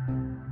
you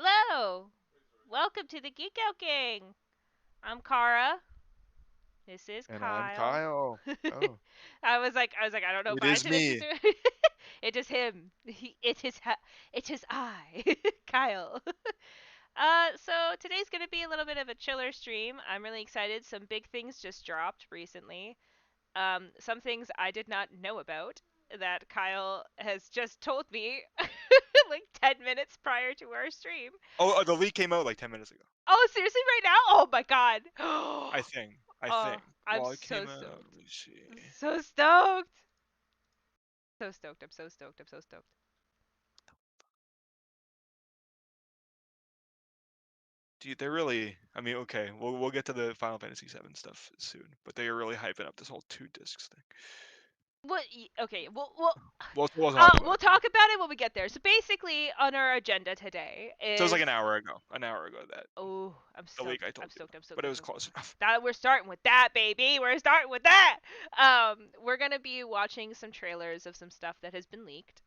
Hello! Welcome to the Geek Out Gang! I'm Kara. This is And I'm Kyle. Kyle. Oh, I was like, I don't know if it I is should introduce me. him. It is him. It is I, Kyle. So today's gonna be a little bit of a chiller stream. I'm really excited. Some big things just dropped recently. Some things I did not know about. that Kyle has just told me like 10 minutes prior to our stream. Oh, the leak came out like 10 minutes ago. Oh, seriously, right now? Oh my god. I think. Oh, I'm Well, it so came out. stoked. Let me see. So stoked. So stoked. I'm so stoked. I'm so stoked. Dude, they're really. I mean, okay, we'll get to the Final Fantasy VII stuff soon, but they are really hyping up this whole 2 discs thing. What? Okay. We'll talk about We'll it. talk about it when we get there. So basically, on our agenda today So it was is. like an hour ago. An hour ago that Oh, I'm the stoked. leak I told I'm you, stoked. I'm stoked. but it I'm was stoked. close enough. That we're starting with that, baby. We're starting with that. We're gonna be watching some trailers of some stuff that has been leaked.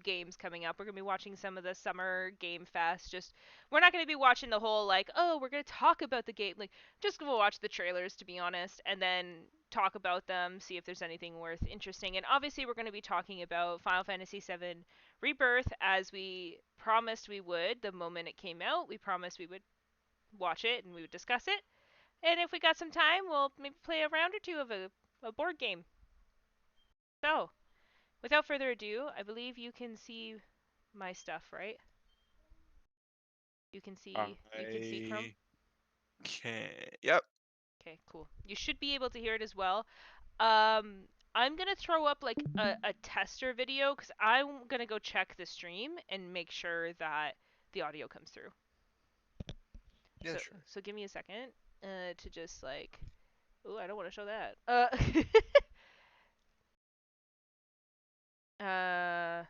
Games coming up. We're gonna be watching some of the summer game fest. Just we're not gonna be watching the whole like, oh, we're gonna talk about the game. Like, just gonna watch the trailers to be honest, and then talk about them, see if there's anything worth interesting. And obviously, we're gonna be talking about Final Fantasy VII Rebirth as we promised we would the moment it came out. We promised we would watch it and we would discuss it. And if we got some time, we'll maybe play a round or two of a board game. So, without further ado, I believe you can see my stuff, right? You can see Chrome? I can. Yep. Okay, cool. You should be able to hear it as well. I'm gonna throw up like a tester video because I'm gonna go check the stream and make sure that the audio comes through. Yeah, So sure. so give me a second to just like. Ooh, I don't want to show that. Uh,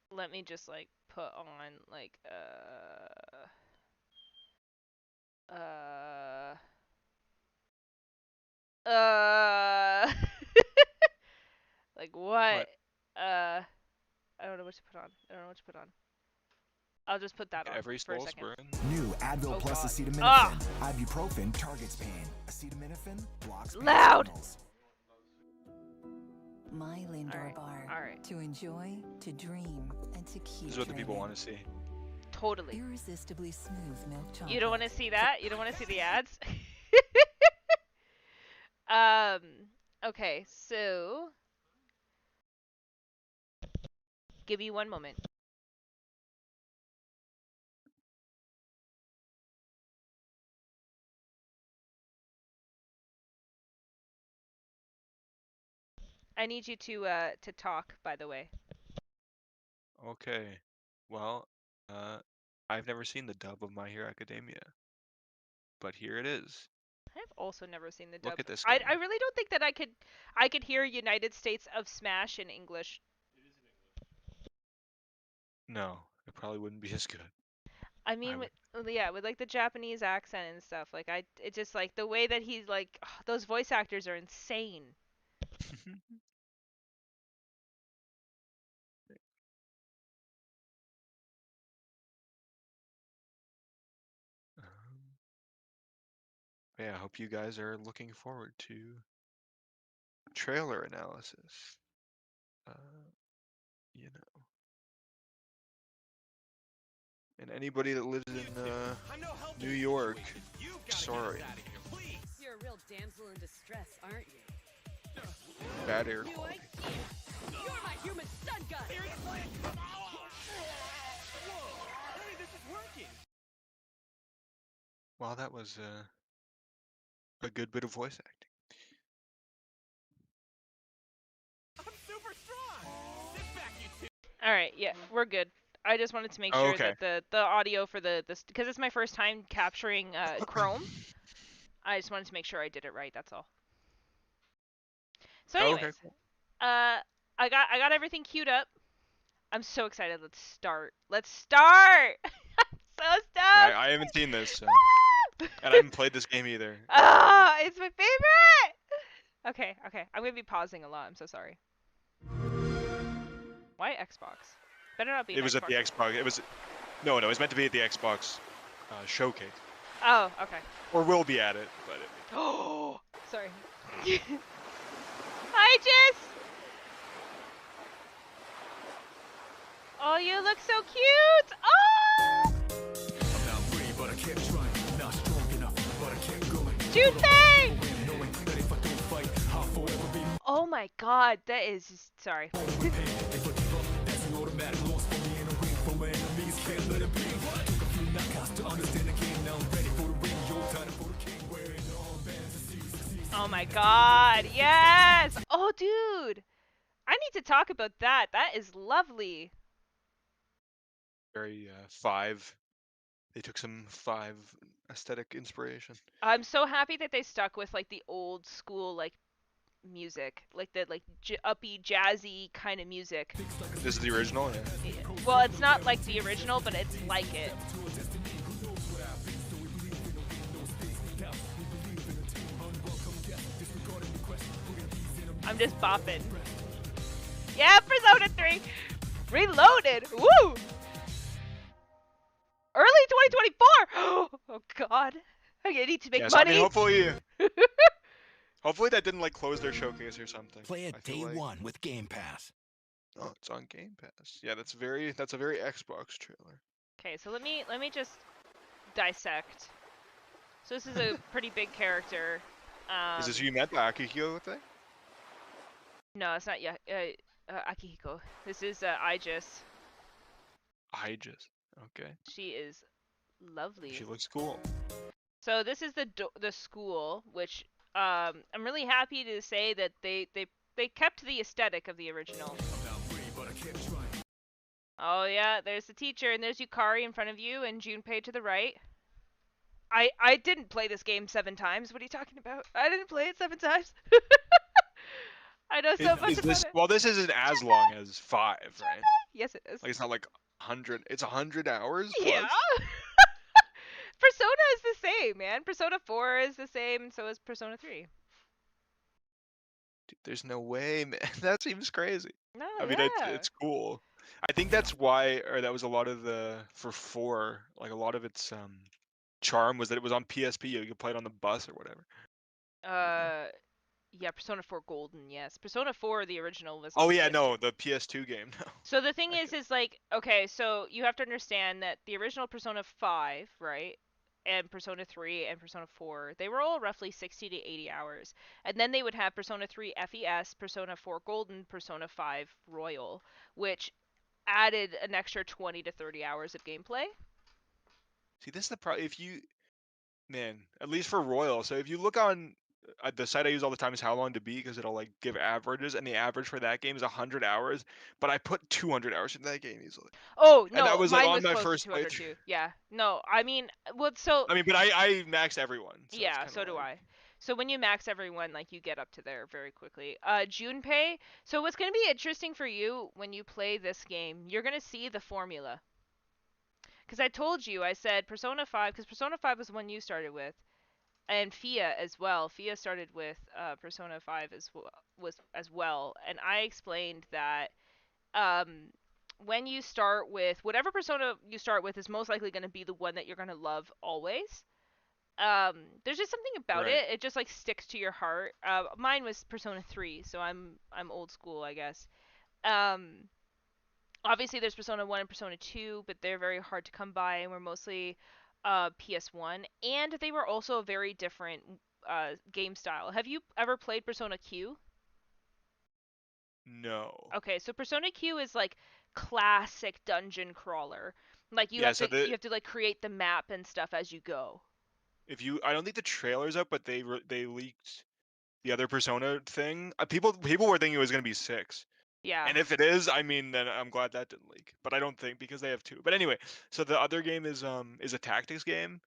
let me just like put on like uh uh like what? What? I don't know what to put on. I don't know what to put on. I'll just put that on Every for a soul second. burn. New Advil Oh, plus God. acetaminophen. Ah! Ibuprofen targets pain. Acetaminophen blocks pain Loud! signals. My Lindor bar. Alright. To enjoy, to dream, and to keep This is what the people dreaming. want to see. Totally. Irresistibly smooth milk chocolate. You don't want to see that? You don't want to see the ads? Okay, so give me one moment. I need you to talk, by the way. Okay. Well, I've never seen the dub of My Hero Academia, but here it is. I've also never seen the dub. Look at this I game. really don't think that I could hear United States of Smash in English. No, it probably wouldn't be as good. I mean, with like the Japanese accent and stuff. Like it just like the way that he's like those voice actors are insane. Yeah, I hope you guys are looking forward to trailer analysis. You know. And anybody that lives in New York, sorry. You're a real damsel in distress, aren't you? Bad air quality. You're my human stun gun! Seriously? Hey, this is working! Well, that was a good bit of voice acting. I'm super strong! Sit back, you two! Alright, yeah, we're good. I just wanted to make sure that the audio for this because it's my first time capturing Chrome. I just wanted to make sure I did it right. That's all. So, anyways, Okay, cool. I got everything queued up. I'm so excited. Let's start. Let's start. I'm so stoked. I haven't seen this, so. And I haven't played this game either. Ah, it's my favorite. Okay. I'm gonna be pausing a lot. I'm so sorry. Why Xbox? Better not be. It was at the Xbox. It was. No, it was meant to be at the Xbox showcase. Oh, okay. Or will be at it, but. Oh, sorry. Hi, Jess. Oh, you look so cute. Oh. I'm not free, but I kept trying. Not strong enough, but I kept going. Junpei! Oh my god, that is just, sorry. Oh my god, yes! Oh, dude! I need to talk about that. That is lovely. Very five. They took some five aesthetic inspiration. I'm so happy that they stuck with like the old school like music, like the like uppy jazzy kind of music. This is the original, yeah. Well, it's not like the original, but it's like it. I'm just bopping. Yeah, Persona 3 Reloaded. Woo! Early 2024. Oh god. I need to make Yes, I money. mean, hopefully that didn't like close their showcase or something. Play it I feel day like- one with Game Pass. Oh, it's on Game Pass. Yeah, that's a very Xbox trailer. Okay, so let me just dissect. So this is a pretty big character. Is this who you met, the Akihiko thing? No, it's not Akihiko. This is Aegis. I just okay. She is lovely. She looks cool. So this is the school, which I'm really happy to say that they kept the aesthetic of the original. Oh yeah, there's the teacher, and there's Yukari in front of you, and Junpei to the right. I didn't play this game 7 times. What are you talking about? I didn't play it 7 times. I know so much about it. Well, this isn't as long as 5, right? Yes, it is. Like it's not like 100. It's 100 hours. Plus? Yeah. Persona is the same, man. Persona 4 is the same, and so is Persona 3. Dude, there's no way, man. That seems crazy. No, I mean, yeah. it's cool. I think that's why, or that was a lot of the for 4. Like a lot of its charm was that it was on PSP. You could play it on the bus or whatever. Yeah, Persona 4 Golden, yes. Persona 4, the original, was Oh on yeah, PS2. no, the PS2 game. No. So the thing Okay. is like, okay, so you have to understand that the original Persona 5, right, and Persona 3 and Persona 4, they were all roughly 60 to 80 hours. And then they would have Persona 3 FES, Persona 4 Golden, Persona 5 Royal, which added an extra 20 to 30 hours of gameplay. See, this is the problem. If you, man, at least for Royal. So if you look on the site I use all the time is How Long to Beat because it'll like give averages, and the average for that game is 100 hours. But I put 200 hours into that game easily. Oh, And no, that was like mine on was my close first to 200 playthrough. too. Yeah. No, I mean, well, so I mean, but I maxed everyone. So it's yeah, kinda so do like- I. So when you max everyone, like, you get up to there very quickly. Junpei, so what's going to be interesting for you when you play this game, you're going to see the formula. Because I told you, I said Persona 5, because Persona 5 was the one you started with, and Fia as well. Fia started with Persona 5 as well, and I explained that when you start with, whatever Persona you start with is most likely going to be the one that you're going to love always. There's just something about Right. it just like sticks to your heart. Mine was Persona 3, so I'm old school, I guess. Obviously there's Persona 1 and Persona 2, but they're very hard to come by and were mostly PS1, and they were also a very different game style. Have you ever played Persona Q? No. Okay, so Persona Q is like classic dungeon crawler. Like you Yeah, have so to the- you have to like create the map and stuff as you go. If you, I don't think the trailer's up, but they leaked the other Persona thing. People were thinking it was gonna be 6. Yeah. And if it is, I mean, then I'm glad that didn't leak. But I don't think because they have 2. But anyway, so the other game is a tactics game,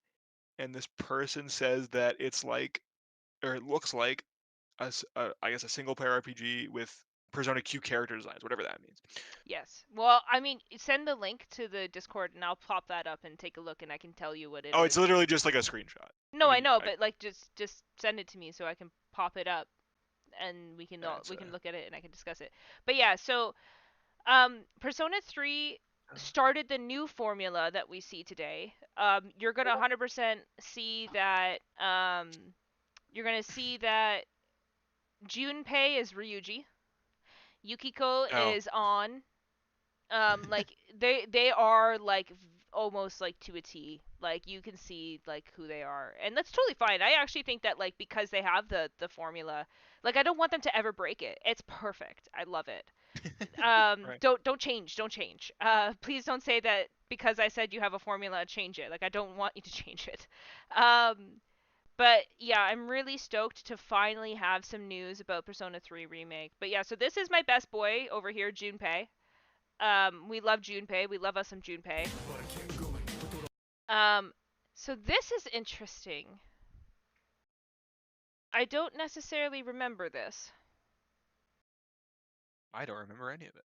and this person says that it's like, or it looks like, I guess a single player RPG with Persona Q character designs, whatever that means. Yes. Well, I mean, send the link to the Discord and I'll pop that up and take a look and I can tell you what it is. Oh, it's literally just like a screenshot. No, I mean, know, but like just send it to me so I can pop it up and we can That's, we can look at it and I can discuss it. But yeah, so Persona 3 started the new formula that we see today. You're going to 100% see that you're going to see that Junpei is Ryuji. Yukiko Oh. is on. Like they are like almost like to a T. Like you can see like who they are, and that's totally fine. I actually think that like because they have the formula, like I don't want them to ever break it. It's perfect. I love it. Right. Don't change. Don't change. Please don't say that because I said you have a formula, change it. Like I don't want you to change it. But yeah, I'm really stoked to finally have some news about Persona 3 remake. But yeah, so this is my best boy over here, Junpei. We love Junpei. We love us some Junpei. So this is interesting. I don't necessarily remember this. I don't remember any of it.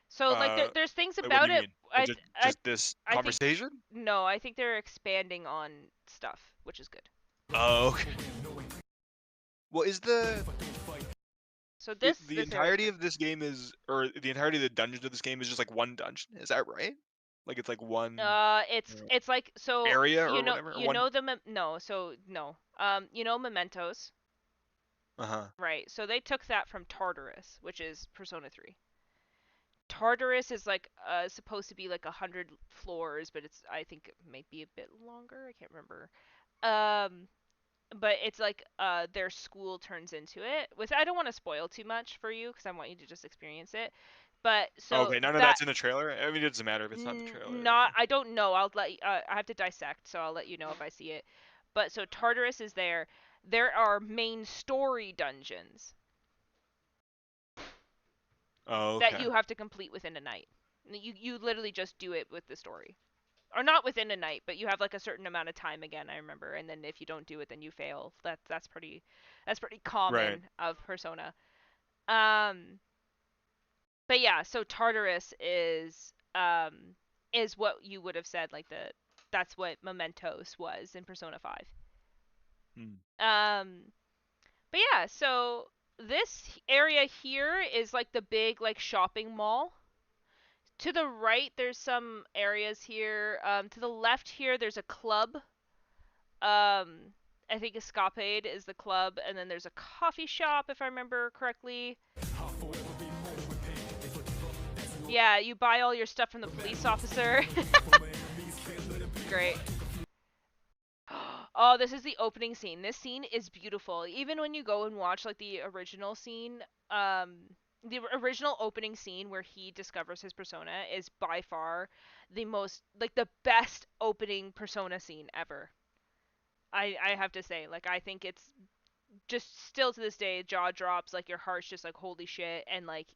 So like there's things Wait, what about do you it. mean? I Just this I think conversation? no, I think they're expanding on stuff, which is good. Oh, okay. Well, is So this the this entirety area- of this game is, or the entirety of the dungeons of this game is just like one dungeon? Is that right? Like it's like one it's like so area or whatever, or you one. know no so no you know Mementos, Uh-huh. right? So they took that from Tartarus, which is Persona 3. Tartarus is like supposed to be like 100 floors, but it's I think it might be a bit longer. I can't remember. Um, but it's like their school turns into it. With I don't want to spoil too much for you because I want you to just experience it. But so Okay, none of that that's in the trailer. I mean, it doesn't matter if it's not in the trailer. not I don't know. I'll let I have to dissect, so I'll let you know if I see it. But so Tartarus is there. There are main story dungeons Oh, that okay. you have to complete within a night. You literally just do it with the story. Or not within a night, but you have like a certain amount of time again, I remember, and then if you don't do it then you fail. That's pretty Right. common of Persona. Um but yeah, so Tartarus is what you would have said like that's what Mementos was in Persona 5. Hmm. But yeah, so this area here is like the big like shopping mall. To the right, there's some areas here. To the left here, there's a club. I think Escapade is the club, and then there's a coffee shop, if I remember correctly. Yeah, you buy all your stuff from the police officer. Great. Oh, this is the opening scene. This scene is beautiful. Even when you go and watch like the original scene, the original opening scene where he discovers his persona is by far the most like the best opening persona scene ever. I have to say, like I think it's just still to this day jaw drops, like your heart's just like holy shit, and like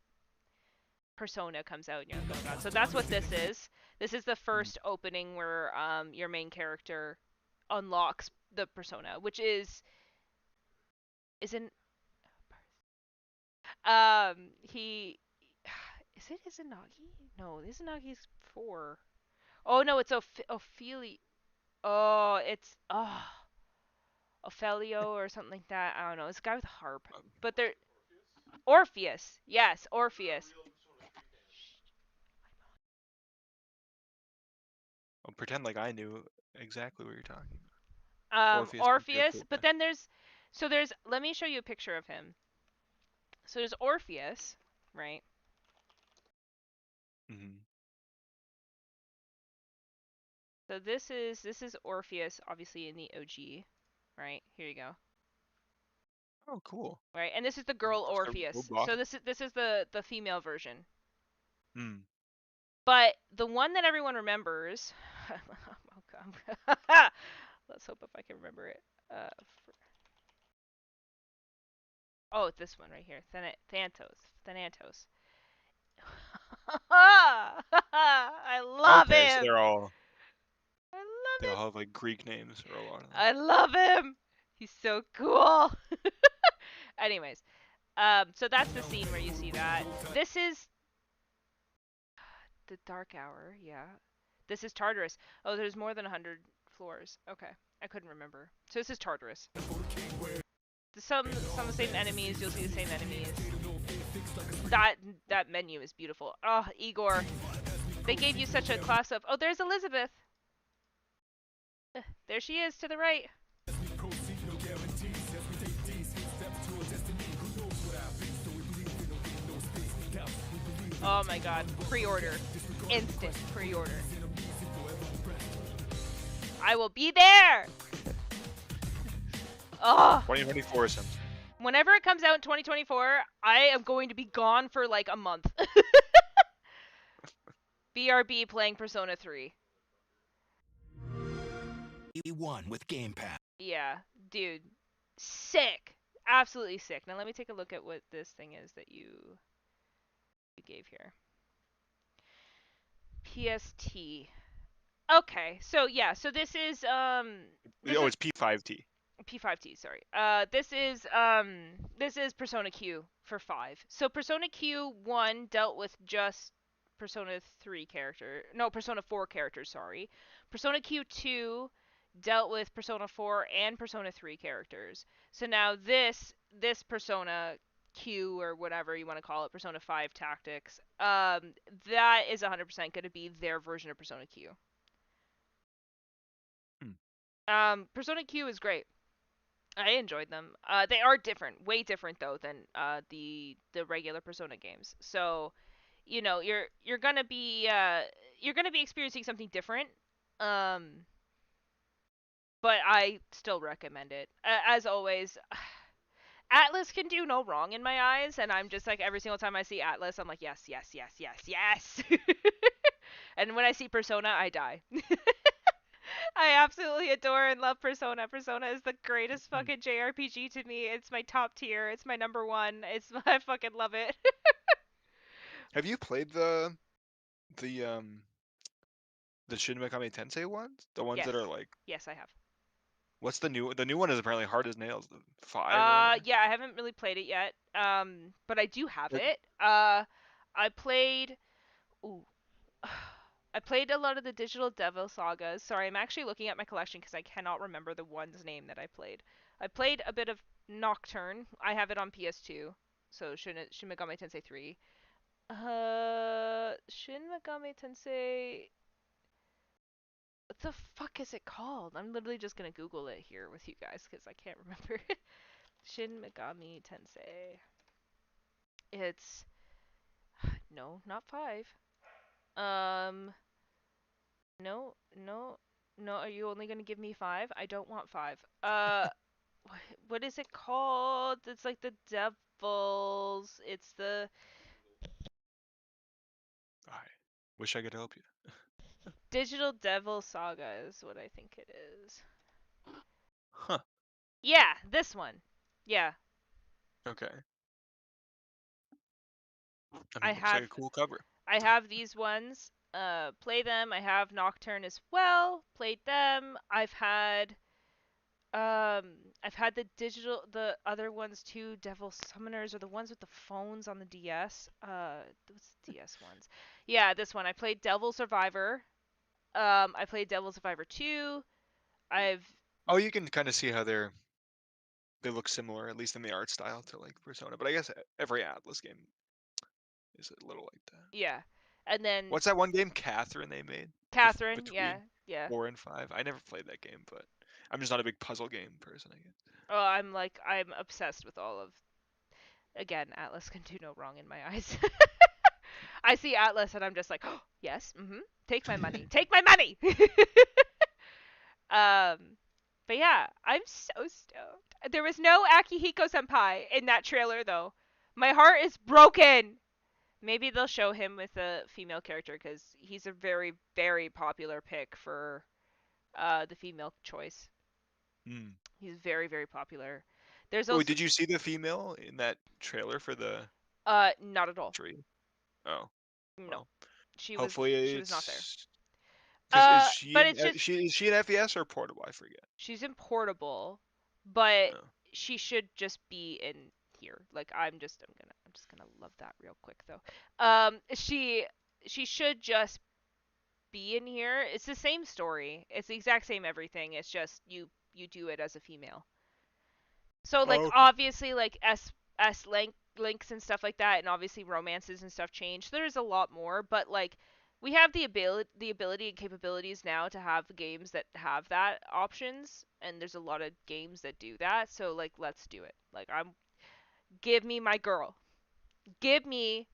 persona comes out and you're like, oh god. So that's what this is. This is the first opening where your main character unlocks the persona, which isn't he is it Izanagi? No, Izanagi's 4. Oh no, it's Ophelia. Oh, it's Ophelio or something like that. I don't know. It's a guy with a harp. But they're Orpheus. Yes, Orpheus. I'll pretend like I knew exactly what you're talking about. Orpheus would be a Orpheus, cool but guy. then there's let me show you a picture of him. So there's Orpheus, right? Mm-hmm. So this is Orpheus obviously in the OG, right? Here you go. Oh, cool. Right? And this is the girl So, Orpheus. Roblox. So this is the female version. Hmm. But the one that everyone remembers let's hope if I can remember it. Oh, this one right here. Thanatos. I love Okay, so him. I they love all him. have like Greek names, or a lot of them. I love him. He's so cool. Anyways, so that's the scene where you see that. This is the Dark Hour. Yeah. This is Tartarus. Oh, there's more than 100 floors. Okay, I couldn't remember. So this is Tartarus. Some of the same enemies. You'll see the same enemies. That menu is beautiful. Oh, Igor. They gave you such a class of. Oh, there's Elizabeth. There she is to the right. Oh my god. Pre-order. Instant pre-order. I will be there. Oh, 2024 Sims. whenever it comes out in 2024, I am going to be gone for like a month. BRB playing Persona 3. E1 with Game Pass. Yeah, dude. Sick. Absolutely sick. Now let me take a look at what this thing is that you gave here. PST. Okay, so yeah, so this is It's P5T. P5T, sorry. This is Persona Q for 5. So Persona Q 1 dealt with just Persona 3 character. No, Persona 4 characters, sorry. Persona Q 2 dealt with Persona 4 and Persona 3 characters. So now this Persona Q or whatever you want to call it, Persona 5 Tactics, that is 100% going to be their version of Persona Q. Persona Q is great. I enjoyed them. They are different, way different though than the regular Persona games. So, you know, you're gonna be experiencing something different. Um, but I still recommend it. As always, Atlas can do no wrong in my eyes, and I'm just like every single time I see Atlas, I'm like yes, yes, yes, yes, yes. And when I see Persona, I die. I absolutely adore and love Persona. Persona is the greatest fucking JRPG to me. It's my top tier. It's my number one. I fucking love it. Have you played the Shin Megami Tensei ones? The ones Yes. that are like, Yes, I have. what's the new? The new one is apparently hard as nails. The 5 or whatever. Yeah, I haven't really played it yet. But I do have Like, it. I played. Ooh. I played a lot of the Digital Devil sagas. Sorry, I'm actually looking at my collection because I cannot remember the one's name that I played. I played a bit of Nocturne. I have it on PS2. So Shin Megami Tensei 3. Shin Megami Tensei. What the fuck is it called? I'm literally just gonna Google it here with you guys because I can't remember. Shin Megami Tensei. It's no, not 5. Um, no, no, no. Are you only gonna give me 5? I don't want 5. What is it called? It's like the devils. It's the I wish I could help you. Digital Devil Saga is what I think it is. Huh. Yeah, this one. Yeah, Okay. I I mean, looks like have a cool cover. I have these ones. Play them. I have Nocturne as well. Played them. I've had the other ones too. Devil Summoners are the ones with the phones on the DS. Those DS ones. Yeah, this one. I played Devil Survivor. I played Devil Survivor 2. I've Oh, you can kind of see how they look similar, at least in the art style, to like Persona. But I guess every Atlas game is a little like that. yeah, and then What's that one game, Catherine, they made Catherine. Yeah, between yeah. 4 and 5? I never played that game, but I'm just not a big puzzle game person, I guess. Oh, I'm obsessed with all of. Again, Atlas can do no wrong in my eyes. I see Atlas and I'm just like, oh, yes, take my money, take my money. But yeah, I'm so stoked. There was no Akihiko Senpai in that trailer though. My heart is broken. Maybe they'll show him with a female character because he's a very, very popular pick for the female choice. Hmm. He's very, very popular. There's Oh, also did you see the female in that trailer for the not at all. tree? Oh, No, well. Hopefully she was not there. it's because But it's just is she an FES or portable? I forget. she's in portable, but Oh. she should just be in here. Like I'm just gonna love that real quick though. She should just be in here. It's the same story. It's the exact same everything. It's just you do it as a female. So like Oh, okay. obviously like links and stuff like that, and obviously romances and stuff change. There's a lot more, but like we have the ability and capabilities now to have games that have that options, and there's a lot of games that do that. So like let's do it. Like give me my girl. Give me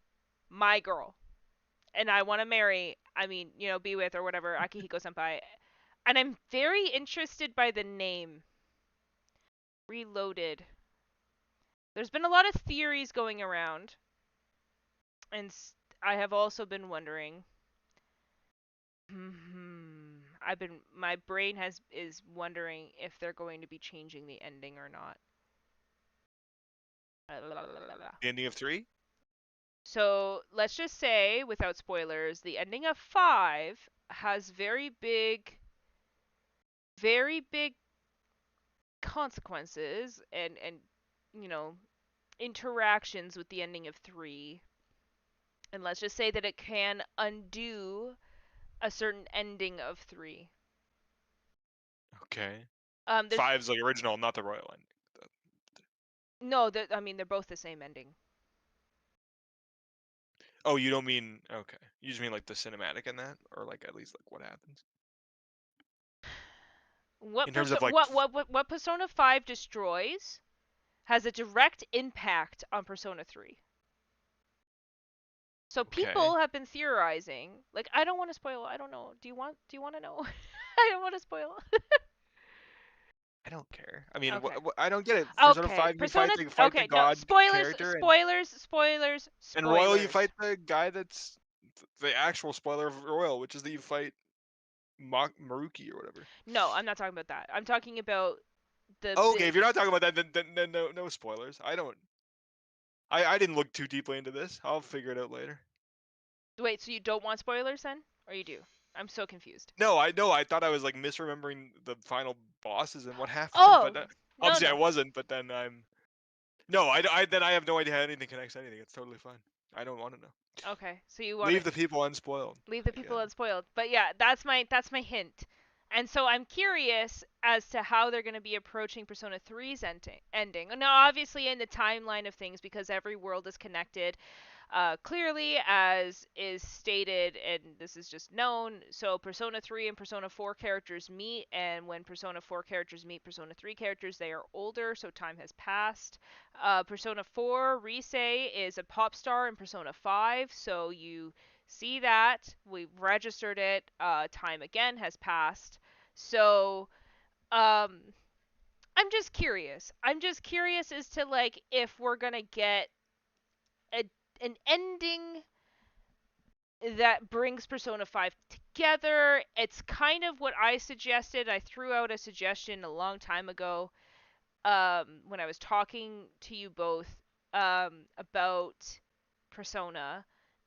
my girl. And I want to marry, I mean, be with or whatever Akihiko Senpai. And I'm very interested by the name. Reloaded. There's been a lot of theories going around, and I have also been wondering. My brain is wondering if they're going to be changing the ending or not. The ending of 3? So let's just say, without spoilers, the ending of 5 has very big consequences and you know interactions with the ending of 3. And let's just say that it can undo a certain ending of 3. Okay. There's 5's like original, not the royal ending. no, I mean they're both the same ending. Oh, you don't mean okay. You just mean like the cinematic in that, or like at least like what happens in terms of like. What Persona 5 destroys has a direct impact on Persona 3. So Okay. people have been theorizing. Like I don't want to spoil. I don't know. Do you want to know? I don't want to spoil. I don't care. I mean, Okay. I don't get it. Persona Okay. 5, you Persona. fight the Okay. No god spoilers. character, Spoilers. Spoilers. and Royal you Spoilers. fight the guy that's the actual spoiler of Royal, which is that you fight Maruki or whatever. No, I'm not talking about that. I'm talking about the Okay, big. if you're not talking about that, then no spoilers. I didn't look too deeply into this. I'll figure it out later. Wait, so you don't want spoilers then, or you do? I'm so confused. No, I know. I thought I was like misremembering the final bosses and what happened, Oh but no obviously I no. wasn't. But then no, then I have no idea how anything connects to anything. It's totally fine. I don't want to know. Okay, so you want Leave to the people unspoiled. leave the I people guess. unspoiled. But yeah, that's my hint. And so I'm curious as to how they're going to be approaching Persona 3's ending. Now, obviously, in the timeline of things, because every world is connected, clearly, as is stated, and this is just known. So Persona 3 and Persona 4 characters meet, and when Persona 4 characters meet Persona 3 characters, they are older, so time has passed. Persona 4, Rise is a pop star in Persona 5, so you see that. We've registered it. Time again has passed. So, I'm just curious. I'm just curious as to, like, if we're gonna get a an ending that brings Persona 5 together. It's kind of what I suggested. I threw out a suggestion a long time ago when I was talking to you both about Persona.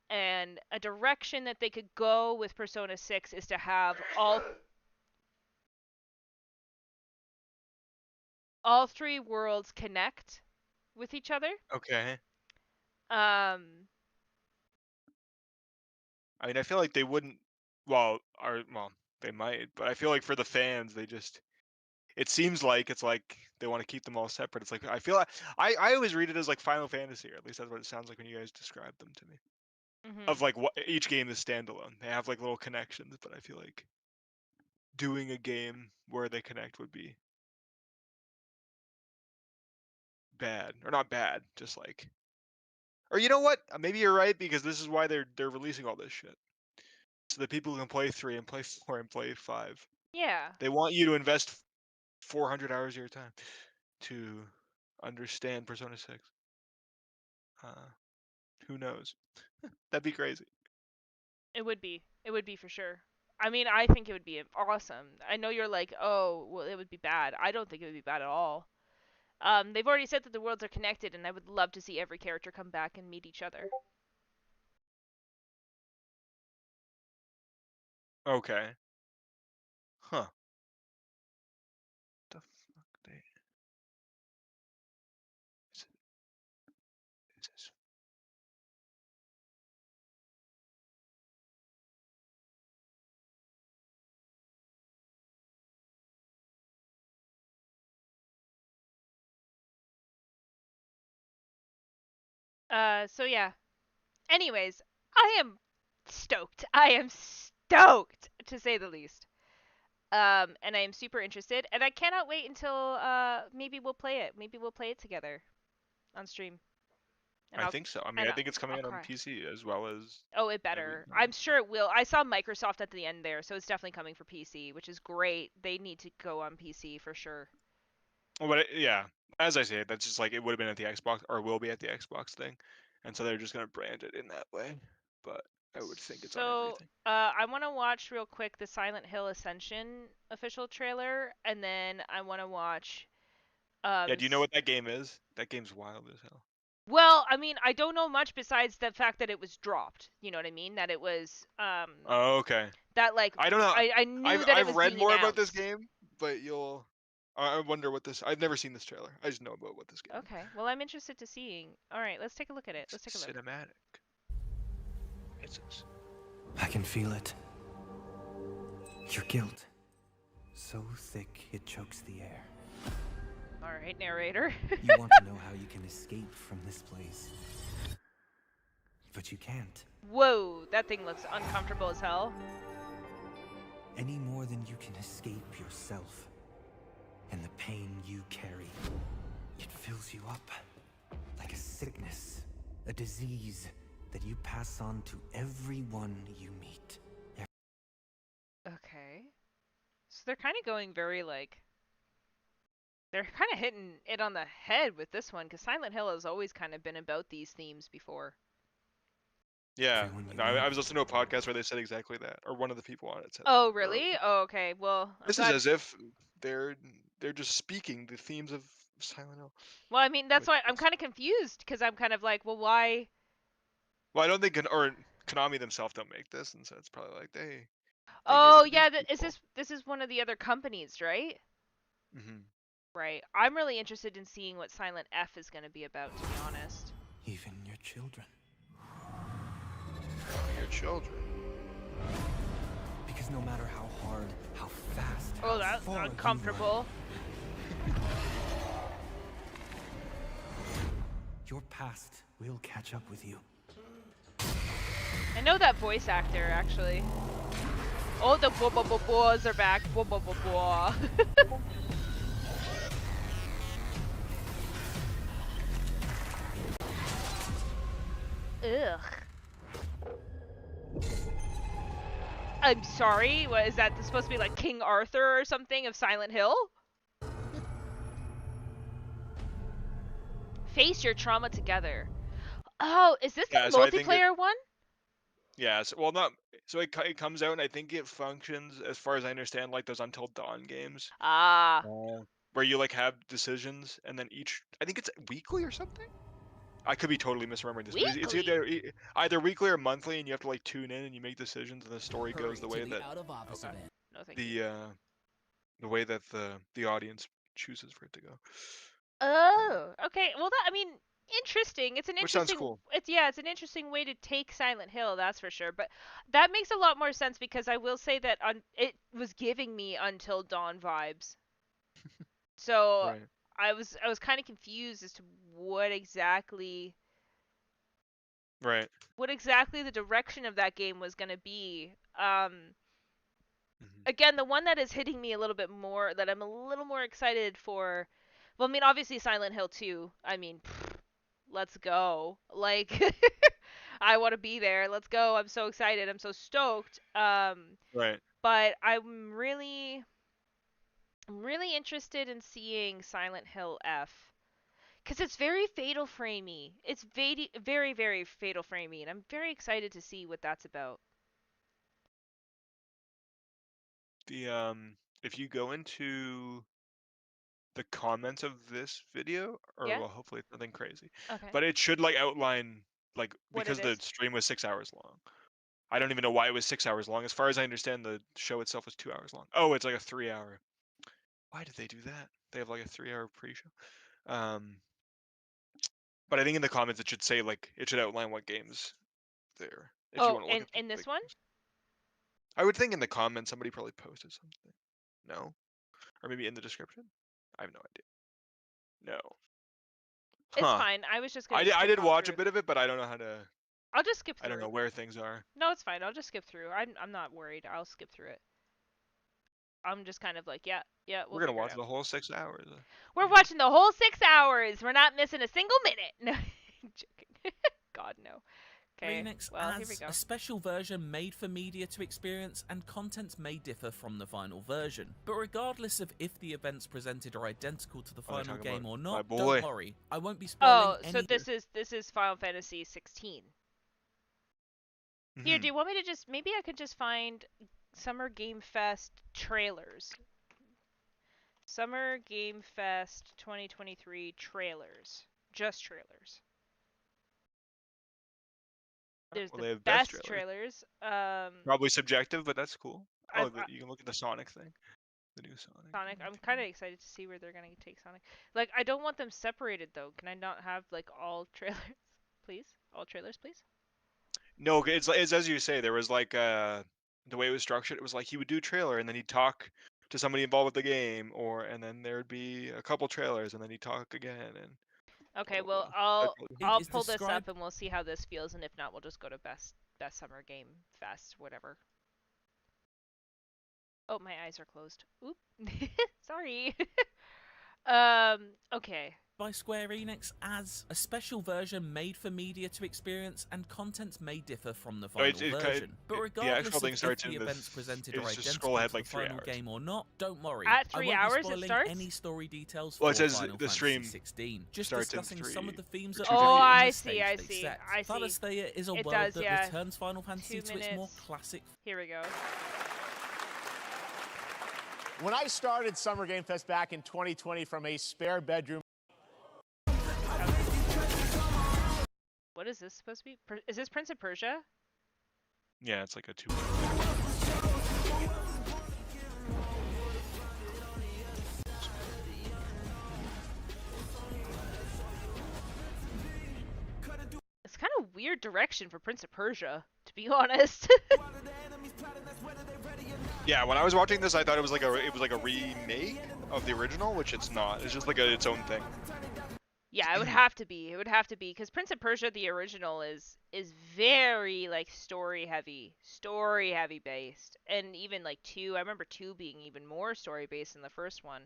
And a direction that they could go with Persona 6 is to have all three worlds connect with each other. Okay. Um, I mean, I feel like they wouldn't. Well, they might, but I feel like for the fans, they just. It seems like it's like they want to keep them all separate. It's like I feel like I always read it as like Final Fantasy, or at least that's what it sounds like when you guys describe them to me. Of like what each game is standalone. They have like little connections, but I feel like doing a game where they connect would be bad, or not bad, just like. Or you know what? Maybe you're right because this is why they're releasing all this shit. So that people can play 3 and play 4 and play 5. yeah, They want you to invest 400 hours of your time to understand Persona 6. Uh, who knows? That'd be crazy. it would be. It would be for sure. I mean, I think it would be awesome. I know you're like, oh, well, it would be bad. I don't think it would be bad at all. They've already said that the worlds are connected, and I would love to see every character come back and meet each other. Okay. Huh. The fuck they is this? So yeah. Anyways, I am stoked. I am stoked, to say the least. And I am super interested, and I cannot wait until maybe we'll play it. Maybe we'll play it together on stream. And I I'll think so. I mean, and I think it's coming I'll out on cry. PC as well as Oh, it every. better. I'm sure it will. I saw Microsoft at the end there, so it's definitely coming for PC, which is great. They need to go on PC for sure. Well, but yeah, as I say, that's just like it would have been at the Xbox or will be at the Xbox thing, and so they're just gonna brand it in that way. But I would think it's on So, everything. I want to watch real quick the Silent Hill Ascension official trailer, and then I want to watch. Yeah, do you know what that game is? That game's wild as hell. Well, I mean, I don't know much besides the fact that it was dropped. You know what I mean? That it was Oh, okay. that like I don't know. I knew I've that it I've was read being more about this announced. game, but you'll. I wonder what this. I've never seen this trailer. I just know about what this game is. Okay. Well, I'm interested to seeing. All right, let's take a look at it. Let's take a look. Cinematic. It's I can feel it. Your guilt. So thick it chokes the air. All right, narrator. You want to know how you can escape from this place. But you can't. Whoa, that thing looks uncomfortable as hell. Any more than you can escape yourself. And the pain you carry. It fills you up. Like a sickness. A disease that you pass on to everyone you meet. Okay. So they're kind of going very like. They're kind of hitting it on the head with this one, because Silent Hill has always kind of been about these themes before. yeah. Everyone you No, I know. was listening to a podcast where they said exactly that, or one of the people on it said. Oh, that. They're really? like, Oh, okay. Well, I'm this is glad. as if they're just speaking the themes of Silent Hill. Well, I mean, that's Which why I'm is- kind of confused, because I'm kind of like, well, why? Well, I don't think Konami themselves don't make this, and so it's probably like they gave it Oh, to these yeah. Is people. this is one of the other companies, right? Mm-hmm. Right. I'm really interested in seeing what Silent F is going to be about, to be honest. Even your children. Your children. Because no matter how hard, how fast, Oh, how that's far you uncomfortable. run, your past will catch up with you. I know that voice actor, actually. Oh, the boas are back. Boa. Ugh. I'm sorry. What is that? Supposed to be like King Arthur or something of Silent Hill? Face your trauma together. Oh, is this the Yeah, so I think multiplayer one? yeah, so, well, not so it comes out, and I think it functions as far as I understand like those Until Dawn games, Ah. where you like have decisions, and then I think it's weekly or something. I could be totally misremembering this, but it's Weekly? either weekly or monthly, and you have to like tune in and you make decisions, and the story goes the way that No, thank you. the way that the audience chooses for it to go, Oh, okay. Well, I mean, interesting. It's an which sounds interesting. cool. It's an interesting way to take Silent Hill, that's for sure. But that makes a lot more sense, because I will say that it was giving me Until Dawn vibes. So Right. I was kind of confused as to what exactly Right. the direction of that game was gonna be. Hmm. Again, the one that is hitting me a little bit more, that I'm a little more excited for. Well, I mean, obviously Silent Hill 2. I mean, let's go. Like, I want to be there. Let's go. I'm so excited. I'm so stoked. Right. But I'm really interested in seeing Silent Hill F, because it's very Fatal Framey. It's very, very Fatal Framey, and I'm very excited to see what that's about. The if you go into the comments of this video, or Yeah. well, hopefully it's nothing crazy, Okay. but it should like outline like What because it the is. stream was 6 hours long. I don't even know why it was 6 hours long. As far as I understand, the show itself was 2 hours long. Oh, it's like a 3 hour. Why did they do that? They have like a 3 hour pre-show. But I think in the comments it should say like it should outline what games there. If you Oh, want to look at the in this big one? games. I would think in the comments somebody probably posted something. No, or maybe in the description. I have no idea. No. It's Huh. fine. I was just gonna. I skip did on watch a through. bit of it, but I don't know how to. I'll just skip I don't know through. where things are. No, it's fine. I'll just skip through. I'm not worried. I'll skip through it. I'm just kind of like, yeah, we'll We're gonna figure it watch out. the whole 6 hours. We're watching the whole 6 hours. We're not missing a single minute. No, I'm joking. God no. Okay. Enix Well, here we as go. a special version made for media to experience, and contents may differ from the final version. But regardless of if the events presented are identical to the Oh, they're final talking game about or my not, boy. don't worry. I won't be spoiling Oh, any. so this is Final Fantasy 16. Here, Mhm. do you want me to just maybe I could just find Summer Game Fest trailers? Summer Game Fest 2023 trailers. Just trailers. There's Well, the they have best best trailers. trailers. Probably subjective, but that's cool. I've, Oh, you can look at the Sonic thing. The new Sonic. Sonic. game I'm too. kind of excited to see where they're gonna take Sonic. Like, I don't want them separated though. Can I not have like all trailers, please? All trailers, please. No, it's as you say. There was like the way it was structured. It was like he would do trailer and then he'd talk to somebody involved with the game, and then there'd be a couple trailers and then he'd talk again and. Okay, Blah, well blah, blah. That'd probably be I'll is pull this up described and we'll see how this feels, and if not, we'll just go to best Summer Game Fest, whatever. Oh, my eyes are closed. Oop. Sorry. Okay. by Square Enix as a special version made for media to experience, and contents may differ from the No, final version. But the regardless actual of thing if starts the in events presented are it's just identical scroll ahead to the like 3 final hours. game or not, don't worry. At I 3 won't hours be it spoiling starts? any story details Well, for it says Final the Fantasy stream 16. Just starts in discussing some of the themes or that 2 are Oh, videos. and I the see, stage I they see, set. I see. Valisthea is a It world does, that yeah. returns Final Fantasy 2 to its more minutes. classic. Here we go. When I started Summer Game Fest back in 2020 from a spare bedroom. What is this supposed to be? Is this Prince of Persia? Yeah, it's like a 2. It's kind of weird direction for Prince of Persia, to be honest. Yeah, when I was watching this, I thought it was like a remake of the original, which it's not. It's just like its own thing. Yeah, it would have to be. It would have to be because Prince of Persia, the original, is very like story heavy based, and even like 2. I remember 2 being even more story based than the first one.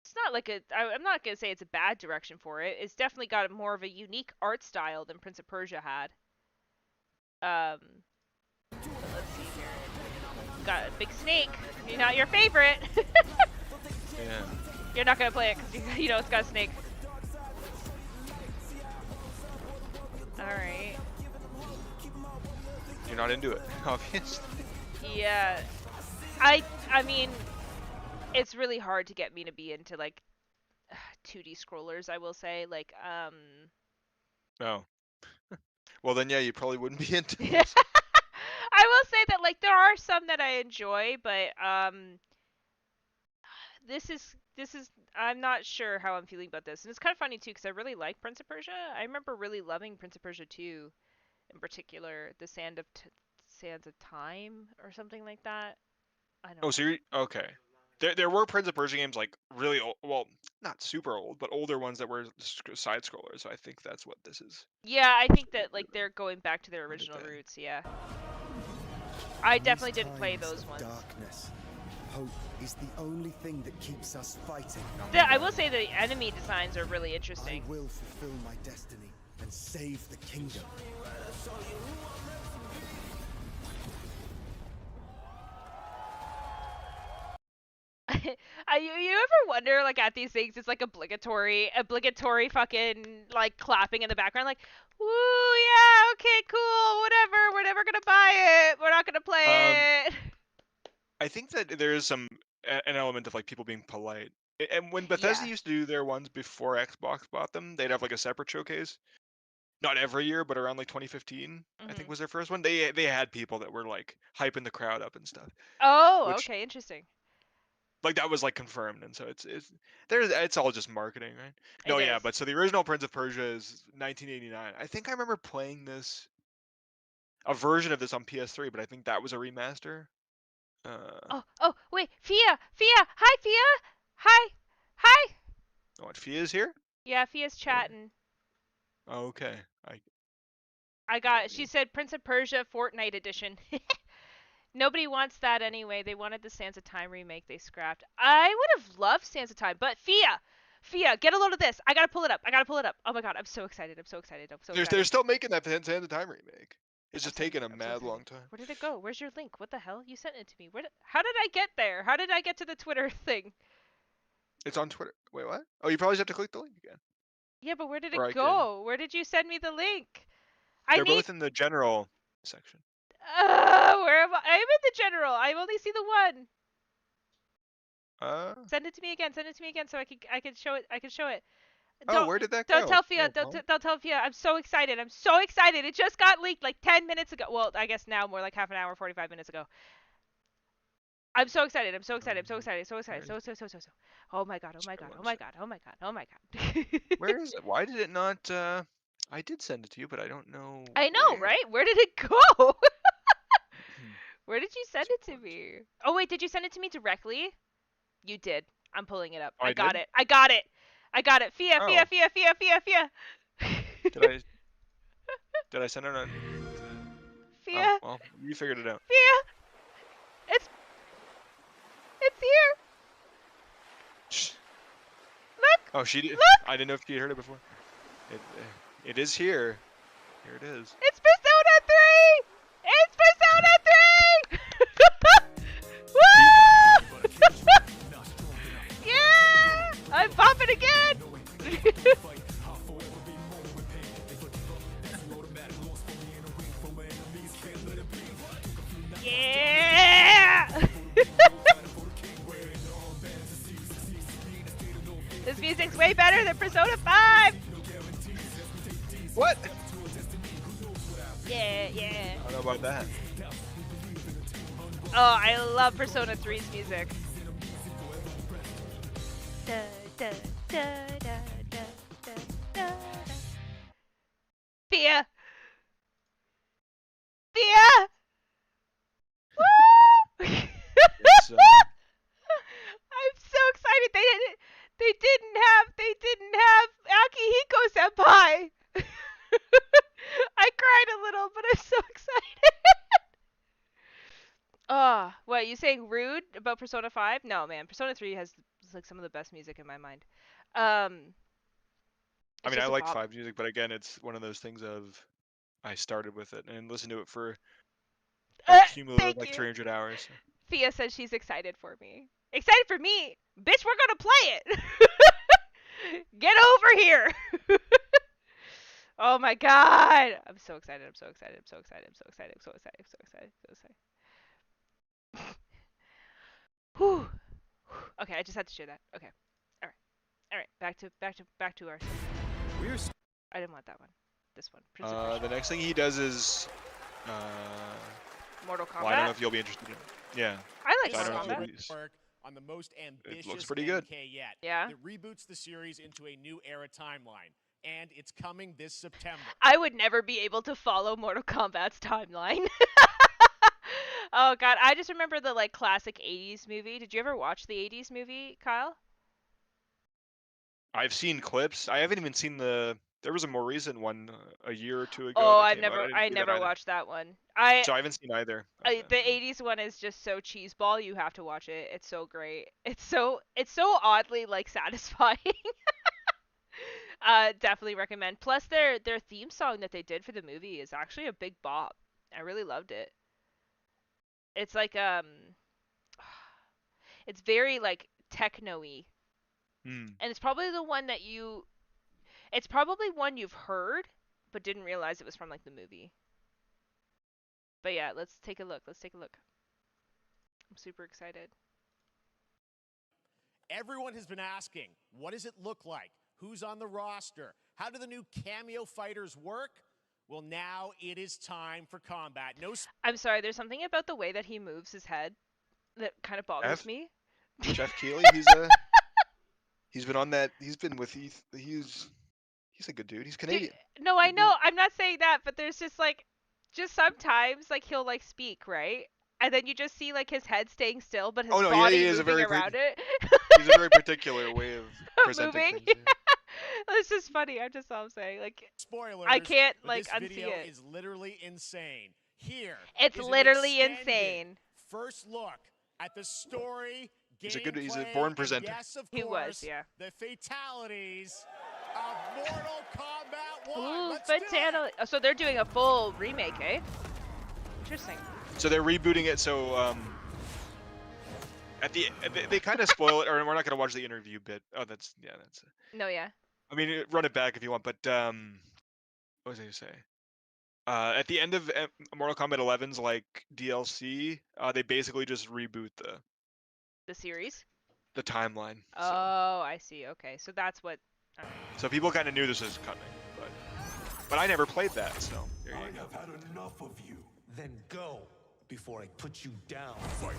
It's not like I'm not gonna say it's a bad direction for it. It's definitely got more of a unique art style than Prince of Persia had. But let's see here. Got a big snake. Maybe not your favorite. Yeah. You're not gonna play it because you know it's got a snake. Alright. You're not into it, obviously. Yeah. I mean, it's really hard to get me to be into like 2D scrollers, I will say. Like, Oh. Well, then yeah, you probably wouldn't be into I this. will say that like there are some that I enjoy, but this is I'm not sure how I'm feeling about this. And it's kind of funny too because I really like Prince of Persia. I remember really loving Prince of Persia 2 in particular, the Sands of Time or something like that. I don't know. Oh, so you're okay. There were Prince of Persia games like really old, well, not super old, but older ones that were side scrollers. So I think that's what this is. Yeah, I think that like they're going back to their original roots, yeah. I definitely didn't play those ones. Darkness. Hope is the only thing that keeps us fighting. I will say the enemy designs are really I interesting. will fulfill my destiny and save the kingdom. You ever wonder like at these things it's like obligatory fucking like clapping in the background like, woo, yeah, okay, cool, whatever, we're never gonna buy it, we're not gonna play it. I think that there is an element of like people being polite. And when Bethesda Yeah. used to do their ones before Xbox bought them, they'd have like a separate showcase. Not every year, but around like 2015, I think was their first one. They had people that were like hyping the crowd up and stuff. Oh, Which, okay, interesting. like that was like confirmed, and so it's all just marketing, right? No, It yeah, is. but so the original Prince of Persia is 1989. I think I remember playing a version of this on PS3, but I think that was a remaster. Oh, wait, Fia, hi, Fia, hi. What, Fia's here? Yeah, Fia's chatting. Oh, okay. She said Prince of Persia Fortnite edition. Nobody wants that anyway. They wanted the Sands of Time remake they scrapped. I would have loved Sands of Time, but Fia, Fia, get a load of this. I gotta pull it up. Oh my god, I'm so excited. I'm so excited. They're still making that Sands of Time remake. It's just I'm so- taking a I'm so mad excited. long time. Where did it go? Where's your link? What the hell? You sent it to me. How did I get there? How did I get to the Twitter thing? It's on Twitter. Wait, what? Oh, you probably just have to click the link again. Yeah, but where did Or it I go? Where did you send me the link? They're both in the general section. Where am I? I'm in the general. I only see the one. Send it to me again. Send it to me again so I can show it. I can show it. Oh, where did that go? Don't tell Fia. Oh, Don't tell Fia. I'm so excited. I'm so excited. It just got leaked like 10 minutes ago. Well, I guess now more like half an hour, 45 minutes ago. I'm so excited. I'm so excited. I'm so excited. So excited. So. Oh my god. Oh my god. Oh my god. Oh my god. Oh my god. Where is it? Why did it not? I did send it to you, but I don't know. I know, where. right? Where did it go? Where did you send it to me? Oh wait, did you send it to me directly? You did. I'm pulling it up. Oh, I got did? it. I got it. I got it. Fia. Oh. Fia. Did I send it on? Fia. Oh, well, you figured it out. Fia. It's here. Shh. Look. Oh, she did. Look. I didn't know if she had heard it before. It is here. Here it is. It's Persona 3. It's Persona 3. Woo! Yeah! I'm bumping again. Yeah! This music's way better than Persona 5! What? Yeah. I don't know about that. Oh, I love Persona 3's music. Da, da, da, da, da, da, da. Fia! Woo! It's, I'm so excited. They didn't have Akihiko senpai. I cried a little, but I'm so excited. Oh, what, you saying rude about Persona 5? No, man. Persona 3 has like some of the best music in my mind. I mean, I like like 5 music, but again, it's one of those things of I started with it and listened to it for a cumulative like 300 hours. So. Fia says she's excited for me. Excited for me? Bitch, we're gonna play it! Get over here! Oh my god! I'm so excited. Whew. Okay, I just had to share that. Okay. Alright. Back to our stuff. I didn't want that one. This one. Prince of Persia. The next thing he does is Mortal Kombat. well, I don't know if you'll be interested in it. Yeah. I like I don't Mortal know if Kombat. you'll be- Work on the most ambitious looks pretty good. MK yet. Yeah. It reboots the series into a new era timeline, and it's coming this September. I would never be able to follow Mortal Kombat's timeline. Oh god, I just remember the like classic 80s movie. Did you ever watch the 80s movie, Kyle? I've seen clips. I haven't even seen the. There was a more recent one a year or two ago. Oh, that I came out. never didn't I see that never either. watched that one. So I haven't seen either. The 80s one is just so cheeseball. You have to watch it. It's so great. It's so oddly like satisfying. Definitely recommend. Plus their theme song that they did for the movie is actually a big bop. I really loved it. It's like it's very like techno-y. And it's probably the one that it's probably one you've heard but didn't realize it was from like the movie. But yeah, let's take a look. I'm super excited. Everyone has been asking, what does it look like? Who's on the roster? How do the new cameo fighters work? Well, now it is time for combat. I'm sorry, there's something about the way that he moves his head that kind of bothers me. Jeff Keighley, he's been on that. He's been with he's a good dude. He's Canadian. Dude, no, I know. I'm not saying that, but there's just sometimes like he'll like speak, right? And then you just see like his head staying still, but his body moving around it. He's a very particular way of presenting moving. things. Yeah. It's just funny. That's all I'm saying. Like, spoilers, I can't like this unsee video it. is literally insane. Here, It's is an literally extended insane. First look at the story He's a gameplay, born and presenter. yes, of He was, course, yeah. the fatalities of Mortal Kombat 1. Ooh, Let's do it. fatality. Oh, so they're doing a full remake, eh? Interesting. So they're rebooting it. So they kind of spoil it, or we're not gonna watch the interview bit. Oh, that's. No, yeah. I mean, run it back if you want, but what was I gonna say? At the end of Mortal Kombat 11's like DLC, they basically just reboot The series? the timeline. Oh, I see. Okay, so that's what. All right. So people kind of knew this was coming, but I never played that, so there I you go. have had enough of you. Then go before I put you down. Fight.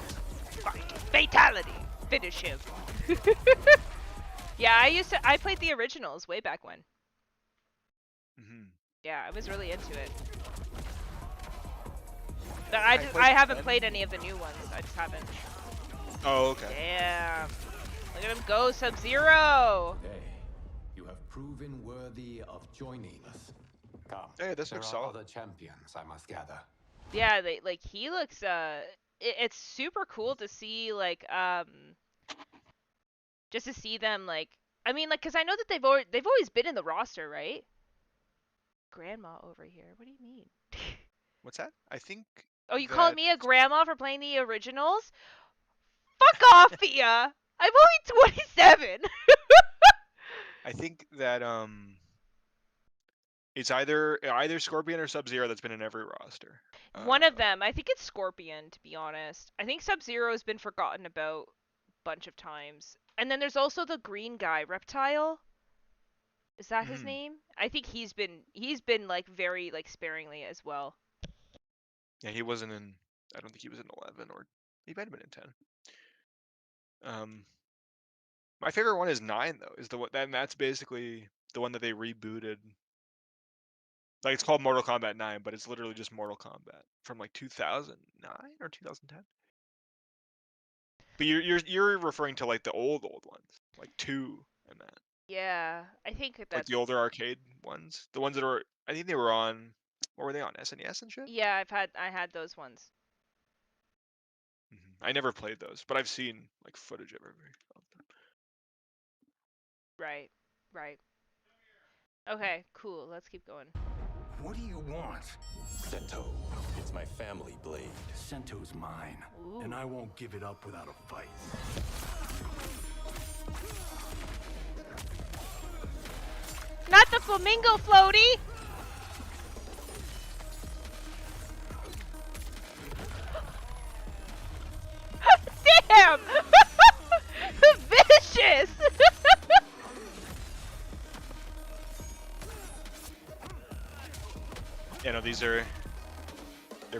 Fatality. Finish him. Yeah, I played the originals way back when. Mhm. Yeah, I was really into it. But I haven't played any of the new ones. I just haven't. Oh, okay. Damn. Look at him go, Sub-Zero. Today, you have proven worthy of joining us. Come. Hey, this there looks are solid. other champions, I must gather. Yeah, he looks it's super cool to see just to see them I mean cuz I know that they've always been in the roster, right? Grandma over here. What do you mean? What's that? I think. Oh, you called that- me a grandma for playing the originals? Fuck off, Fia. I'm only 27. I think that it's either Scorpion or Sub-Zero that's been in every roster. One of them. I think it's Scorpion, to be honest. I think Sub-Zero has been forgotten about a bunch of times. And then there's also the green guy, Reptile. Is that his name? I think he's been like very sparingly as well. Yeah, he wasn't in. I don't think he was in 11, or he might have been in 10. My favorite one is 9 though. Is the one that's basically the one that they rebooted. Like it's called Mortal Kombat 9, but it's literally just Mortal Kombat from like 2009 or 2010. But you're referring to like the old ones, like 2 and that. Yeah, I think Like that's the older arcade ones, the ones that were. I think they were on. What were they on? SNES and shit. Yeah, I had those ones. I never played those, but I've seen like footage of them. Right. Right. Okay, cool. Let's keep going. What do you want? Sento, it's my family blade. Sento's mine, Ooh. and I won't give it up without a fight. Not the flamingo floaty. Damn! Vicious! Yeah, no, they're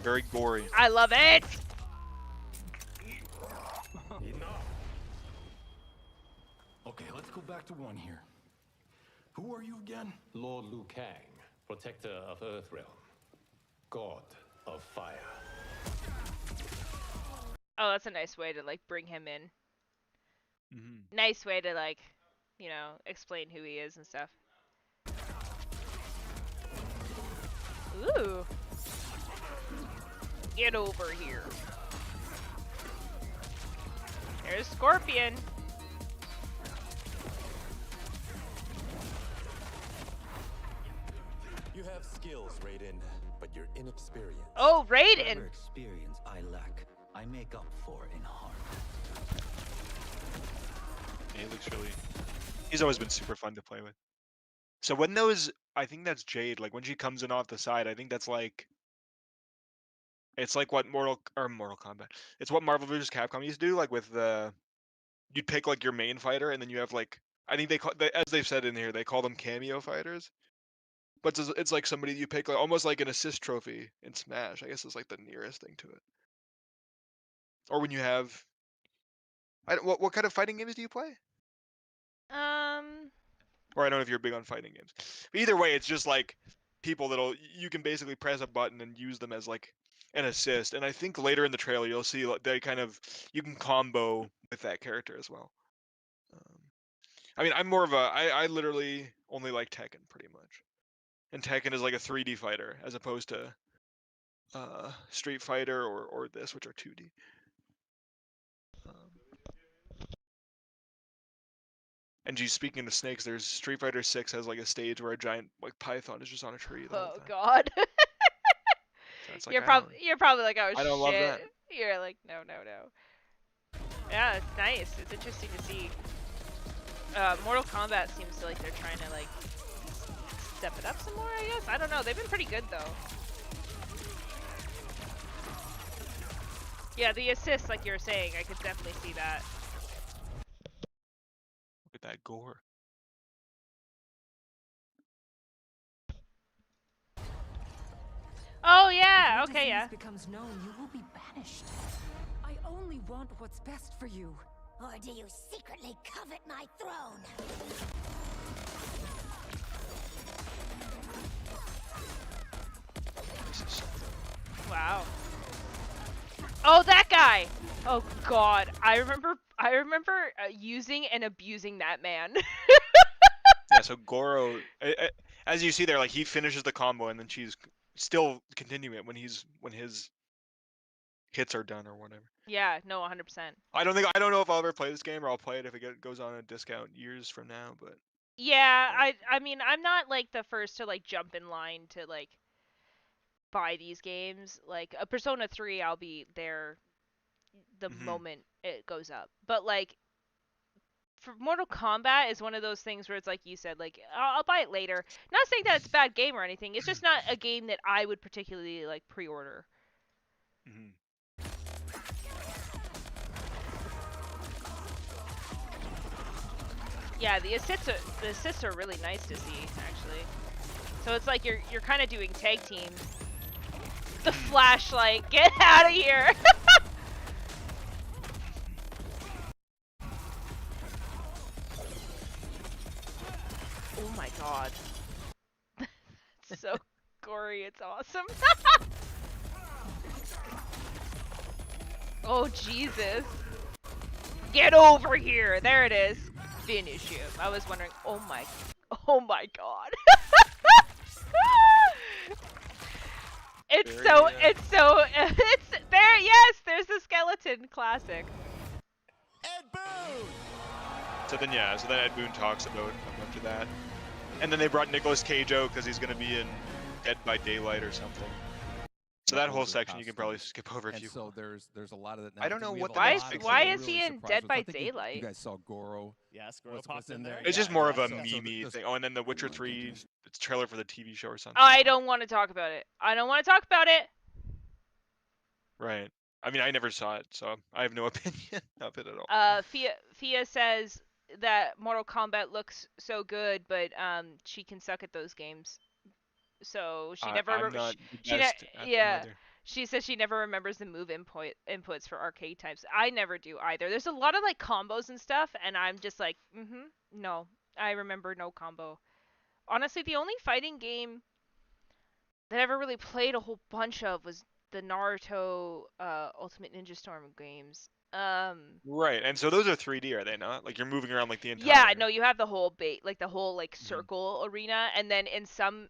very gory. I love it! Okay, let's go back to 1 here. Who are you again? Lord Liu Kang, protector of Earthrealm, god of fire. Oh, that's a nice way to bring him in. Mm-hmm. Nice way to explain who he is and stuff. Ooh. Get over here. There's Scorpion. You have skills, Raiden, but you're inexperienced. Oh, Raiden! Whatever experience I lack, I make up for in heart. Yeah, he looks really. He's always been super fun to play with. So when I think that's Jade. Like when she comes in off the side, I think that's like. It's like what Mortal Kombat. It's what Marvel vs. Capcom used to do. Like with you'd pick like your main fighter, and then you have like. I think as they've said in here, they call them cameo fighters. But it's like somebody you pick, like almost like an assist trophy in Smash. I guess is like the nearest thing to it. Or when you have. What kind of fighting games do you play? Or I don't know if you're big on fighting games. But either way, it's just like people you can basically press a button and use them as like an assist. And I think later in the trailer you'll see they you can combo with that character as well. I mean, I'm more of I literally only like Tekken pretty much. And Tekken is like a 3D fighter as opposed to Street Fighter or this, which are 2D. And geez, speaking of snakes, there's Street Fighter 6 has like a stage where a giant like python is just on a tree the whole Oh time. God. So it's like You're probably like, oh I don't love shit. that. You're like, no. Yeah, it's nice. It's interesting to see. Mortal Kombat seems to like they're trying to like step it up some more, I guess. I don't know. They've been pretty good though. Yeah, the assists, like you were saying, I could definitely see that. Look at that gore. Oh yeah, okay, yeah. Becomes known, you will be banished. I only want what's best for you. Or do you secretly covet my throne? Wow. Oh, that guy! Oh God, I remember using and abusing that man. Yeah, so Goro, as you see there, like he finishes the combo and then she's still continuing it when his hits are done or whatever. Yeah, no, 100%. I don't know if I'll ever play this game or I'll play it if it goes on a discount years from now, but Yeah, I mean, I'm not like the first to like jump in line to like buy these games. Like a Persona 3, I'll be there the moment it goes up. But like for Mortal Kombat is one of those things where it's like you said, like I'll buy it later. Not saying that it's a bad game or anything. It's just not a game that I would particularly like pre-order. Yeah, the assists are really nice to see actually. So it's like you're kind of doing tag team. The flashlight, get out of here! Oh my God. It's so gory, it's awesome. Oh Jesus. Get over here! There it is. Finish him. I was wondering, oh my God. It's there, yes, there's the skeleton, classic. Ed Boon! So then Ed Boon talks about after that. And then they brought Nicolas Cage out because he's going to be in Dead by Daylight or something. So that whole section you can probably skip over if you so want. there's a lot of that now. I don't know what the Why next big why thing is he in Dead by Daylight? You guys saw Goro. Yes, Goro pops in there. It's just more of a meme thing. Oh, and then The Witcher 3, it's a trailer for the TV show or something. I don't want to talk about it. I don't want to talk about it. Right. I mean, I never saw it, so I have no opinion of it at all. Fia says that Mortal Kombat looks so good, but she can suck at those games. So she never. I'm not the best at yeah. them either. She says she never remembers the move inputs for arcade types. I never do either. There's a lot of like combos and stuff, and I'm just like, no, I remember no combo. Honestly, the only fighting game that I ever really played a whole bunch of was the Naruto Ultimate Ninja Storm games. Right, and so those are 3D, are they not? Like you're moving around like the entire. Yeah, no, you have the whole circle arena, and then in some,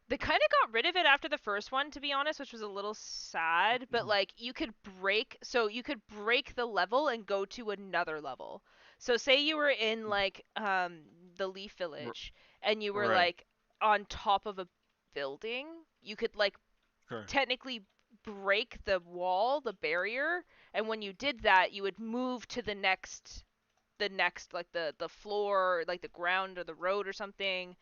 they kind of got rid of it after the first one, to be honest, which was a little sad. But like you could break the level and go to another level. So say you were in like the Leaf Village, and you were like on top of a building, you could like technically break the wall, the barrier, and when you did that, you would move to the next like the floor, like the ground or the road or something.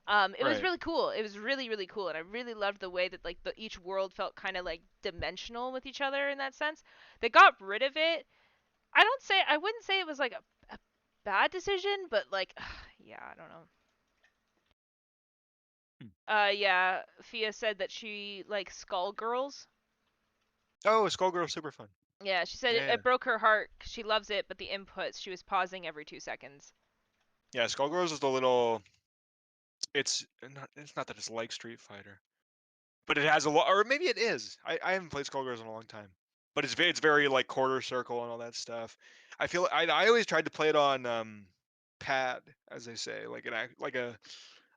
It was really cool. It was really, really cool, and I really loved the way that like each world felt kind of like dimensional with each other in that sense. They got rid of it. I wouldn't say it was like a bad decision, but like, yeah, I don't know. Yeah, Fia said that she likes Skullgirls. Oh, Skullgirl's super fun. Yeah, she said it broke her heart. She loves it, but the inputs, she was pausing every 2 seconds. Yeah, Skullgirls is the little. It's not that it's like Street Fighter, but it has a lot, or maybe it is. I haven't played Skullgirls in a long time, but it's very like quarter circle and all that stuff. I feel I always tried to play it on pad, as they say, like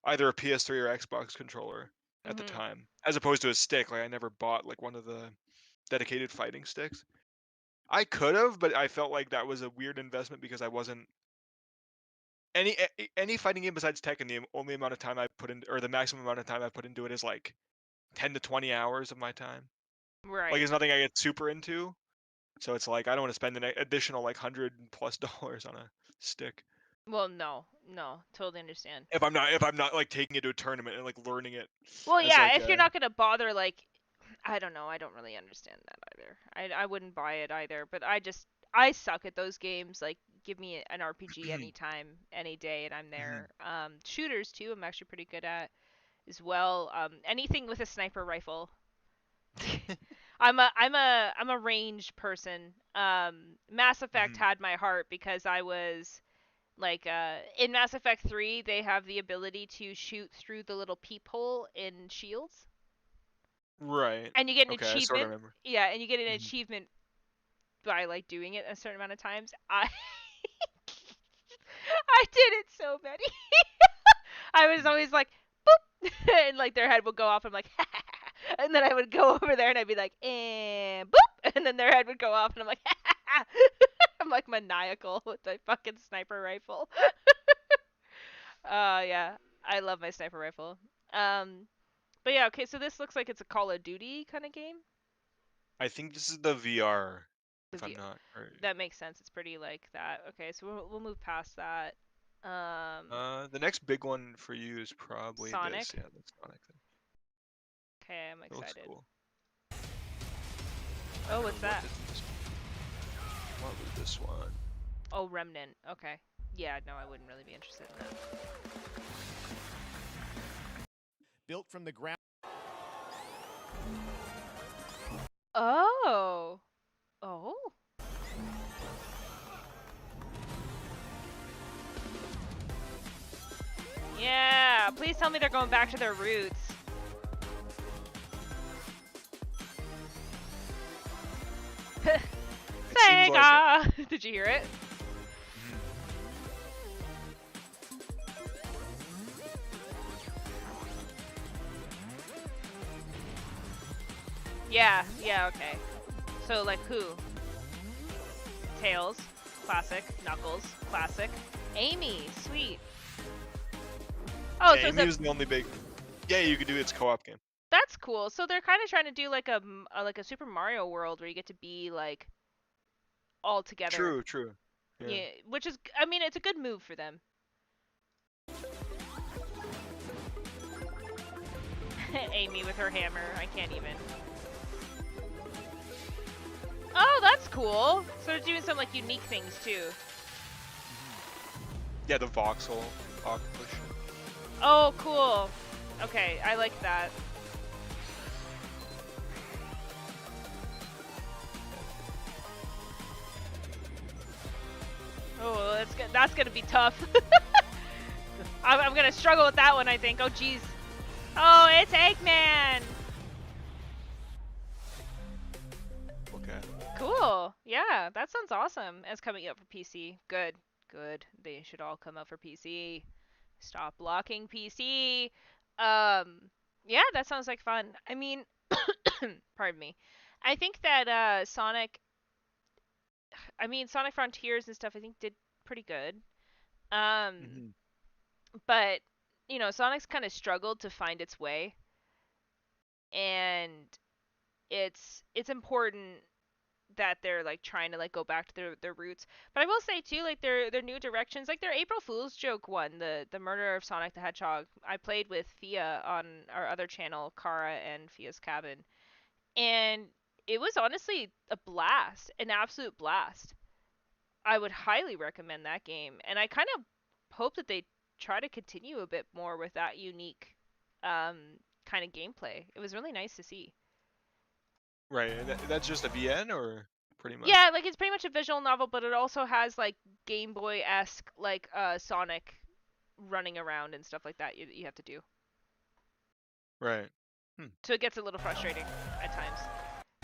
either a PS3 or Xbox controller at the time, as opposed to a stick. Like I never bought like one of the dedicated fighting sticks. I could have, but I felt like that was a weird investment because I wasn't any fighting game besides Tekken, the only amount of time I put in, or the maximum amount of time I put into it is like 10 to 20 hours of my time. Like, Right. it's nothing I get super into. So it's like I don't want to spend an additional like $100+ on a stick. Well, no, totally understand. If I'm not like taking it to a tournament and like learning it Well, as yeah, like if you're not gonna bother, like, I don't know, I don't really understand that either. I wouldn't buy it either, but I suck at those games. Like, give me an RPG anytime, any day, and I'm there. Shooters too, I'm actually pretty good at as well. Anything with a sniper rifle. I'm a range person. Mass Effect had my heart because I was like in Mass Effect 3 they have the ability to shoot through the little peephole in shields. Right. And you get an Okay, I sort of achievement. remember. Yeah, and you get an achievement by like doing it a certain amount of times. I I did it so many. I was always like boop and like their head would go off. I'm like and then I would go over there and I'd be like and boop and then their head would go off and I'm like I'm like maniacal with my fucking sniper rifle. Yeah. I love my sniper rifle. But yeah, okay, so this looks like it's a Call of Duty kind of game. I think this is the VR. If I'm The not right. That makes sense. It's pretty like that. Okay, so we'll move past that. The next big one for you is probably Sonic. this. Yeah, the Sonic thing. Okay, I'm It looks excited. cool. Oh, what's that? What was this one? Oh, Remnant. Okay. Yeah, no, I wouldn't really be interested in that. Built from the ground. Oh. Oh. Yeah, please tell me they're going back to their roots. Sega! Like Did you hear it? Yeah, okay. So, like, who? Tails, classic. Knuckles, classic. Amy, sweet. Oh, yeah, so Amy was the only big. Yeah, you could do its co-op game. That's cool. So they're kind of trying to do like a Super Mario World where you get to be like all together. True. Yeah, which is, I mean, it's a good move for them. Amy with her hammer. I can't even. Oh, that's cool. So they're doing some like unique things too. Yeah, the voxel octopus. Oh, cool. Okay, I like that. Oh, that's gonna be tough. I'm gonna struggle with that one, I think. Oh, jeez. Oh, it's Eggman! Okay. Cool. Yeah, that sounds awesome. It's coming up for PC. Good. They should all come out for PC. Stop blocking PC. Yeah, that sounds like fun. I mean, pardon me. I think that Sonic Frontiers and stuff I think did pretty good. But Sonic's kind of struggled to find its way. And it's important that they're like trying to like go back to their roots. But I will say too, like their new directions, like their April Fool's joke one, the murder of Sonic the Hedgehog. I played with Fia on our other channel, Kara and Fia's Cabin, and it was honestly a blast, an absolute blast. I would highly recommend that game, and I kind of hope that they try to continue a bit more with that unique kind of gameplay. It was really nice to see. Right, and that's just a VN or pretty much? Yeah, like it's pretty much a visual novel, but it also has like Game Boy-esque like Sonic running around and stuff like that you have to do. Right. So it gets a little frustrating at times.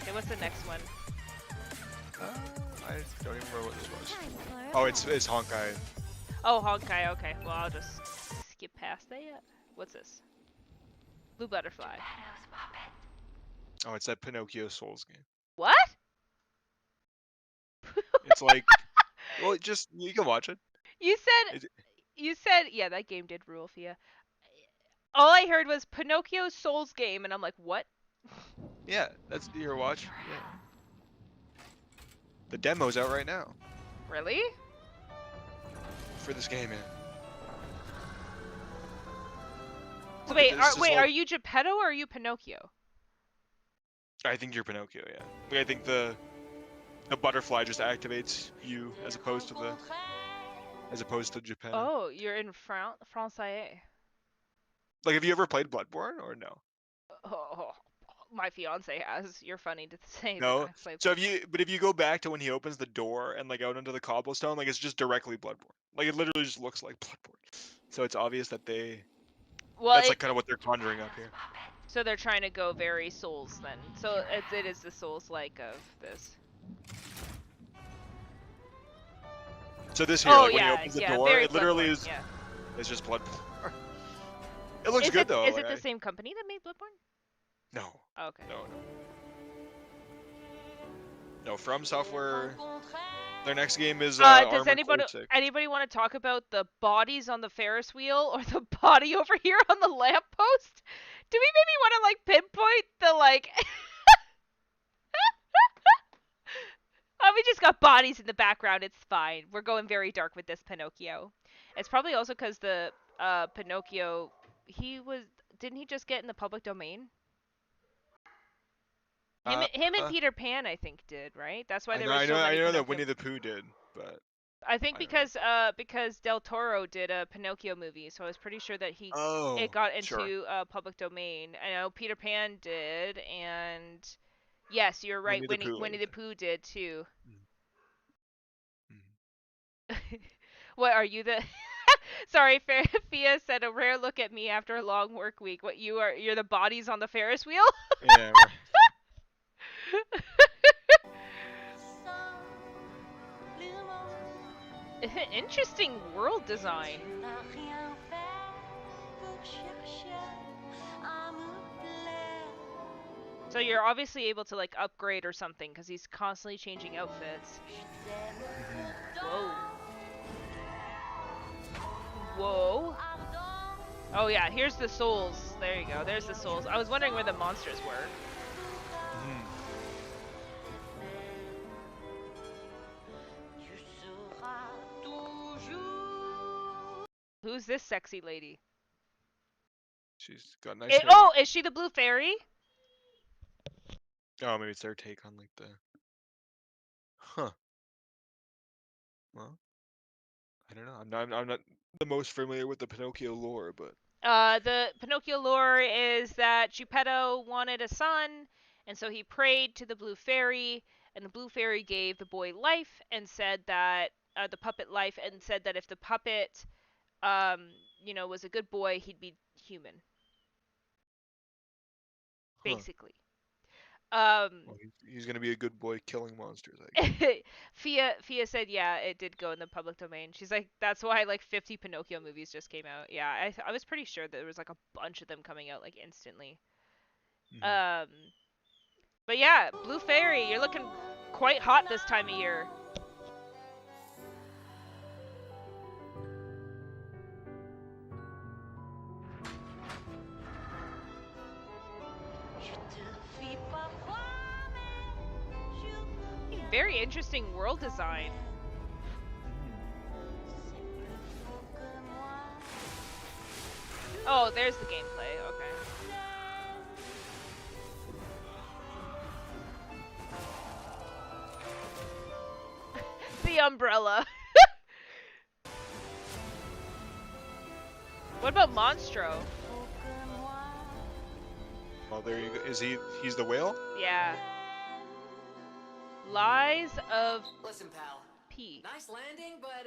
Okay, what's the next one? I don't even remember what this was. Oh, it's Honkai. Oh, Honkai. Okay, well I'll just skip past that. What's this? Blue Butterfly. Oh, it's that Pinocchio Souls game. What? It's like, well, you can watch it. You said You said, yeah, that game did rule, Fia. All I heard was Pinocchio Souls game, and I'm like, what? Yeah, that's your watch. Yeah. The demo's out right now Really? for this game, man. So Look at this, wait, are you Geppetto or are you Pinocchio? I think you're Pinocchio, yeah. Like, I think the butterfly just activates you as opposed to Geppetto. Oh, you're in Francais. Like, have you ever played Bloodborne or no? Oh, my fiance has. You're funny to say No. that I play. So if you go back to when he opens the door and like out onto the cobblestone, like it's just directly Bloodborne. Like it literally just looks like Bloodborne. So it's obvious that that's like kind of what they're conjuring up here. So they're trying to go very Souls then. So it is the Souls-like of this. So this here, like when he opens the door, it literally is. Yeah. It's just Bloodborne. It looks good though. Is it the same company that made Bloodborne? No. Oh, okay. No, From Software. Their next game is does Armored Core 6. anybody want to talk about the bodies on the Ferris wheel or the body over here on the lamppost? Do we maybe want to like pinpoint the like? We just got bodies in the background. It's fine. We're going very dark with this Pinocchio. It's probably also because the Pinocchio, didn't he just get in the public domain? Him and Peter Pan, I think, did, right? That's why there were so many. I know that Winnie the Pooh did, but I think because Del Toro did a Pinocchio movie, so I was pretty sure that it got into public domain. I know Peter Pan did, and yes, you're right. Winnie the Pooh did too. What are you the? Sorry, Fia said a rare look at me after a long work week. What you're the bodies on the Ferris wheel? Yeah. Right. Interesting world design. So you're obviously able to like upgrade or something because he's constantly changing outfits. Whoa. Whoa. Oh yeah, here's the souls. There you go. There's the souls. I was wondering where the monsters were. Who's this sexy lady? She's got nice hair. Oh, is she the blue fairy? Oh, maybe it's their take on like the. Huh. Well, I don't know. I'm not the most familiar with the Pinocchio lore, but. The Pinocchio lore is that Geppetto wanted a son, and so he prayed to the blue fairy, and the blue fairy gave the boy life and said that the puppet life, and said that if the puppet, was a good boy, he'd be human. Basically. Well, he's gonna be a good boy killing monsters, I guess. Fia said, yeah, it did go in the public domain. She's like, that's why like 50 Pinocchio movies just came out. Yeah, I was pretty sure that there was like a bunch of them coming out like instantly. But yeah, Blue Fairy, you're looking quite hot this time of year. Very interesting world design. Oh, there's the gameplay. Okay. The umbrella. What about Monstro? Oh, there you go. He's the whale? Yeah. Lies of Listen, pal. P. Nice landing, but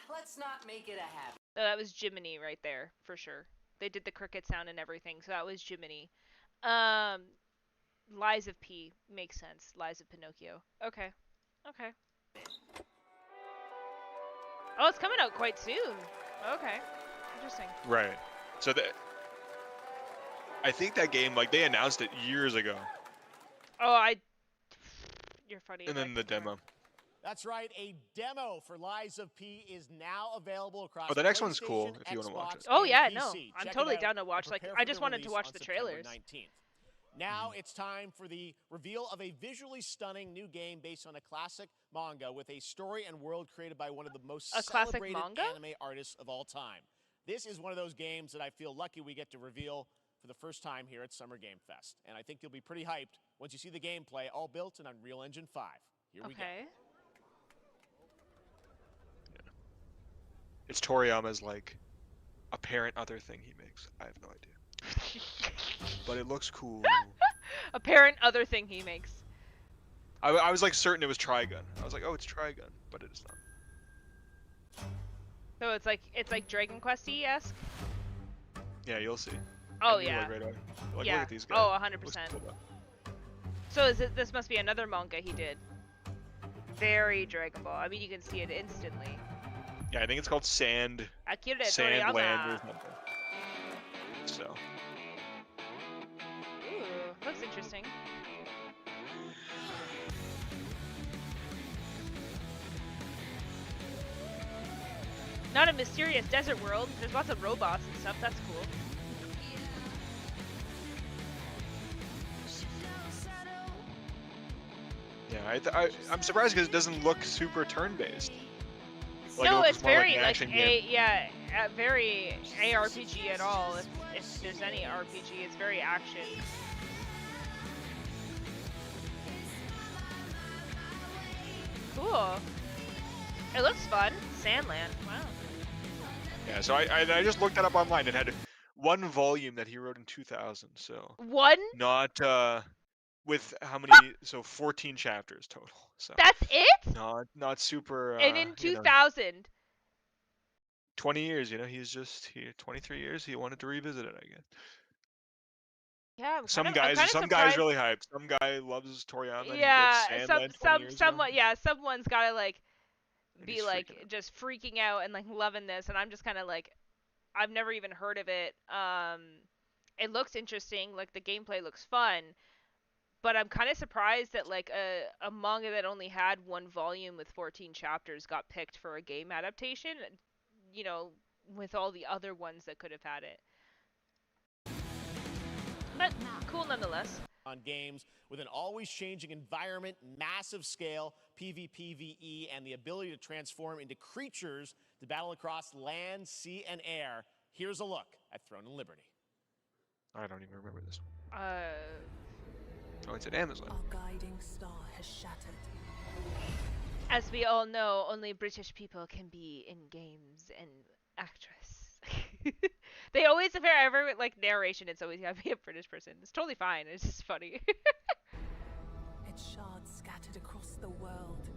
let's not make it a habit. Oh, that was Jiminy right there, for sure. They did the cricket sound and everything, so that was Jiminy. Lies of P makes sense. Lies of Pinocchio. Okay. Okay. Oh, it's coming out quite soon. Okay. Interesting. Right. So I think that game, like, they announced it years ago. Oh, you're funny. And then the demo. That's right, a demo for Lies of P is now available across Oh, the next one's cool PlayStation, if you want to watch Xbox, it. Oh and yeah, PC. no, I'm Check totally it out down to and watch. Like, prepare I for just the wanted to release watch on the September trailers. 19th. Now it's time for the reveal of a visually stunning new game based on a classic manga with a story and world created by one of the most A classic celebrated manga? anime artists of all time. This is one of those games that I feel lucky we get to reveal for the first time here at Summer Game Fest. And I think you'll be pretty hyped once you see the gameplay, all built in Unreal Engine 5. Here we go. It's Toriyama's like apparent other thing he makes. I have no idea. But it looks cool. Apparent other thing he makes. I was like certain it was Trigun. I was like, oh, it's Trigun, but it is not. So it's like Dragon Quest-y esque. Yeah, you'll see. Oh And you'll yeah. like right away. Like, yeah. look at these guys. Oh, 100%. Looks cool, though. So is it? This must be another manga he did. Very Dragon Ball. I mean, you can see it instantly. Yeah, I think it's called Sand. Akira Sand Toriyama. Land or something. So. Ooh, looks interesting. Not a mysterious desert world. There's lots of robots and stuff. That's cool. Yeah, I'm surprised because it doesn't look super turn-based. Like, No, it it's looks more very like an like action game. very ARPG at all. If there's any RPG, it's very action. Cool. It looks fun. Sandland. Wow. Yeah, so I just looked that up online. It had one volume that he wrote in 2000. So one. Not with how many? So 14 chapters total. So that's it. Not super. And in you know, 2000. 20 years. You know, he's just here. 23 years. He wanted to revisit it, I guess. Yeah, I'm Some kind of some surprised. guy's really hyped. Some guy loves Toriyama. Yeah, and he read Sandland 20 years someone, ago. yeah, someone's gotta like And be he's like freaking out. just freaking out and like loving this, and I'm just kind of like, I've never even heard of it. It looks interesting, like the gameplay looks fun, but I'm kind of surprised that like a manga that only had one volume with 14 chapters got picked for a game adaptation. You know, with all the other ones that could have had it. But cool nonetheless. On games with an always changing environment, massive scale, PvPvE, and the ability to transform into creatures to battle across land, sea, and air. Here's a look at Throne and Liberty. I don't even remember this one. Uh. Oh, it's at Amazon. Our guiding star has shattered. As we all know, only British people can be in games and actress. They always, if I ever like narration, it's always gotta be a British person. It's totally fine. It's just funny. Its shards scattered across the world.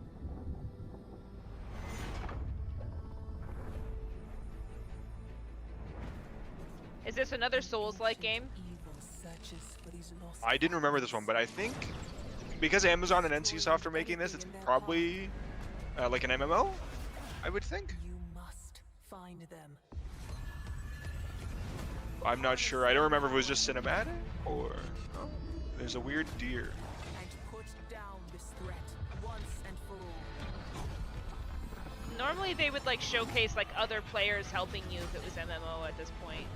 Is this another Souls-like game? Evil searches for these lost I didn't remember this one, but I think because Amazon and NCSoft are making this, it's probably like an MMO, I would think. You must find them. I'm not sure. I don't remember if it was just cinematic or oh, there's a weird deer. And put down this threat once and for all. Normally they would like showcase like other players helping you if it was MMO at this point.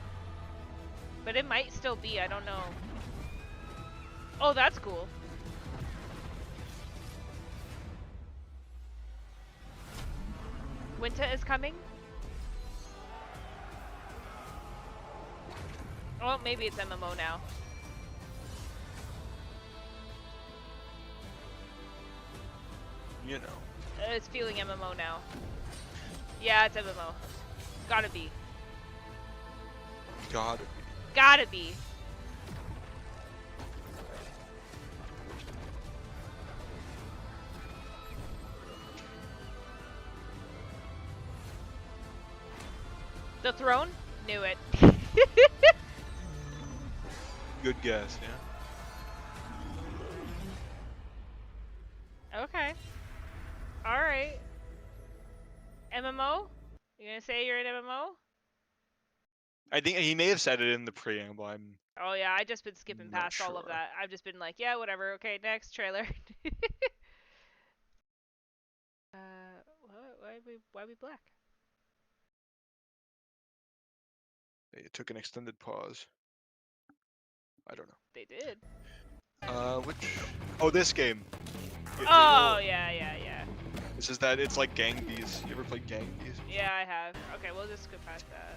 But it might still be, I don't know. Oh, that's cool. Winter is coming? Oh, maybe it's MMO now. You know. It's feeling MMO now. Yeah, it's MMO. Gotta be. Gotta be. Gotta be. The Throne? Knew it. Good guess, yeah. Okay. Alright. MMO? You gonna say you're an MMO? I think he may have said it in the preamble. Oh yeah, I just been skipping Not past all of sure. that. I've just been like, yeah, whatever. Okay, next trailer. why we black? They took an extended pause. I don't know. They did. Which? Oh, this game. Oh yeah. This is that. It's like Gang Bees. You ever played Gang Bees? Yeah, I have. Okay, we'll just go past that.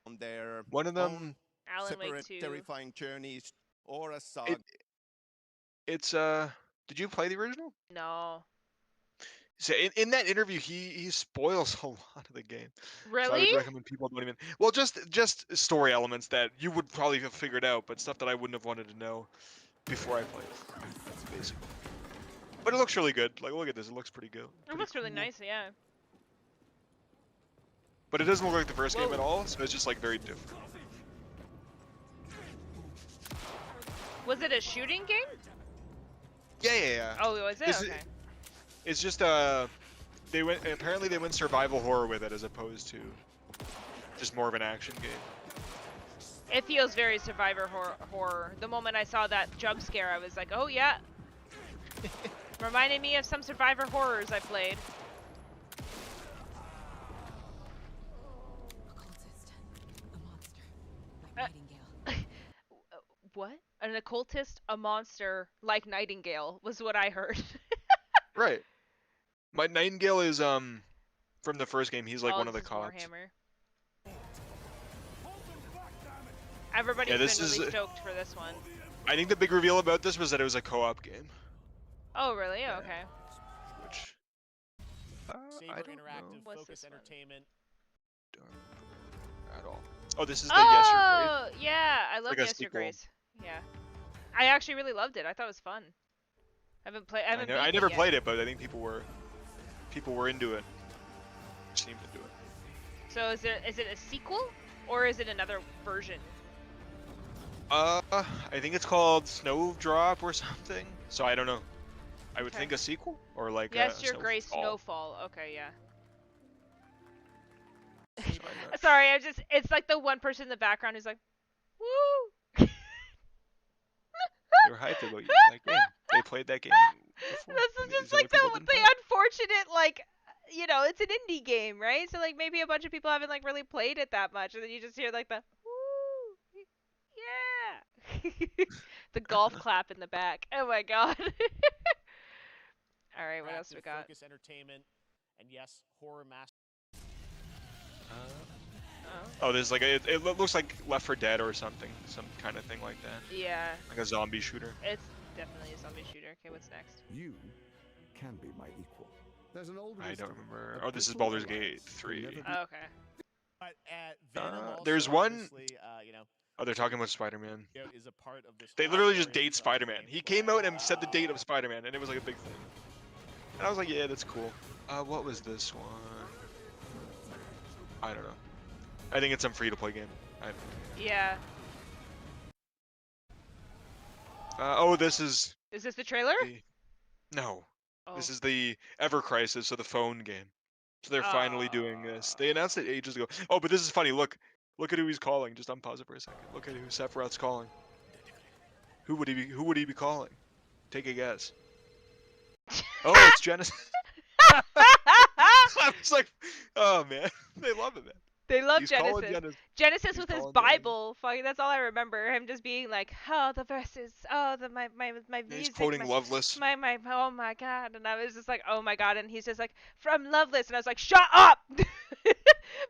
On their One of them. Alan Wake separate 2. terrifying journeys or a saga. It's Did you play the original? No. So in that interview, he spoils a lot of the game. Really? So I would recommend people don't even. Well, just story elements that you would probably have figured out, but stuff that I wouldn't have wanted to know before I played. Basically. But it looks really good. Like, look at this. It looks pretty good. It looks really nice, yeah. But it doesn't look like the first game at all, so it's just like very different. Was it a shooting game? Yeah. Oh, was it? Okay. It's just apparently they went survival horror with it as opposed to just more of an action game. It feels very survivor horror. The moment I saw that jump scare, I was like, oh yeah. Reminded me of some survivor horrors I played. What? An occultist, a monster like Nightingale was what I heard. Right. My Nightingale is from the first game. He's like one of the this is cops. Warhammer. Everybody's been really stoked for this one. I think the big reveal about this was that it was a co-op game. Oh really? Yeah. Okay. Which I don't Interactive What's Focus this one? Entertainment. at all. Oh, this is the Yes Your Oh yeah, I love like a Yes Your sequel. Grace. Yeah, I actually really loved it. I thought it was fun. I I never played it, but I think people were into it. Seemed to do it. So is it a sequel or is it another version? I think it's called Snowdrop or something. So I don't know. I would think a sequel or like Yes a Your Grace Snowfall. Snowfall. Okay, yeah. Sorry, it's like the one person in the background who's like, woo! They were hyped about that game. They played that game before. This is These just other like people the didn't play it. unfortunate, like, you know, it's an indie game, right? So like maybe a bunch of people haven't like really played it that much, and then you just hear like the woo, yeah, the golf clap in the back. Oh my god. All right, what else we got? Focus Entertainment, and yes, Horror Master. Oh, there's like it looks like Left 4 Dead or something, some kind of thing like that. Yeah. Like a zombie shooter. It's definitely a zombie shooter. Okay, what's next? You can be my equal. There's an old I don't wisdom, remember. a Oh, this is brutal Baldur's alliance Gate 3. will never be- Oh, okay. But Venom also, There's one. obviously, you know, Oh, they're talking about Spider-Man. is a part of this They literally just story date of Spider-Man. He came out and said the date of Spider-Man, and it was like a big thing. And I was like, yeah, that's cool. What was this one? I don't know. I think it's some free-to-play game. Yeah. Oh, this is. Is this the trailer? No. Oh. This is the Ever Crisis, so the phone game. So they're finally doing this. They announced it ages ago. Oh, but this is funny. Look at who he's calling. Just unpause it for a second. Look at who Sephiroth's calling. Who would he be calling? Take a guess. Oh, it's Genesis. I was like, oh man, they love it, man. They love He's calling Genesis. Genesis. Genesis He's with his calling Bible. Fucking, that's all I remember. Him just being like, oh, the verses. Oh, my music. He's quoting Loveless. My. Oh my god. And I was just like, oh my god. And he's just like, from Loveless. And I was like, shut up. If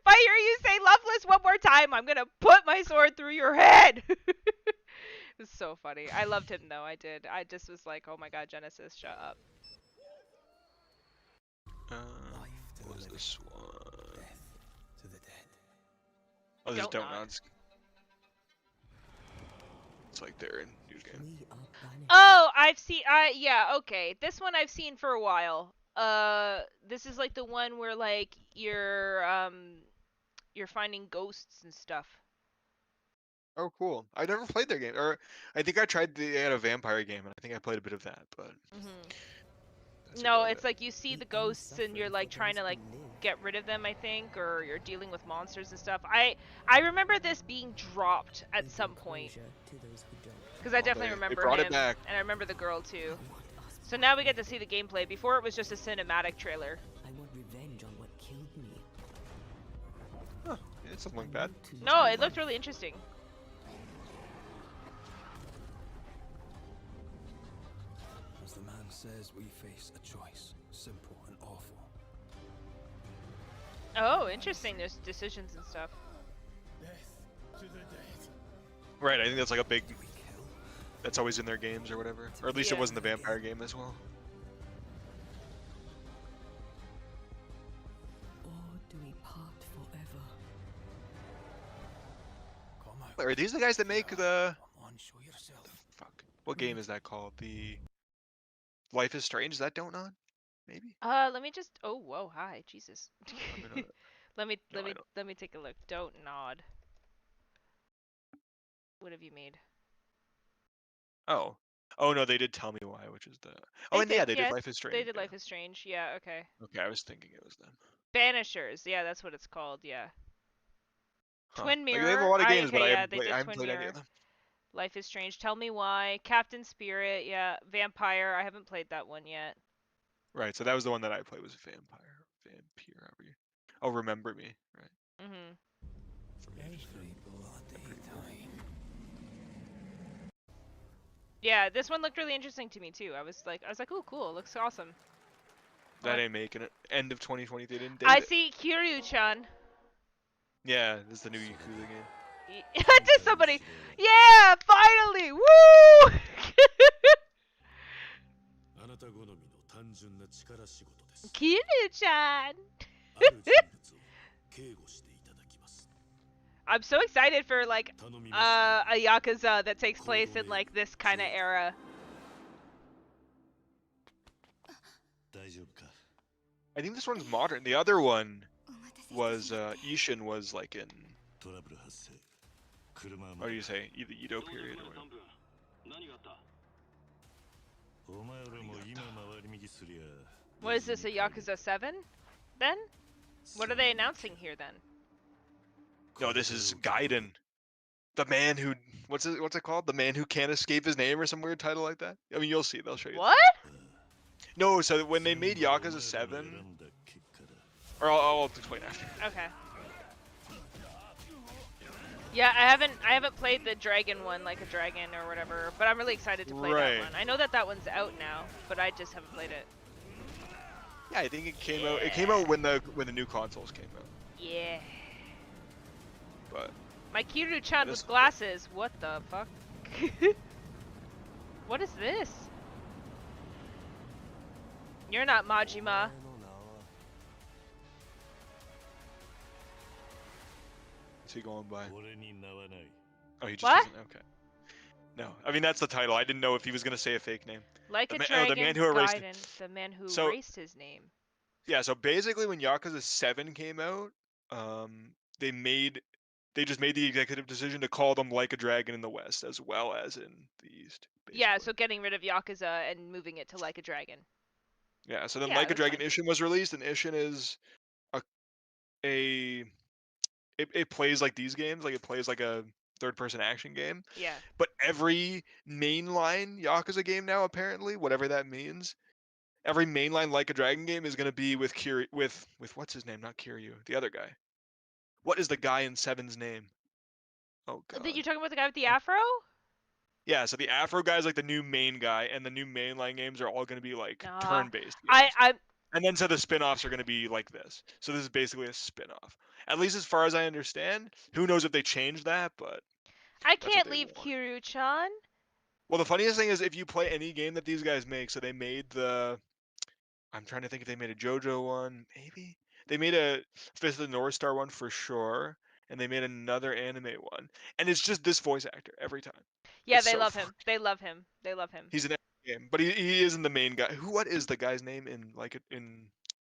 I hear you say Loveless one more time, I'm gonna put my sword through your head. It was so funny. I loved him though. I did. I just was like, oh my god, Genesis, shut up. What was this one? To the dead. Oh, this is Don't Don't Nod. Nods. It's like they're in new game. Oh, I've seen. Yeah, okay. This one I've seen for a while. This is like the one where like you're finding ghosts and stuff. Oh, cool. I never played their game, or I think I tried. They had a vampire game, and I think I played a bit of that, but. No, it's like you see the ghosts and you're like trying to like get rid of them, I think, or you're dealing with monsters and stuff. I remember this being dropped at some point. Because I definitely remember brought him, it back. and I remember the girl too. So now we get to see the gameplay. Before it was just a cinematic trailer. I want revenge on what killed It doesn't look bad. No, it looked really interesting. As the man says, we face a choice, simple and awful. Oh, interesting. There's decisions and stuff. Right, I think that's like a big. That's always in their games or whatever, or at least it was in the vampire game as well. Or do we part forever? Are these the guys that make the? Come on, show yourself. Fuck. What game is that called? The Life is Strange. Is that Don't On? Maybe. Let me just. Oh, whoa, hi, Jesus. let me No, let me take a look. Don't nod. What have you made? Oh. Oh no, they did Tell Me Why, which is the. Oh, and yeah, they did Life is Strange. They did yeah. Life is Strange. Yeah, okay. Okay, I was thinking it was them. Banishers. Yeah, that's what it's called. Yeah. Huh. Twin Mirror. Like, they have a lot of games, okay, but I yeah, haven't, they did I haven't Twin played Mirror. any of them. Life is Strange. Tell Me Why. Captain Spirit. Yeah. Vampire. I haven't played that one yet. Right, so that was the one that I played was Vampire. However you. Oh, Remember Me. Right. Mhm. Yeah, this one looked really interesting to me too. I was like, oh, cool. Looks awesome. That ain't making it. End of 2020, they didn't date I it. see Kiryu-chan. Yeah, this is the new Yakuza game. To somebody. Yeah, finally. Woo! Kiryu-chan. I'm so excited for like a Yakuza that takes place in like this kind of era. I think this one's modern. The other one was Ishin was like in what do you say? Either Edo period or whatever. What is this, a Yakuza 7 then? What are they announcing here then? No, this is Gaiden. The man who what's it called? The man who can't escape his name or some weird title like that. I mean, you'll see. They'll show you. What? No, so when they made Yakuza 7, or I'll explain after. Okay. Yeah, I haven't played the dragon one, like a dragon or whatever, but I'm really excited to play that one. I know that one's out now, but I just haven't played it. Yeah, I think it came out. It came out when the new consoles came out. Yeah. But my Kiryu-chan with glasses. What the fuck? What is this? You're not Majima. What's he going by? Oh, he just what? Doesn't. Okay. No, I mean that's the title. I didn't know if he was gonna say a fake name. Like a dragon, the man who erased his name. Yeah, so basically when Yakuza 7 came out, they just made the executive decision to call them Like a Dragon in the West as well as in the East. Basically. Yeah, so getting rid of Yakuza and moving it to Like a Dragon. Yeah, so then Like a Dragon Ishin was released, and Ishin is it plays like these games, like it plays like a third-person action game. Yeah. But every mainline Yakuza game now, apparently, whatever that means, every mainline Like a Dragon game is gonna be with with what's his name? Not Kiryu, the other guy. What is the guy in 7's name? Oh god. You're talking about the guy with the afro? Yeah, so the afro guy is like the new main guy, and the new mainline games are all gonna be like turn-based games. And then so the spin-offs are gonna be like this. So this is basically a spin-off. At least as far as I understand. Who knows if they changed that, but I can't leave Kiryu-chan. Well, the funniest thing is if you play any game that these guys make, so they made I'm trying to think if they made a JoJo one, maybe? They made a Fist of the North Star one for sure, and they made another anime one. And it's just this voice actor every time. Yeah, they love him. They love him. They love him. He's in every game, but he isn't the main guy. What is the guy's name in